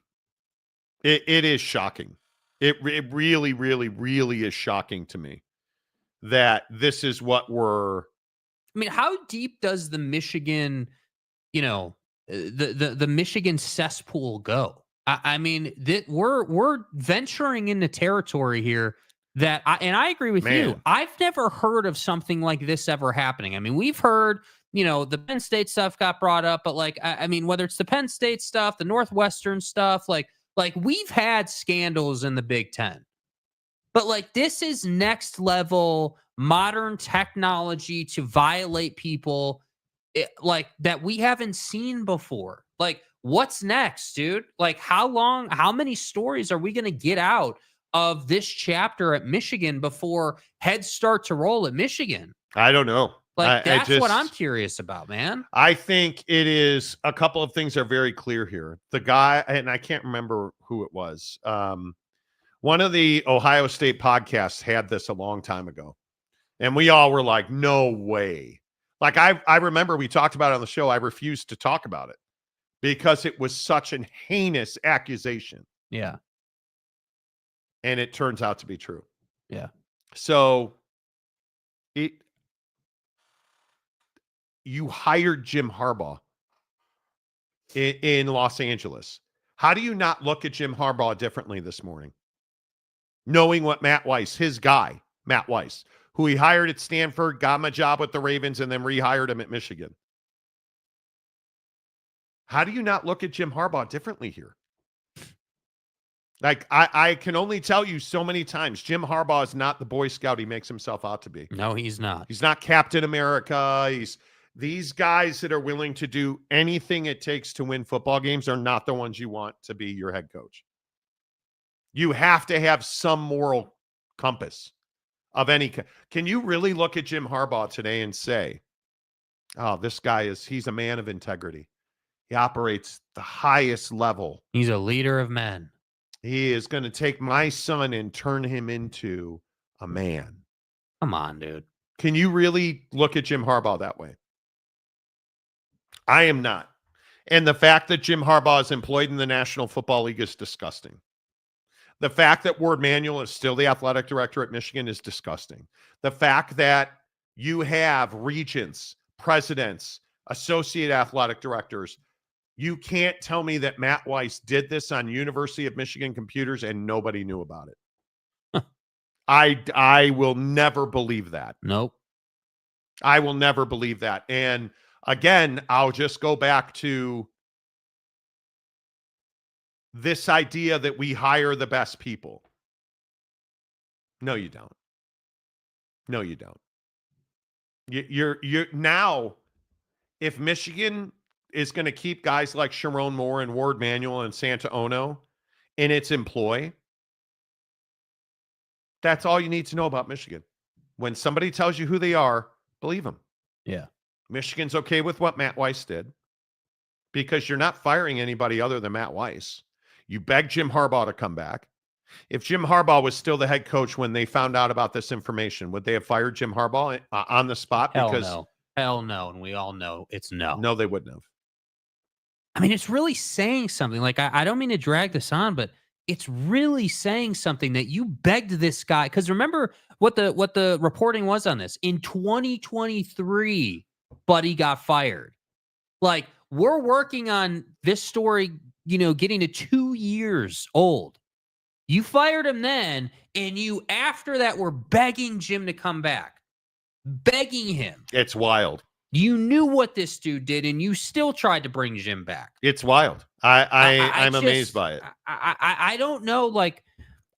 is shocking. It really, really, really is shocking to me that this is what we're. I mean, how deep does the Michigan, the Michigan cesspool go? I mean, we're venturing into territory here that I agree with you. I've never heard of something like this ever happening. I mean, we've heard, the Penn State stuff got brought up, but like, I mean, whether it's the Penn State stuff, the Northwestern stuff, like we've had scandals in the Big Ten, but like this is next level modern technology to violate people like that we haven't seen before. Like, what's next, dude? Like, how many stories are we going to get out of this chapter at Michigan before heads start to roll at Michigan? I don't know. Like, that's what I'm curious about, man. I think it is a couple of things are very clear here. The guy, and I can't remember who it was. One of the Ohio State podcasts had this a long time ago. And we all were like, no way. Like, I remember we talked about it on the show. I refused to talk about it because it was such an heinous accusation. Yeah. And it turns out to be true. Yeah. So you hired Jim Harbaugh in Los Angeles. How do you not look at Jim Harbaugh differently this morning? Knowing what Matt Weiss, his guy, Matt Weiss, who he hired at Stanford, got him a job with the Ravens, and then rehired him at Michigan. How do you not look at Jim Harbaugh differently here? Like, I can only tell you so many times, Jim Harbaugh is not the Boy Scout he makes himself out to be. No, he's not. He's not Captain America. These guys that are willing to do anything it takes to win football games are not the ones you want to be your head coach. You have to have some moral compass of any kind. Can you really look at Jim Harbaugh today and say, oh, this guy he's a man of integrity. He operates the highest level. He's a leader of men. He is going to take my son and turn him into a man. Come on, dude. Can you really look at Jim Harbaugh that way? I am not. And the fact that Jim Harbaugh is employed in the National Football League is disgusting. The fact that Ward Manuel is still the athletic director at Michigan is disgusting. The fact that you have regents, presidents, associate athletic directors, you can't tell me that Matt Weiss did this on University of Michigan computers and nobody knew about it. I will never believe that. Nope. I will never believe that. And again, I'll just go back to this idea that we hire the best people. No, you don't. No, you don't. You're now, if Michigan is going to keep guys like Sharon Moore and Ward Manuel and Santa Ono in its employ, that's all you need to know about Michigan. When somebody tells you who they are, believe them. Yeah. Michigan's okay with what Matt Weiss did because you're not firing anybody other than Matt Weiss. You begged Jim Harbaugh to come back. If Jim Harbaugh was still the head coach when they found out about this information, would they have fired Jim Harbaugh on the spot? Hell no. And we all know it's no. No, they wouldn't have. I mean, it's really saying something. Like, I don't mean to drag this on, but it's really saying something that you begged this guy. Because remember what the reporting was on this. In 2023, Buddy got fired. Like, we're working on this story, getting to 2 years old. You fired him then, and you, after that, were begging Jim to come back. Begging him. It's wild. You knew what this dude did, and you still tried to bring Jim back. It's wild. I'm amazed by it. I don't know. Like,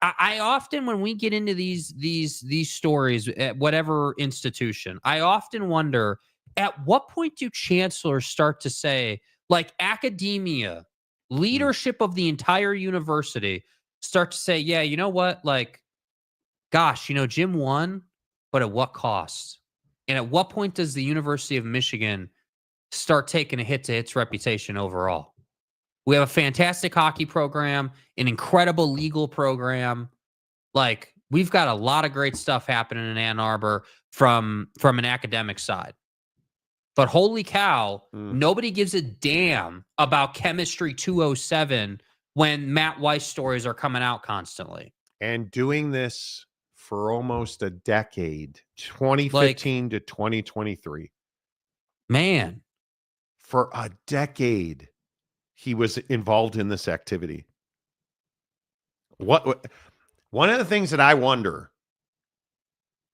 I often, when we get into these stories at whatever institution, I often wonder, at what point do chancellors start to say, like, academia, leadership of the entire university, start to say, yeah, you know what? Like, gosh, Jim won, but at what cost? And at what point does the University of Michigan start taking a hit to its reputation overall? We have a fantastic hockey program, an incredible legal program. Like, we've got a lot of great stuff happening in Ann Arbor from an academic side. But holy cow, nobody gives a damn about Chemistry 207 when Matt Weiss stories are coming out constantly. And doing this for almost a decade, 2015 to 2023. Man. For a decade, he was involved in this activity. One of the things that I wonder,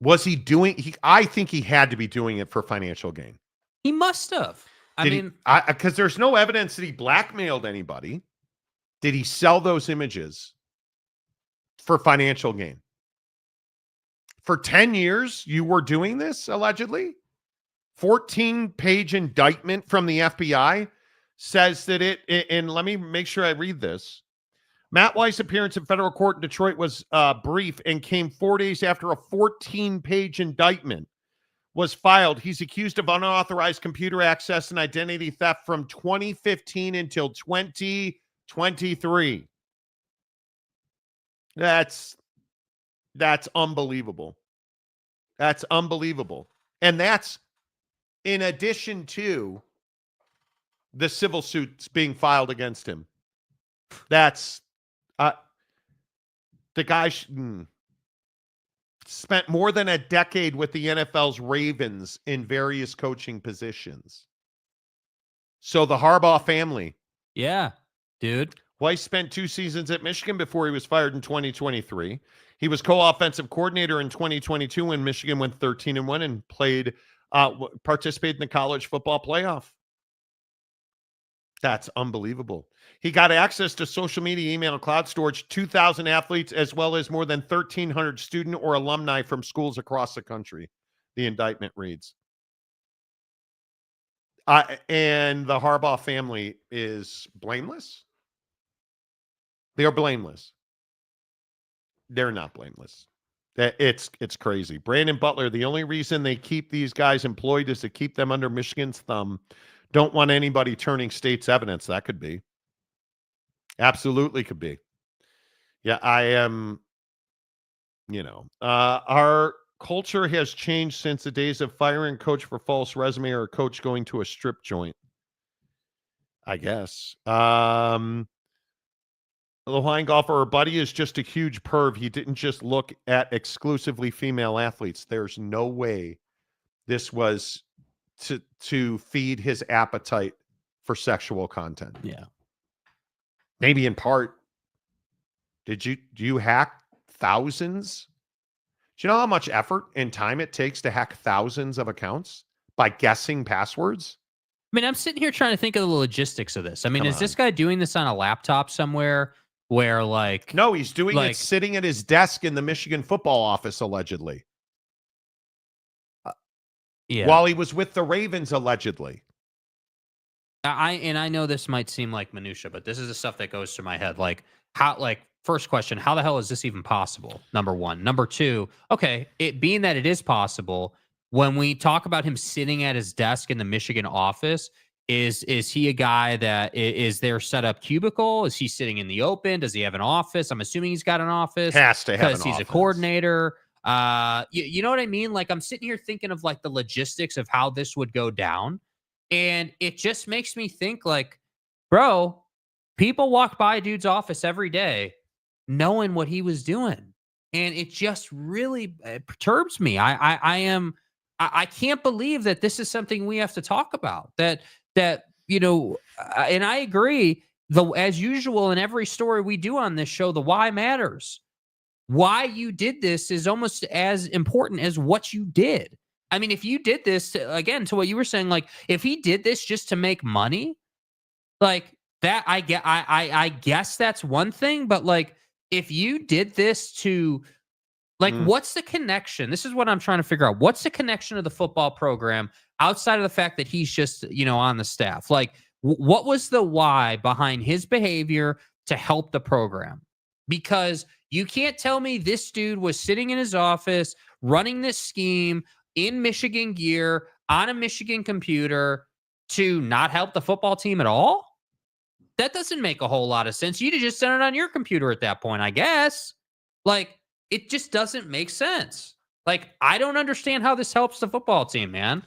was he doing? I think he had to be doing it for financial gain. He must have. Because there's no evidence that he blackmailed anybody. Did he sell those images for financial gain? For 10 years, you were doing this, allegedly? 14-page indictment from the FBI says that and let me make sure I read this. Matt Weiss' appearance in federal court in Detroit was brief and came 4 days after a 14-page indictment was filed. He's accused of unauthorized computer access and identity theft from 2015 until 2023. That's unbelievable. That's unbelievable. And that's in addition to the civil suits being filed against him. That's the guy spent more than a decade with the NFL's Ravens in various coaching positions. So the Harbaugh family. Yeah, dude. Weiss spent 2 seasons at Michigan before he was fired in 2023. He was co-offensive coordinator in 2022 when Michigan went 13-1 and participated in the college football playoff. That's unbelievable. He got access to social media, email, and cloud storage, 2,000 athletes, as well as more than 1,300 student or alumni from schools across the country. The indictment reads. And the Harbaugh family is blameless? They are blameless. They're not blameless. It's crazy. Brandon Butler, the only reason they keep these guys employed is to keep them under Michigan's thumb. Don't want anybody turning state's evidence. That could be. Absolutely could be. Yeah, I am, our culture has changed since the days of firing coach for false resume or a coach going to a strip joint. I guess. The Hawaiian golfer or buddy is just a huge perv. He didn't just look at exclusively female athletes. There's no way this was to feed his appetite for sexual content. Yeah. Maybe in part. Do you hack thousands? Do you know how much effort and time it takes to hack thousands of accounts by guessing passwords? I mean, I'm sitting here trying to think of the logistics of this. I mean, is this guy doing this on a laptop somewhere where No, he's doing it sitting at his desk in the Michigan football office, allegedly. Yeah. While he was with the Ravens, allegedly. I know this might seem like minutia, but this is the stuff that goes to my head. First question, how the hell is this even possible? Number one. Number two, okay, it being that it is possible, when we talk about him sitting at his desk in the Michigan office, is he a guy that is there set up cubicle? Is he sitting in the open? Does he have an office? I'm assuming he's got an office. Has to have because he's a coordinator. You know what I mean? I'm sitting here thinking of the logistics of how this would go down. And it just makes me think bro, people walk by a dude's office every day knowing what he was doing. And it just really perturbs me. I can't believe that this is something we have to talk about. And I agree, as usual in every story we do on this show, the why matters. Why you did this is almost as important as what you did. I mean, if you did this, again, to what you were saying, if he did this just to make money, that, I guess that's one thing. But if you did this to, what's the connection? This is what I'm trying to figure out. What's the connection of the football program outside of the fact that he's just, on the staff? What was the why behind his behavior to help the program? Because you can't tell me this dude was sitting in his office running this scheme in Michigan gear on a Michigan computer to not help the football team at all. That doesn't make a whole lot of sense. You'd have just done it on your computer at that point, I guess. It just doesn't make sense. I don't understand how this helps the football team, man.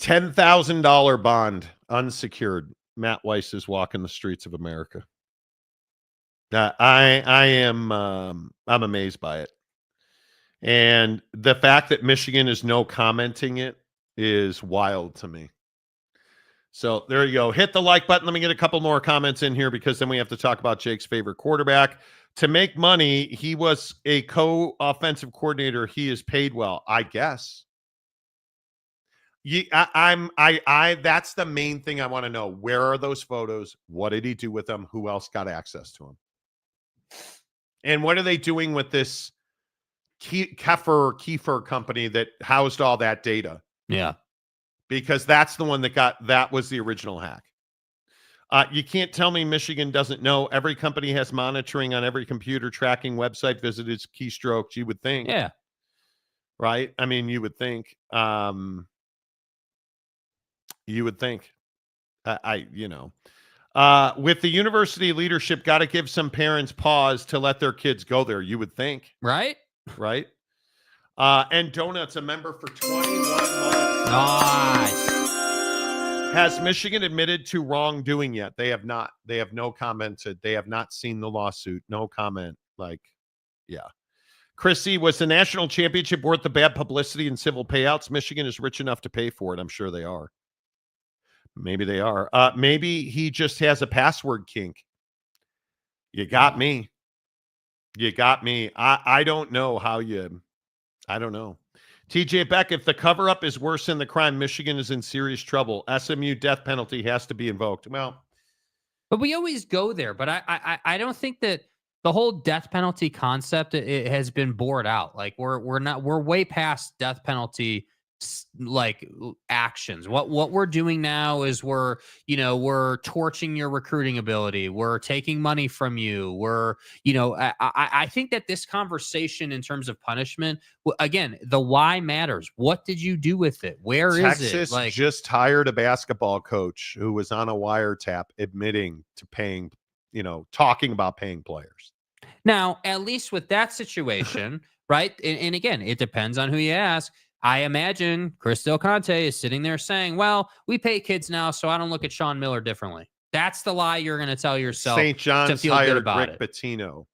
$10,000 bond, unsecured. Matt Weiss is walking the streets of America. I'm amazed by it. And the fact that Michigan is no commenting it is wild to me. So there you go. Hit the like button. Let me get a couple more comments in here because then we have to talk about Jake's favorite quarterback. To make money, he was a co-offensive coordinator. He is paid well, I guess. That's the main thing I want to know. Where are those photos? What did he do with them? Who else got access to them? And what are they doing with this Kiefer company that housed all that data? Yeah. Because that's the one that was the original hack. You can't tell me Michigan doesn't know. Every company has monitoring on every computer, tracking website visitors, keystrokes. You would think. Yeah. Right? I mean, you would think. You would think. With the university leadership, got to give some parents pause to let their kids go there. You would think. Right? Right? And Donut's a member for 21 months. Nice. Has Michigan admitted to wrongdoing yet? They have not. They have no commented. They have not seen the lawsuit. No comment. Yeah. Chrissy, was the national championship worth the bad publicity and civil payouts? Michigan is rich enough to pay for it. I'm sure they are. Maybe they are. Maybe he just has a password kink. You got me. You got me. I don't know how you. I don't know. TJ Beck, if the cover-up is worse than the crime, Michigan is in serious trouble. SMU death penalty has to be invoked. Well, but we always go there. But I don't think that the whole death penalty concept it has been bored out. Like we're way past death penalty actions. What we're doing now is we're torching your recruiting ability. We're taking money from you. I think that this conversation in terms of punishment, again, the why matters. What did you do with it? Where Texas is it? Just hired a basketball coach who was on a wiretap admitting to paying, talking about paying players. Now, at least with that situation, right? And again, it depends on who you ask. I imagine Chris Del Conte is sitting there saying, well, we pay kids now, so I don't look at Sean Miller differently. That's the lie you're going to tell yourself. St. John's to feel hired good about Rick it. Pitino.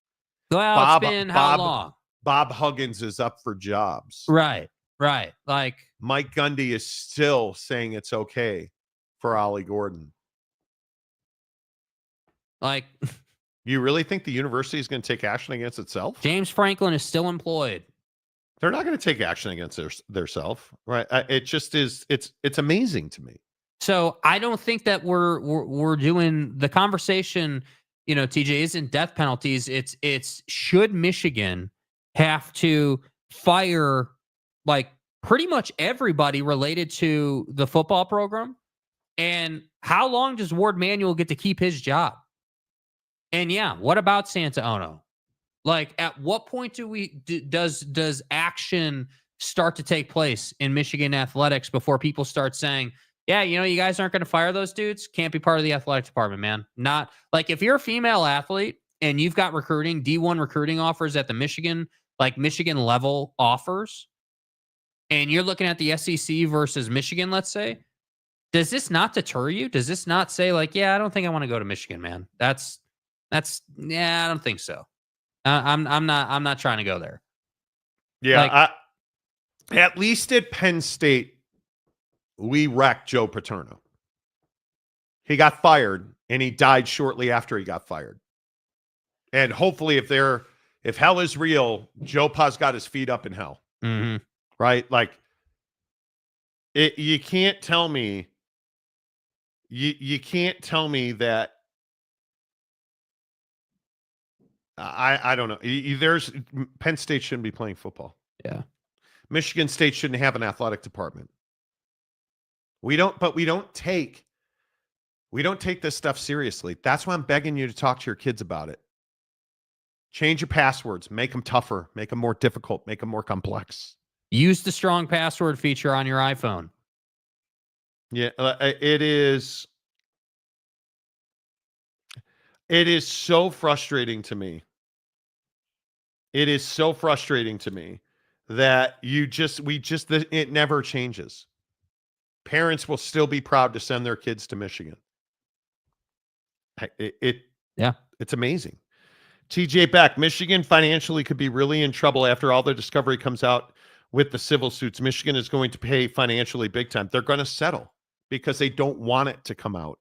Well, it's been how long? Bob Huggins is up for jobs. Right. Like Mike Gundy is still saying it's okay for Ollie Gordon. Like, you really think the university is going to take action against itself? James Franklin is still employed. They're not going to take action against their self, right? It just is. It's amazing to me. So I don't think that we're doing the conversation. TJ, isn't death penalties. It's should Michigan have to fire pretty much everybody related to the football program, and how long does Ward Manuel get to keep his job? And yeah, what about Santa Ono? At what point does action start to take place in Michigan athletics before people start saying, yeah, you guys aren't going to fire those dudes? Can't be part of the athletic department, man. Not if you're a female athlete and you've got recruiting, D1 recruiting offers at the Michigan level offers, and you're looking at the SEC versus Michigan, let's say, does this not deter you? Does this not say yeah, I don't think I want to go to Michigan, man. I don't think so. I'm not trying to go there. Yeah, at least at Penn State, we wrecked Joe Paterno. He got fired, and he died shortly after he got fired. And hopefully, if hell is real, Joe Pa's got his feet up in hell. Mm-hmm. Right? You can't tell me. You can't tell me that. I don't know. There's Penn State shouldn't be playing football. Yeah. Michigan State shouldn't have an athletic department. We don't take this stuff seriously. That's why I'm begging you to talk to your kids about it. Change your passwords, make them tougher, make them more difficult, make them more complex. Use the strong password feature on your iPhone. Yeah, it is so frustrating to me. It is so frustrating to me that it never changes. Parents will still be proud to send their kids to Michigan. It's amazing. TJ Beck, Michigan financially could be really in trouble after all the discovery comes out with the civil suits. Michigan is going to pay financially big time. They're going to settle because they don't want it to come out.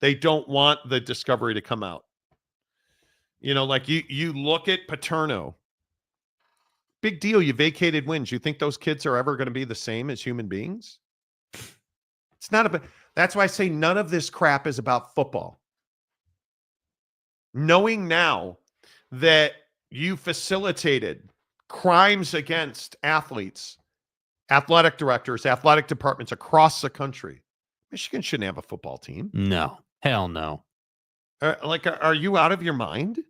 They don't want the discovery to come out. You know, like you look at Paterno. Big deal. You vacated wins. You think those kids are ever going to be the same as human beings? It's not about. That's why I say none of this crap is about football. Knowing now that you facilitated crimes against athletes, athletic directors, athletic departments across the country, Michigan shouldn't have a football team. No, hell no. Are you out of your mind?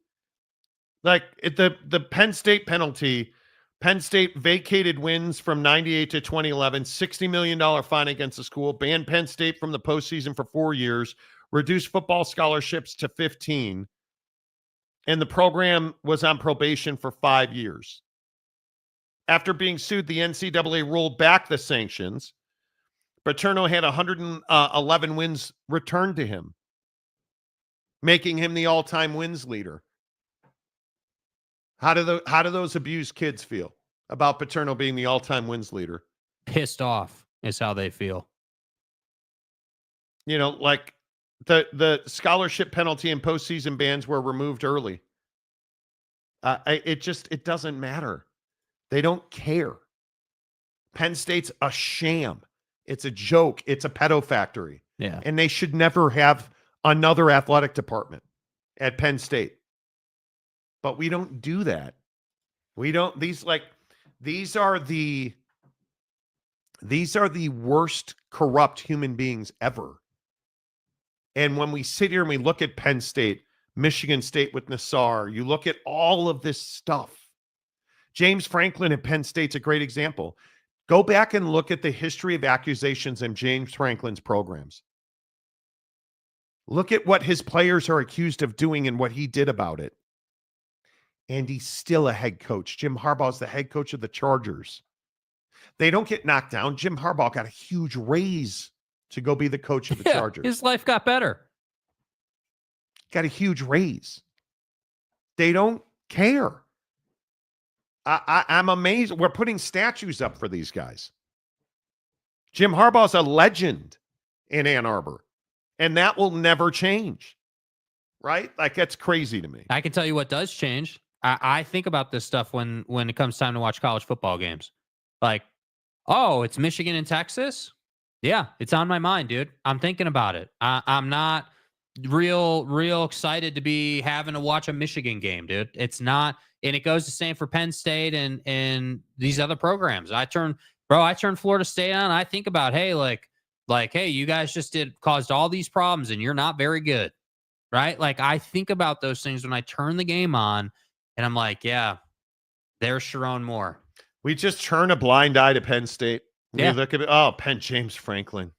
Like the Penn State penalty, Penn State vacated wins from 98 to 2011, $60 million fine against the school, banned Penn State from the postseason for 4 years, reduced football scholarships to 15, and the program was on probation for 5 years. After being sued, the NCAA rolled back the sanctions. Paterno had 111 wins returned to him, making him the all-time wins leader. How do those abused kids feel about Paterno being the all-time wins leader? Pissed off is how they feel. You know, like the scholarship penalty and postseason bans were removed early. It doesn't matter. They don't care. Penn State's a sham. It's a joke. It's a pedo factory. Yeah. And they should never have another athletic department at Penn State. But we don't do that. We don't. These are the worst corrupt human beings ever. And when we sit here and we look at Penn State, Michigan State with Nassar, you look at all of this stuff. James Franklin at Penn State's a great example. Go back and look at the history of accusations in James Franklin's programs. Look at what his players are accused of doing and what he did about it. And he's still a head coach. Jim Harbaugh is the head coach of the Chargers. They don't get knocked down. Jim Harbaugh got a huge raise to go be the coach of the Chargers. His life got better. Got a huge raise. They don't care. I'm amazed. We're putting statues up for these guys. Jim Harbaugh's a legend in Ann Arbor, and that will never change. Right? Like, that's crazy to me. I can tell you what does change. I think about this stuff when it comes time to watch college football games. Like, oh, it's Michigan and Texas? Yeah, it's on my mind, dude. I'm thinking about it. I'm not real excited to be having to watch a Michigan game, dude. It's not, and it goes the same for Penn State and these other programs. I turn Florida State on. I think about, hey, hey, you guys just caused all these problems and you're not very good, right? Like, I think about those things when I turn the game on, and I'm like, yeah, there's Sharon Moore. We just turn a blind eye to Penn State. Yeah. We look at it. Oh, James Franklin.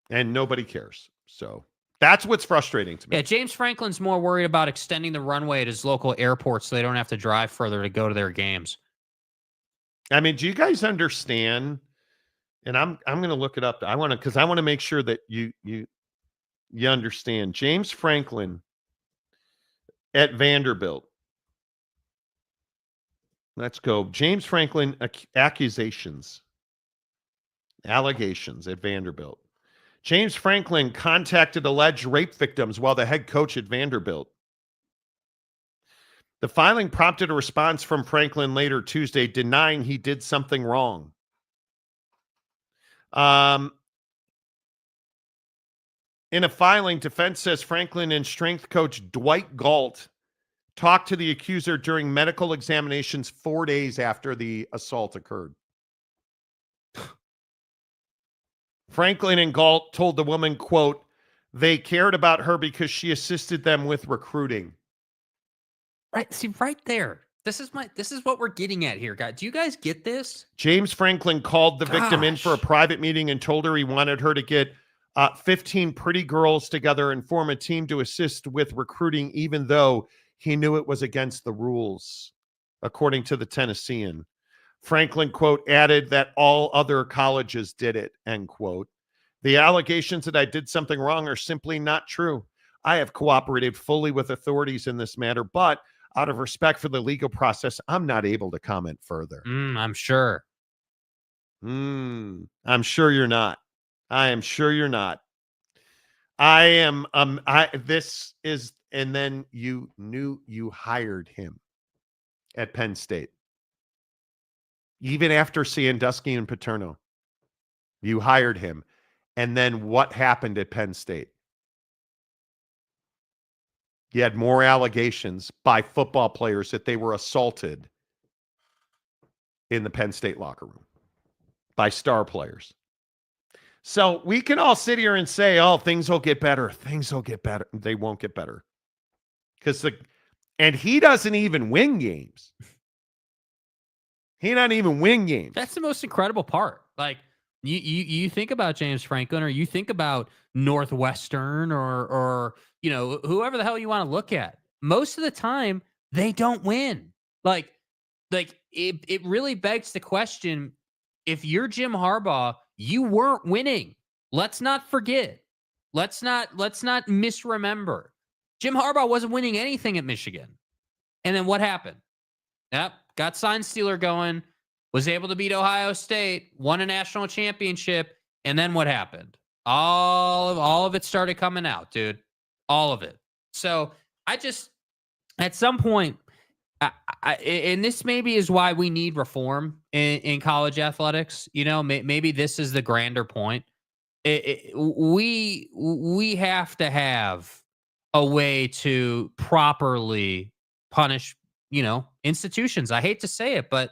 And nobody cares. So that's what's frustrating to me. Yeah, James Franklin's more worried about extending the runway at his local airport so they don't have to drive further to go to their games. I mean, do you guys understand? And I'm going to look it up. I want to make sure that you understand. James Franklin at Vanderbilt. Let's go. James Franklin allegations at Vanderbilt. James Franklin contacted alleged rape victims while the head coach at Vanderbilt. The filing prompted a response from Franklin later Tuesday denying he did something wrong. In a filing, defense says Franklin and strength coach Dwight Galt talked to the accuser during medical examinations 4 days after the assault occurred. Franklin and Galt told the woman, quote, they cared about her because she assisted them with recruiting. Right. See, right there. This is what we're getting at here, guys. Do you guys get this? James Franklin called the victim in for a private meeting and told her he wanted her to get 15 pretty girls together and form a team to assist with recruiting, even though he knew it was against the rules, according to the Tennessean. Franklin, quote, added that all other colleges did it, end quote. The allegations that I did something wrong are simply not true. I have cooperated fully with authorities in this matter, but out of respect for the legal process, I'm not able to comment further. I'm sure. I'm sure you're not. I am sure you're not. This is, and then you knew you hired him at Penn State. Even after Sandusky and Paterno, you hired him. And then what happened at Penn State? You had more allegations by football players that they were assaulted in the Penn State locker room by star players. So we can all sit here and say, oh, things will get better. Things will get better. They won't get better. And he doesn't even win games. He doesn't even win games. That's the most incredible part. Like, you think about James Franklin, or you think about Northwestern, or whoever the hell you want to look at. Most of the time, they don't win. Like it really begs the question: if you're Jim Harbaugh, you weren't winning. Let's not forget. Let's not misremember. Jim Harbaugh wasn't winning anything at Michigan. And then what happened? Yep, got sign stealer going, was able to beat Ohio State, won a national championship, and then what happened? All of it started coming out, dude. All of it. So I just, at some point, and this maybe is why we need reform in college athletics. Maybe this is the grander point. We have to have a way to properly punish, institutions. I hate to say it, but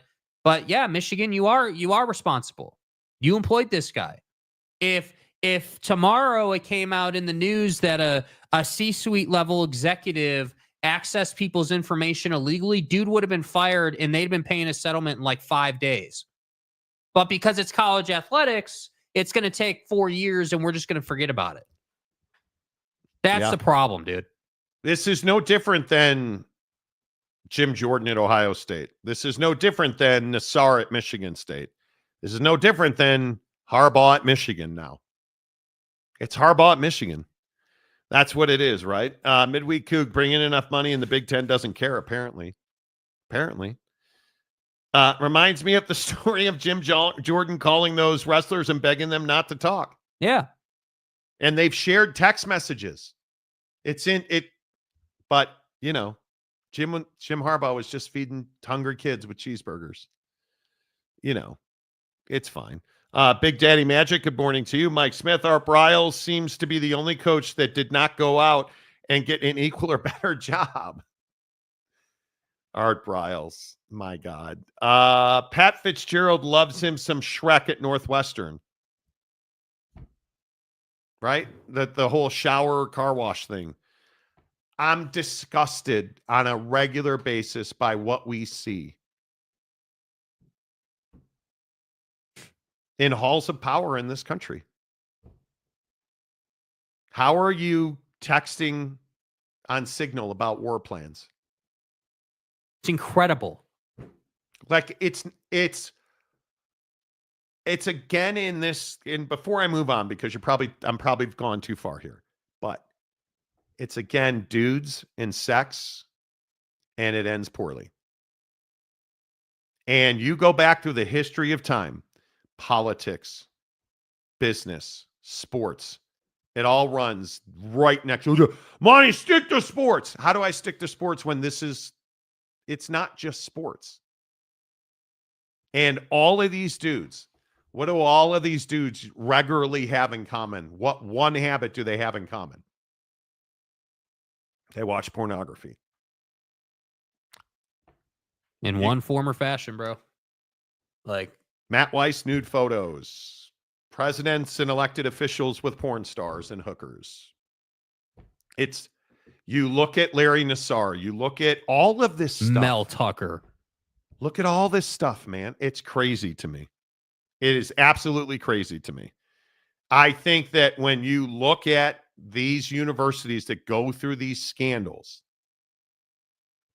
yeah, Michigan, you are responsible. You employed this guy. If tomorrow it came out in the news that a C-suite level executive accessed people's information illegally, dude would have been fired and they'd been paying a settlement in like 5 days. But because it's college athletics, it's going to take 4 years and we're just going to forget about it. That's the problem, dude. This is no different than Jim Jordan at Ohio State. This is no different than Nassar at Michigan State. This is no different than Harbaugh at Michigan now. It's Harbaugh at Michigan. That's what it is, right? Midweek Coug bringing enough money and the Big Ten doesn't care, apparently. Reminds me of the story of Jim Jordan calling those wrestlers and begging them not to talk. Yeah. And they've shared text messages. It's in it, but Jim Harbaugh was just feeding hungry kids with cheeseburgers. It's fine. Big Daddy Magic, good morning to you. Mike Smith, Art Briles seems to be the only coach that did not go out and get an equal or better job. Art Briles, my God. Pat Fitzgerald loves him some Shrek at Northwestern. Right? The whole shower car wash thing. I'm disgusted on a regular basis by what we see in halls of power in this country. How are you texting on Signal about war plans? It's incredible. Like it's again in this, and before I move on, because I'm probably gone too far here, but it's again dudes and sex, and it ends poorly. And you go back through the history of time, politics, business, sports, it all runs right next to Monty, stick to sports. How do I stick to sports when it's not just sports? And all of these dudes, what do all of these dudes regularly have in common? What one habit do they have in common? They watch pornography. In one form or fashion, bro. Like Matt Weiss nude photos, presidents and elected officials with porn stars and hookers. You look at Larry Nassar, you look at all of this stuff. Mel Tucker. Look at all this stuff, man. It's crazy to me. It is absolutely crazy to me. I think that when you look at these universities that go through these scandals,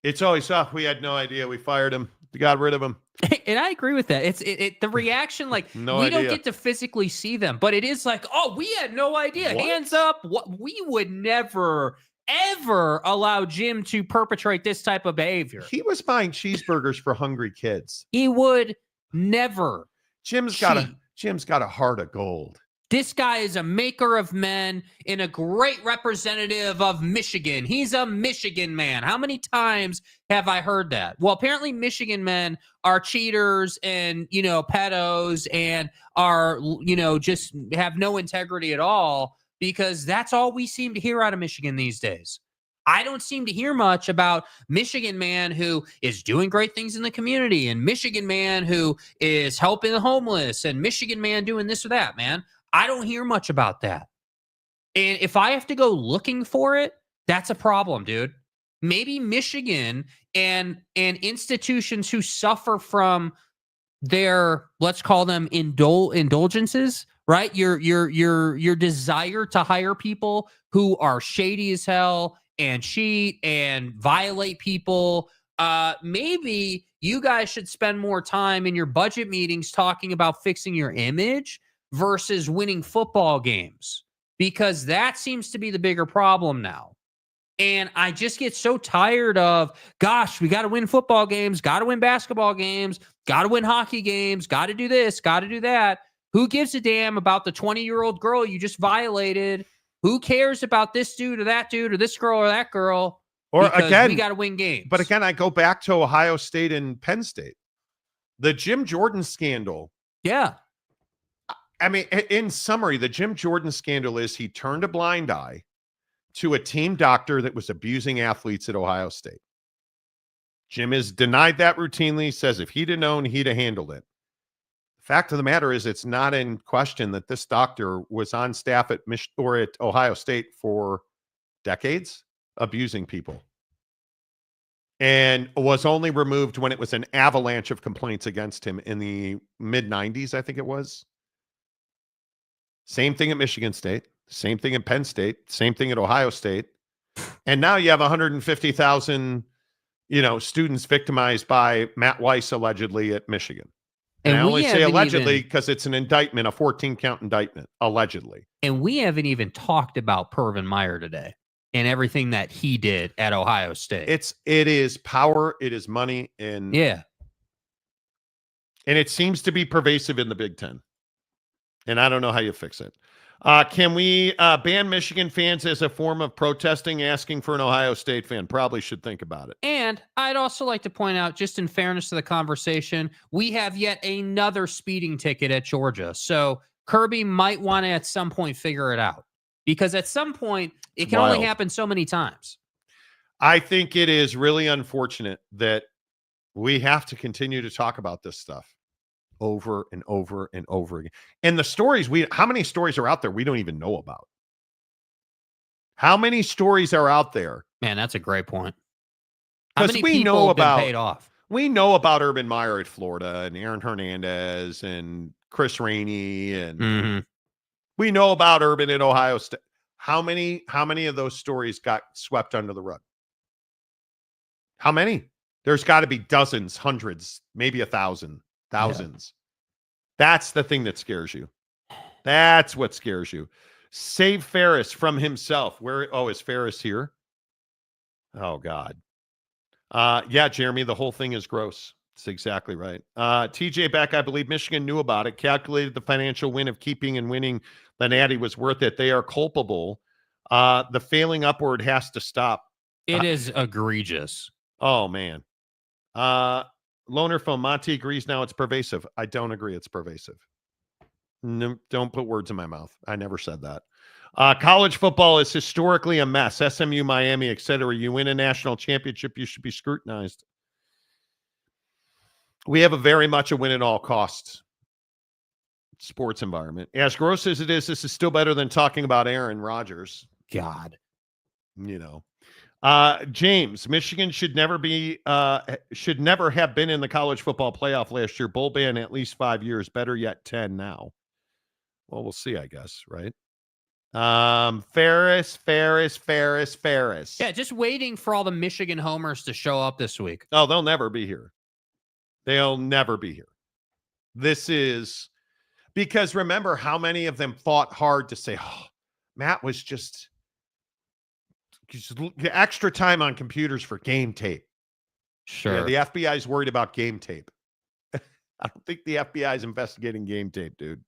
it's always, we had no idea. We fired him. We got rid of him. And I agree with that. It's the reaction, like, we don't get to physically see them, but it is like, oh, we had no idea. What? Hands up. What? We would never, ever allow Jim to perpetrate this type of behavior. He was buying cheeseburgers for hungry kids. He would never. Jim's got a heart of gold. This guy is a maker of men and a great representative of Michigan. He's a Michigan man. How many times have I heard that? Well, apparently Michigan men are cheaters and, pedos and are, just have no integrity at all, because that's all we seem to hear out of Michigan these days. I don't seem to hear much about Michigan man who is doing great things in the community, and Michigan man who is helping the homeless, and Michigan man doing this or that, man. I don't hear much about that. And if I have to go looking for it, that's a problem, dude. Maybe Michigan and institutions who suffer from their, let's call them indulgences, right? Your desire to hire people who are shady as hell and cheat and violate people. Maybe you guys should spend more time in your budget meetings talking about fixing your image versus winning football games, because that seems to be the bigger problem now. And I just get so tired of, gosh, we got to win football games, got to win basketball games, got to win hockey games, got to do this, got to do that. Who gives a damn about the 20-year-old girl you just violated? Who cares about this dude or that dude or this girl or that girl? Or because again, we got to win games. But again, I go back to Ohio State and Penn State. The Jim Jordan scandal. Yeah. I mean, in summary, the Jim Jordan scandal is he turned a blind eye to a team doctor that was abusing athletes at Ohio State. Jim has denied that routinely, says if he'd have known, he'd have handled it. The fact of the matter is, it's not in question that this doctor was on staff at Ohio State for decades, abusing people, and was only removed when it was an avalanche of complaints against him in the mid-90s, I think it was. Same thing at Michigan State, same thing at Penn State, same thing at Ohio State. And now you have 150,000, students victimized by Matt Weiss allegedly at Michigan. And I only say allegedly because it's an indictment, a 14-count indictment, allegedly. And we haven't even talked about Pervin Meyer today and everything that he did at Ohio State. It is power, it is money, and it seems to be pervasive in the Big Ten. And I don't know how you fix it. Can we ban Michigan fans as a form of protesting, asking for an Ohio State fan? Probably should think about it. And I'd also like to point out, just in fairness to the conversation, we have yet another speeding ticket at Georgia. So Kirby might want to at some point figure it out, because at some point it can only happen so many times. I think it is really unfortunate that we have to continue to talk about this stuff over and over and over again. And the stories, how many stories are out there we don't even know about? How many stories are out there? Man, that's a great point. How many we people know have about been paid off? We know about Urban Meyer at Florida and Aaron Hernandez and Chris Rainey, and we know about Urban at Ohio State. How many of those stories got swept under the rug? How many? There's got to be dozens, hundreds, maybe 1,000. Thousands. Yeah. That's the thing that scares you. That's what scares you. Save Ferris from himself. Is Ferris here? Oh, God. Yeah, Jeremy, the whole thing is gross. That's exactly right. TJ Beck, I believe Michigan knew about it, calculated the financial win of keeping and winning the Natty was worth it. They are culpable. The failing upward has to stop. It is egregious. Oh, man. Loner from Monty agrees now it's pervasive. I don't agree it's pervasive. No, don't put words in my mouth. I never said that. College football is historically a mess. SMU, Miami, etc. You win a national championship, you should be scrutinized. We have a very much a win at all costs sports environment. As gross as it is, this is still better than talking about Aaron Rodgers. God. James, Michigan should never have been in the college football playoff last year. Bowl ban at least 5 years. Better yet, 10 now. Well, we'll see, I guess, right? Ferris. Yeah, just waiting for all the Michigan homers to show up this week. Oh, they'll never be here. They'll never be here. This is because remember how many of them fought hard to say, oh, Matt was just extra time on computers for game tape. Sure. Yeah, the FBI is worried about game tape. I don't think the FBI is investigating game tape, dude.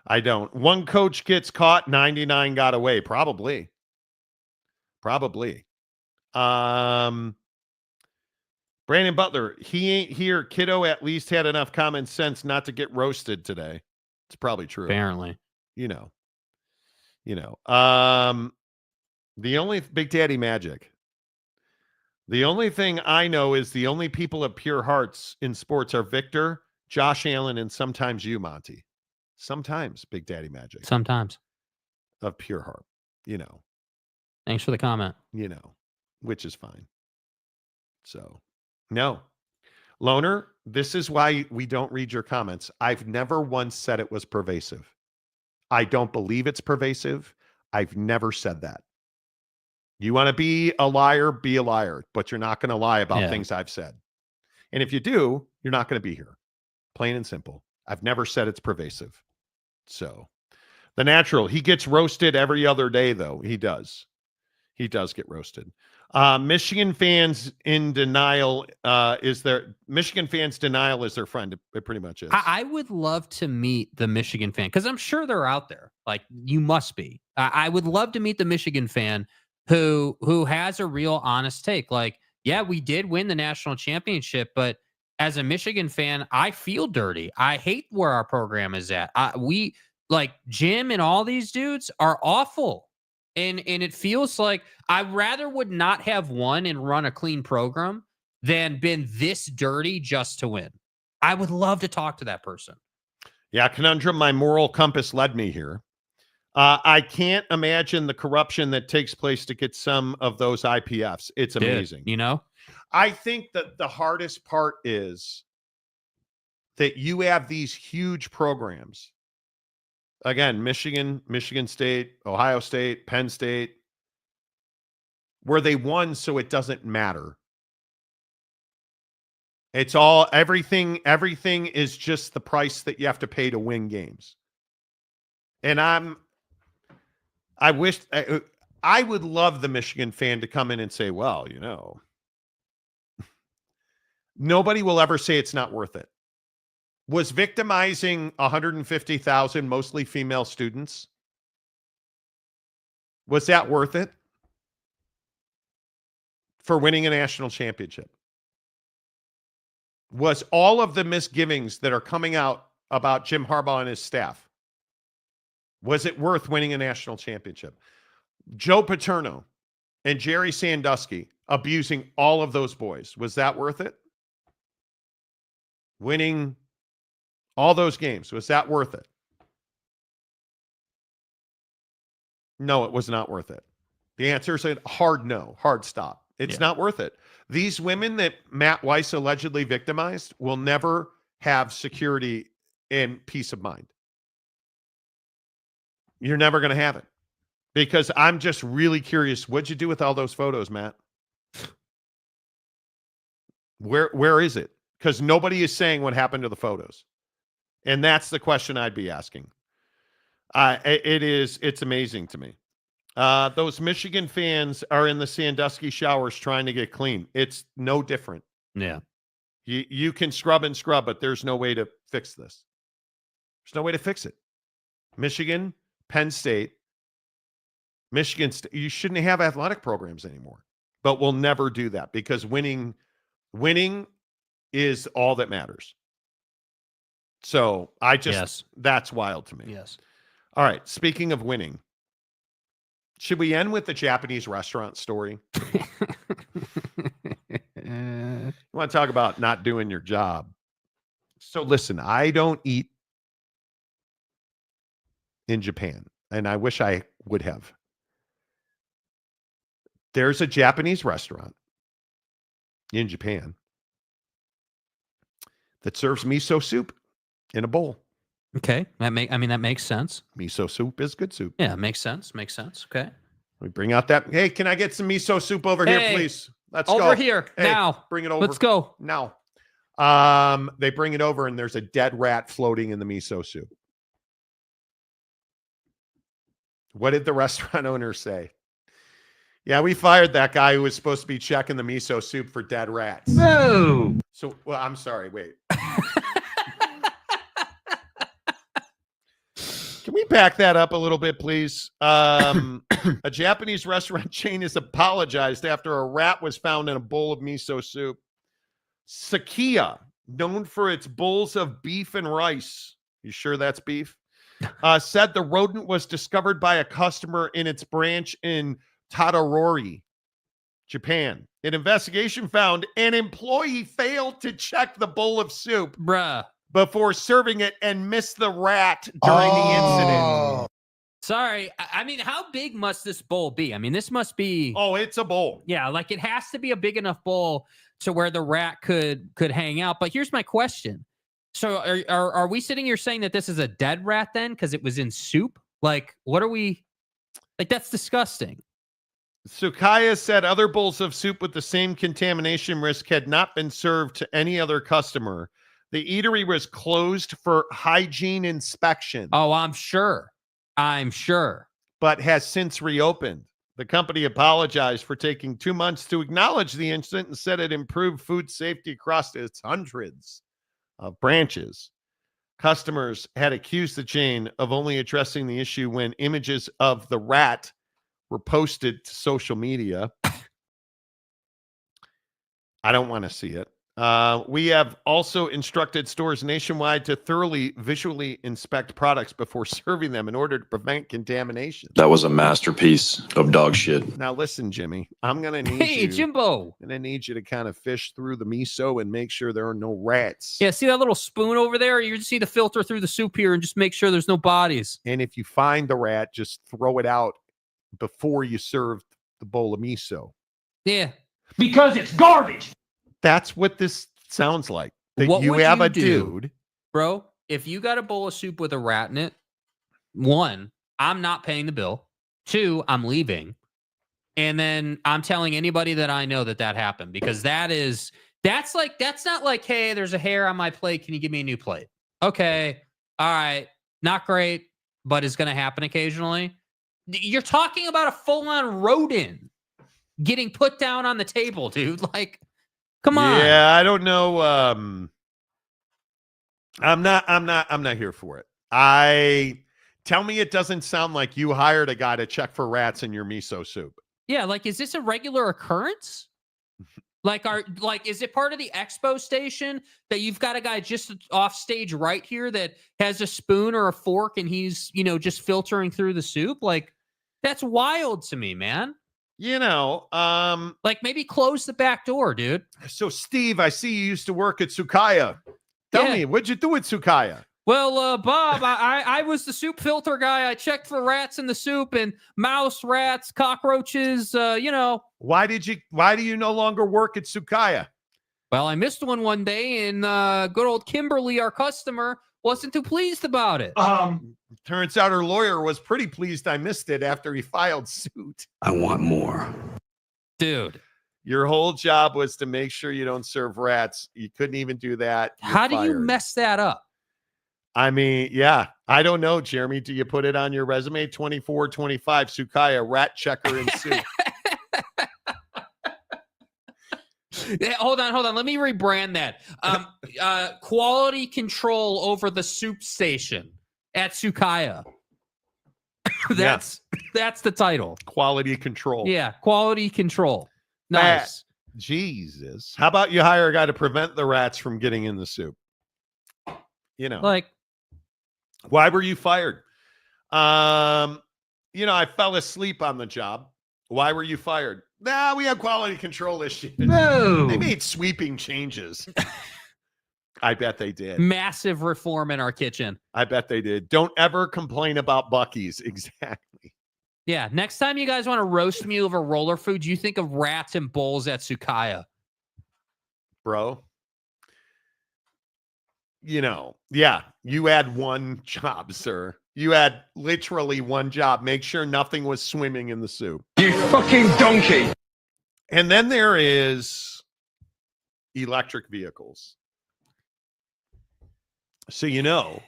I don't. One coach gets caught, 99 got away. Probably. Brandon Butler, he ain't here. Kiddo at least had enough common sense not to get roasted today. It's probably true. Apparently. The only Big Daddy Magic. The only thing I know is the only people of pure hearts in sports are Victor, Josh Allen, and sometimes you, Monty. Sometimes Big Daddy Magic. Sometimes. Of pure heart. Thanks for the comment. Which is fine. So, no. Loner, this is why we don't read your comments. I've never once said it was pervasive. I don't believe it's pervasive. I've never said that. You want to be a liar, but you're not going to lie about things I've said. And if you do, you're not going to be here. Plain and simple. I've never said it's pervasive. So, the natural, he gets roasted every other day, though. He does. He does get roasted. Michigan fans in denial Michigan fans' denial is their friend. It pretty much is. I would love to meet the Michigan fan because I'm sure they're out there. Like, you must be. I would love to meet the Michigan fan who has a real honest take. Like, yeah, we did win the national championship, but as a Michigan fan, I feel dirty. I hate where our program is at. We like Jim and all these dudes are awful. And it feels like I rather would not have won and run a clean program than been this dirty just to win. I would love to talk to that person. Yeah, conundrum, my moral compass led me here. I can't imagine the corruption that takes place to get some of those IPFs. It's amazing. I think that the hardest part is that you have these huge programs. Again, Michigan State, Ohio State, Penn State, where they won, so it doesn't matter. It's all, everything is just the price that you have to pay to win games. And I would love the Michigan fan to come in and say, well, nobody will ever say it's not worth it. Was victimizing 150,000 mostly female students, was that worth it for winning a national championship? Was all of the misgivings that are coming out about Jim Harbaugh and his staff, was it worth winning a national championship? Joe Paterno and Jerry Sandusky abusing all of those boys, was that worth it? Winning all those games, was that worth it? No, it was not worth it. The answer is a hard no, hard stop. It's not worth it. These women that Matt Weiss allegedly victimized will never have security and peace of mind. You're never going to have it. Because I'm just really curious, what'd you do with all those photos, Matt? Where is it? Because nobody is saying what happened to the photos. And that's the question I'd be asking. It's amazing to me. Those Michigan fans are in the Sandusky showers trying to get clean. It's no different. Yeah. You can scrub and scrub, but there's no way to fix this. There's no way to fix it. Michigan, Penn State, Michigan State, you shouldn't have athletic programs anymore. But we'll never do that because winning is all that matters. So that's wild to me. Yes. All right. Speaking of winning, should we end with the Japanese restaurant story? You want to talk about not doing your job? So listen, I don't eat in Japan, and I wish I would have. There's a Japanese restaurant in Japan that serves miso soup in a bowl. Okay. That makes sense. Miso soup is good soup. Yeah, makes sense. Okay. We bring out that. Hey, can I get some miso soup over here, please? Let's go. Over here. Hey, now. Bring it over. Let's go. Now. They bring it over and there's a dead rat floating in the miso soup. What did the restaurant owner say? Yeah, we fired that guy who was supposed to be checking the miso soup for dead rats. No. So, well, I'm sorry. Wait. Can we back that up a little bit, please? A Japanese restaurant chain has apologized after a rat was found in a bowl of miso soup. Sakia, known for its bowls of beef and rice. You sure that's beef? Said the rodent was discovered by a customer in its branch in Tadorori, Japan. An investigation found an employee failed to check the bowl of soup before serving it and missed the rat during the incident. Sorry. I mean, how big must this bowl be? I mean, this must be... Oh, it's a bowl. Yeah, like it has to be a big enough bowl to where the rat could hang out. But here's my question. So are we sitting here saying that this is a dead rat then because it was in soup? Like, what are we... Like, that's disgusting. Tsukaya said other bowls of soup with the same contamination risk had not been served to any other customer. The eatery was closed for hygiene inspection. Oh, I'm sure. But has since reopened. The company apologized for taking 2 months to acknowledge the incident and said it improved food safety across its hundreds of branches. Customers had accused the chain of only addressing the issue when images of the rat were posted to social media. I don't want to see it. We have also instructed stores nationwide to thoroughly visually inspect products before serving them in order to prevent contamination. That was a masterpiece of dog shit. Now listen, Jimmy, I'm going to need Hey, Jimbo. I'm going to need you to kind of fish through the miso and make sure there are no rats. Yeah, see that little spoon over there? You just see the filter through the soup here and just make sure there's no bodies. And if you find the rat, just throw it out before you serve the bowl of miso. Yeah. Because it's garbage. That's what this sounds like. That What you would have you a do, dude. Bro, if you got a bowl of soup with a rat in it, 1, I'm not paying the bill. 2, I'm leaving. And then I'm telling anybody that I know that happened because that's not like, hey, there's a hair on my plate. Can you give me a new plate? Okay. All right. Not great, but it's going to happen occasionally. You're talking about a full-on rodent getting put down on the table, dude. Like, come on. Yeah, I don't know. I'm not here for it. Tell me it doesn't sound like you hired a guy to check for rats in your miso soup. Yeah, like, is this a regular occurrence? Is it part of the expo station that you've got a guy just off stage right here that has a spoon or a fork and he's, just filtering through the soup? Like, that's wild to me, man. Maybe close the back door, dude. So, Steve, I see you used to work at Tsukaya. Tell me, what'd you do at Tsukaya? Well, Bob, I was the soup filter guy. I checked for rats in the soup and mouse, rats, cockroaches, Why do you no longer work at Tsukaya? Well, I missed one day and good old Kimberly, our customer, wasn't too pleased about it. Turns out her lawyer was pretty pleased I missed it after he filed suit. I want more. Dude. Your whole job was to make sure you don't serve rats. You couldn't even do that. How do you mess that up? I mean, yeah, I don't know, Jeremy. Do you put it on your resume? 2425 Tsukaya, rat checker in soup. Yeah, hold on. Let me rebrand that. Quality control over the soup station at Tsukaya. That's the title. Quality control. Yeah, quality control. Nice. Jesus. How about you hire a guy to prevent the rats from getting in the soup? Why were you fired? I fell asleep on the job. Why were you fired? We have quality control issues. No. They made sweeping changes. I bet they did. Massive reform in our kitchen. I bet they did. Don't ever complain about Buc-ee's. Exactly. Yeah. Next time you guys want to roast me over roller foods, you think of rats and bowls at Tsukaya. Bro. You had one job, sir. You had literally one job. Make sure nothing was swimming in the soup. You fucking donkey. And then there is electric vehicles. So,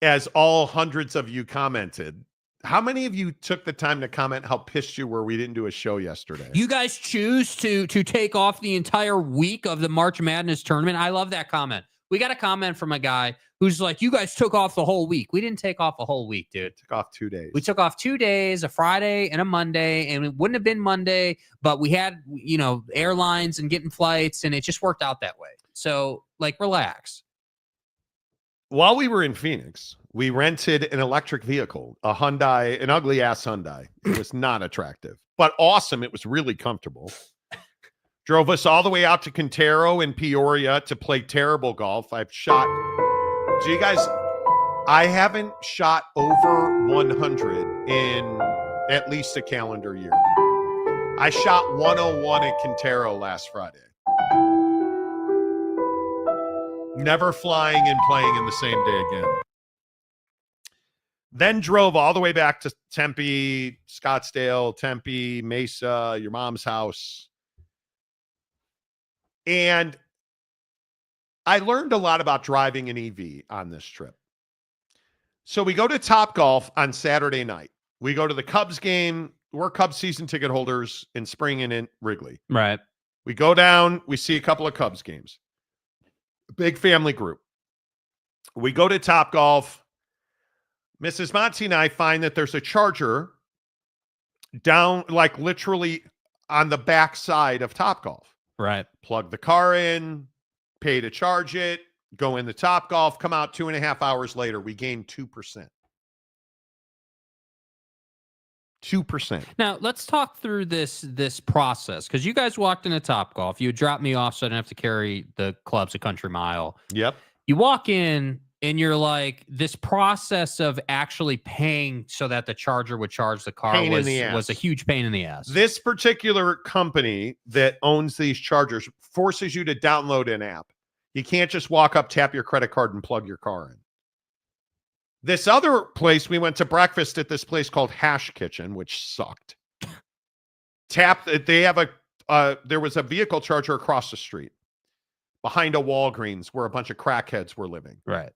as all hundreds of you commented, how many of you took the time to comment how pissed you were we didn't do a show yesterday? You guys choose to take off the entire week of the March Madness tournament. I love that comment. We got a comment from a guy who's like, you guys took off the whole week. We didn't take off a whole week, dude. Took off 2 days. We took off 2 days, a Friday and a Monday, and it wouldn't have been Monday, but we had, airlines and getting flights, and it just worked out that way. So, relax. While we were in Phoenix, we rented an electric vehicle, a Hyundai, an ugly-ass Hyundai. It was not attractive, but awesome. It was really comfortable. Drove us all the way out to Quintero in Peoria to play terrible golf. I haven't shot over 100 in at least a calendar year. I shot 101 at Quintero last Friday. Never flying and playing in the same day again. Then drove all the way back to Tempe, Scottsdale, Tempe, Mesa, your mom's house. And I learned a lot about driving an EV on this trip. So we go to Topgolf on Saturday night. We go to the Cubs game. We're Cubs season ticket holders in spring and in Wrigley. Right. We go down. We see a couple of Cubs games. Big family group. We go to Topgolf. Mrs. Monty and I find that there's a charger down, literally on the back side of Topgolf. Right. Plug the car in, pay to charge it, go in the Topgolf, come out 2.5 hours later. We gained 2%. 2%. Now, let's talk through this process, because you guys walked into Topgolf. You dropped me off so I didn't have to carry the clubs a country mile. Yep. You walk in, and you're like, this process of actually paying so that the charger would charge the car was a huge pain in the ass. This particular company that owns these chargers forces you to download an app. You can't just walk up, tap your credit card, and plug your car in. This other place, we went to breakfast at this place called Hash Kitchen, which sucked. They have there was a vehicle charger across the street behind a Walgreens where a bunch of crackheads were living. Right.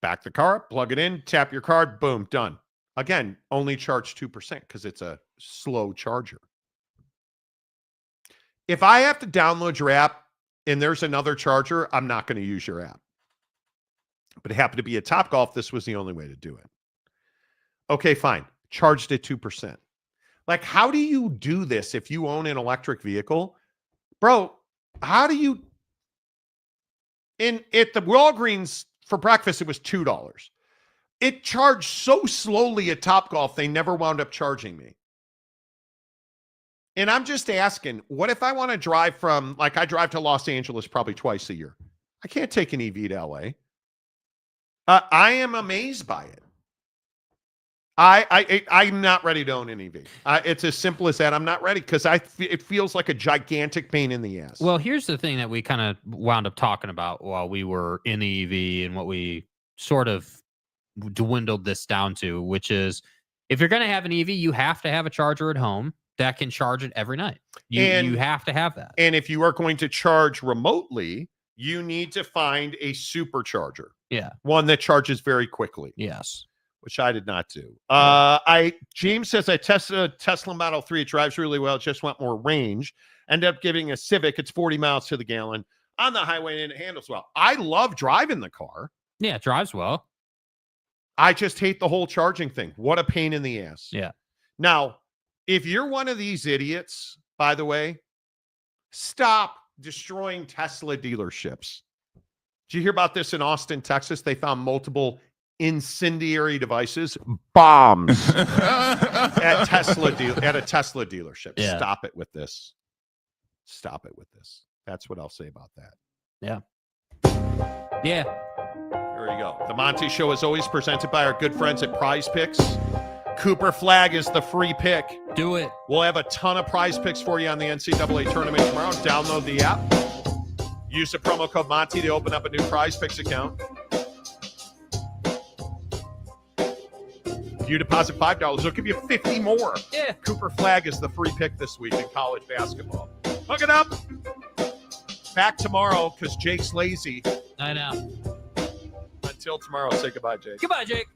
Back the car up, plug it in, tap your card, boom, done. Again, only charge 2% because it's a slow charger. If I have to download your app and there's another charger, I'm not going to use your app. But it happened to be at Topgolf. This was the only way to do it. Okay, fine. Charged at 2%. How do you do this if you own an electric vehicle? Bro, how do you... At the Walgreens for breakfast, it was $2. It charged so slowly at Topgolf, they never wound up charging me. And I'm just asking, what if I want to drive from... I drive to Los Angeles probably twice a year. I can't take an EV to LA. I am amazed by it. I'm not ready to own an EV. It's as simple as that. I'm not ready because it feels like a gigantic pain in the ass. Well, here's the thing that we kind of wound up talking about while we were in the EV and what we sort of dwindled this down to, which is if you're going to have an EV, you have to have a charger at home that can charge it every night. You have to have that. And if you are going to charge remotely, you need to find a supercharger. Yeah. One that charges very quickly. Yes. Which I did not do. James says I tested a Tesla Model 3. It drives really well. Just want more range. Ended up giving a Civic. It's 40 miles to the gallon on the highway and it handles well. I love driving the car. Yeah, it drives well. I just hate the whole charging thing. What a pain in the ass. Yeah. Now, if you're one of these idiots, by the way, stop destroying Tesla dealerships. Did you hear about this in Austin, Texas? They found multiple incendiary devices, bombs at a Tesla dealership. Yeah. Stop it with this. Stop it with this. That's what I'll say about that. Yeah. Yeah. There you go. The Monty Show is always presented by our good friends at Prize Picks. Cooper Flag is the free pick. Do it. We'll have a ton of prize picks for you on the NCAA Tournament tomorrow. Download the app. Use the promo code Monty to open up a new Prize Picks account. If you deposit $5, they'll give you 50 more. Yeah. Cooper Flag is the free pick this week in college basketball. Hook it up. Back tomorrow because Jake's lazy. I know. Until tomorrow, say goodbye, Jake. Goodbye, Jake.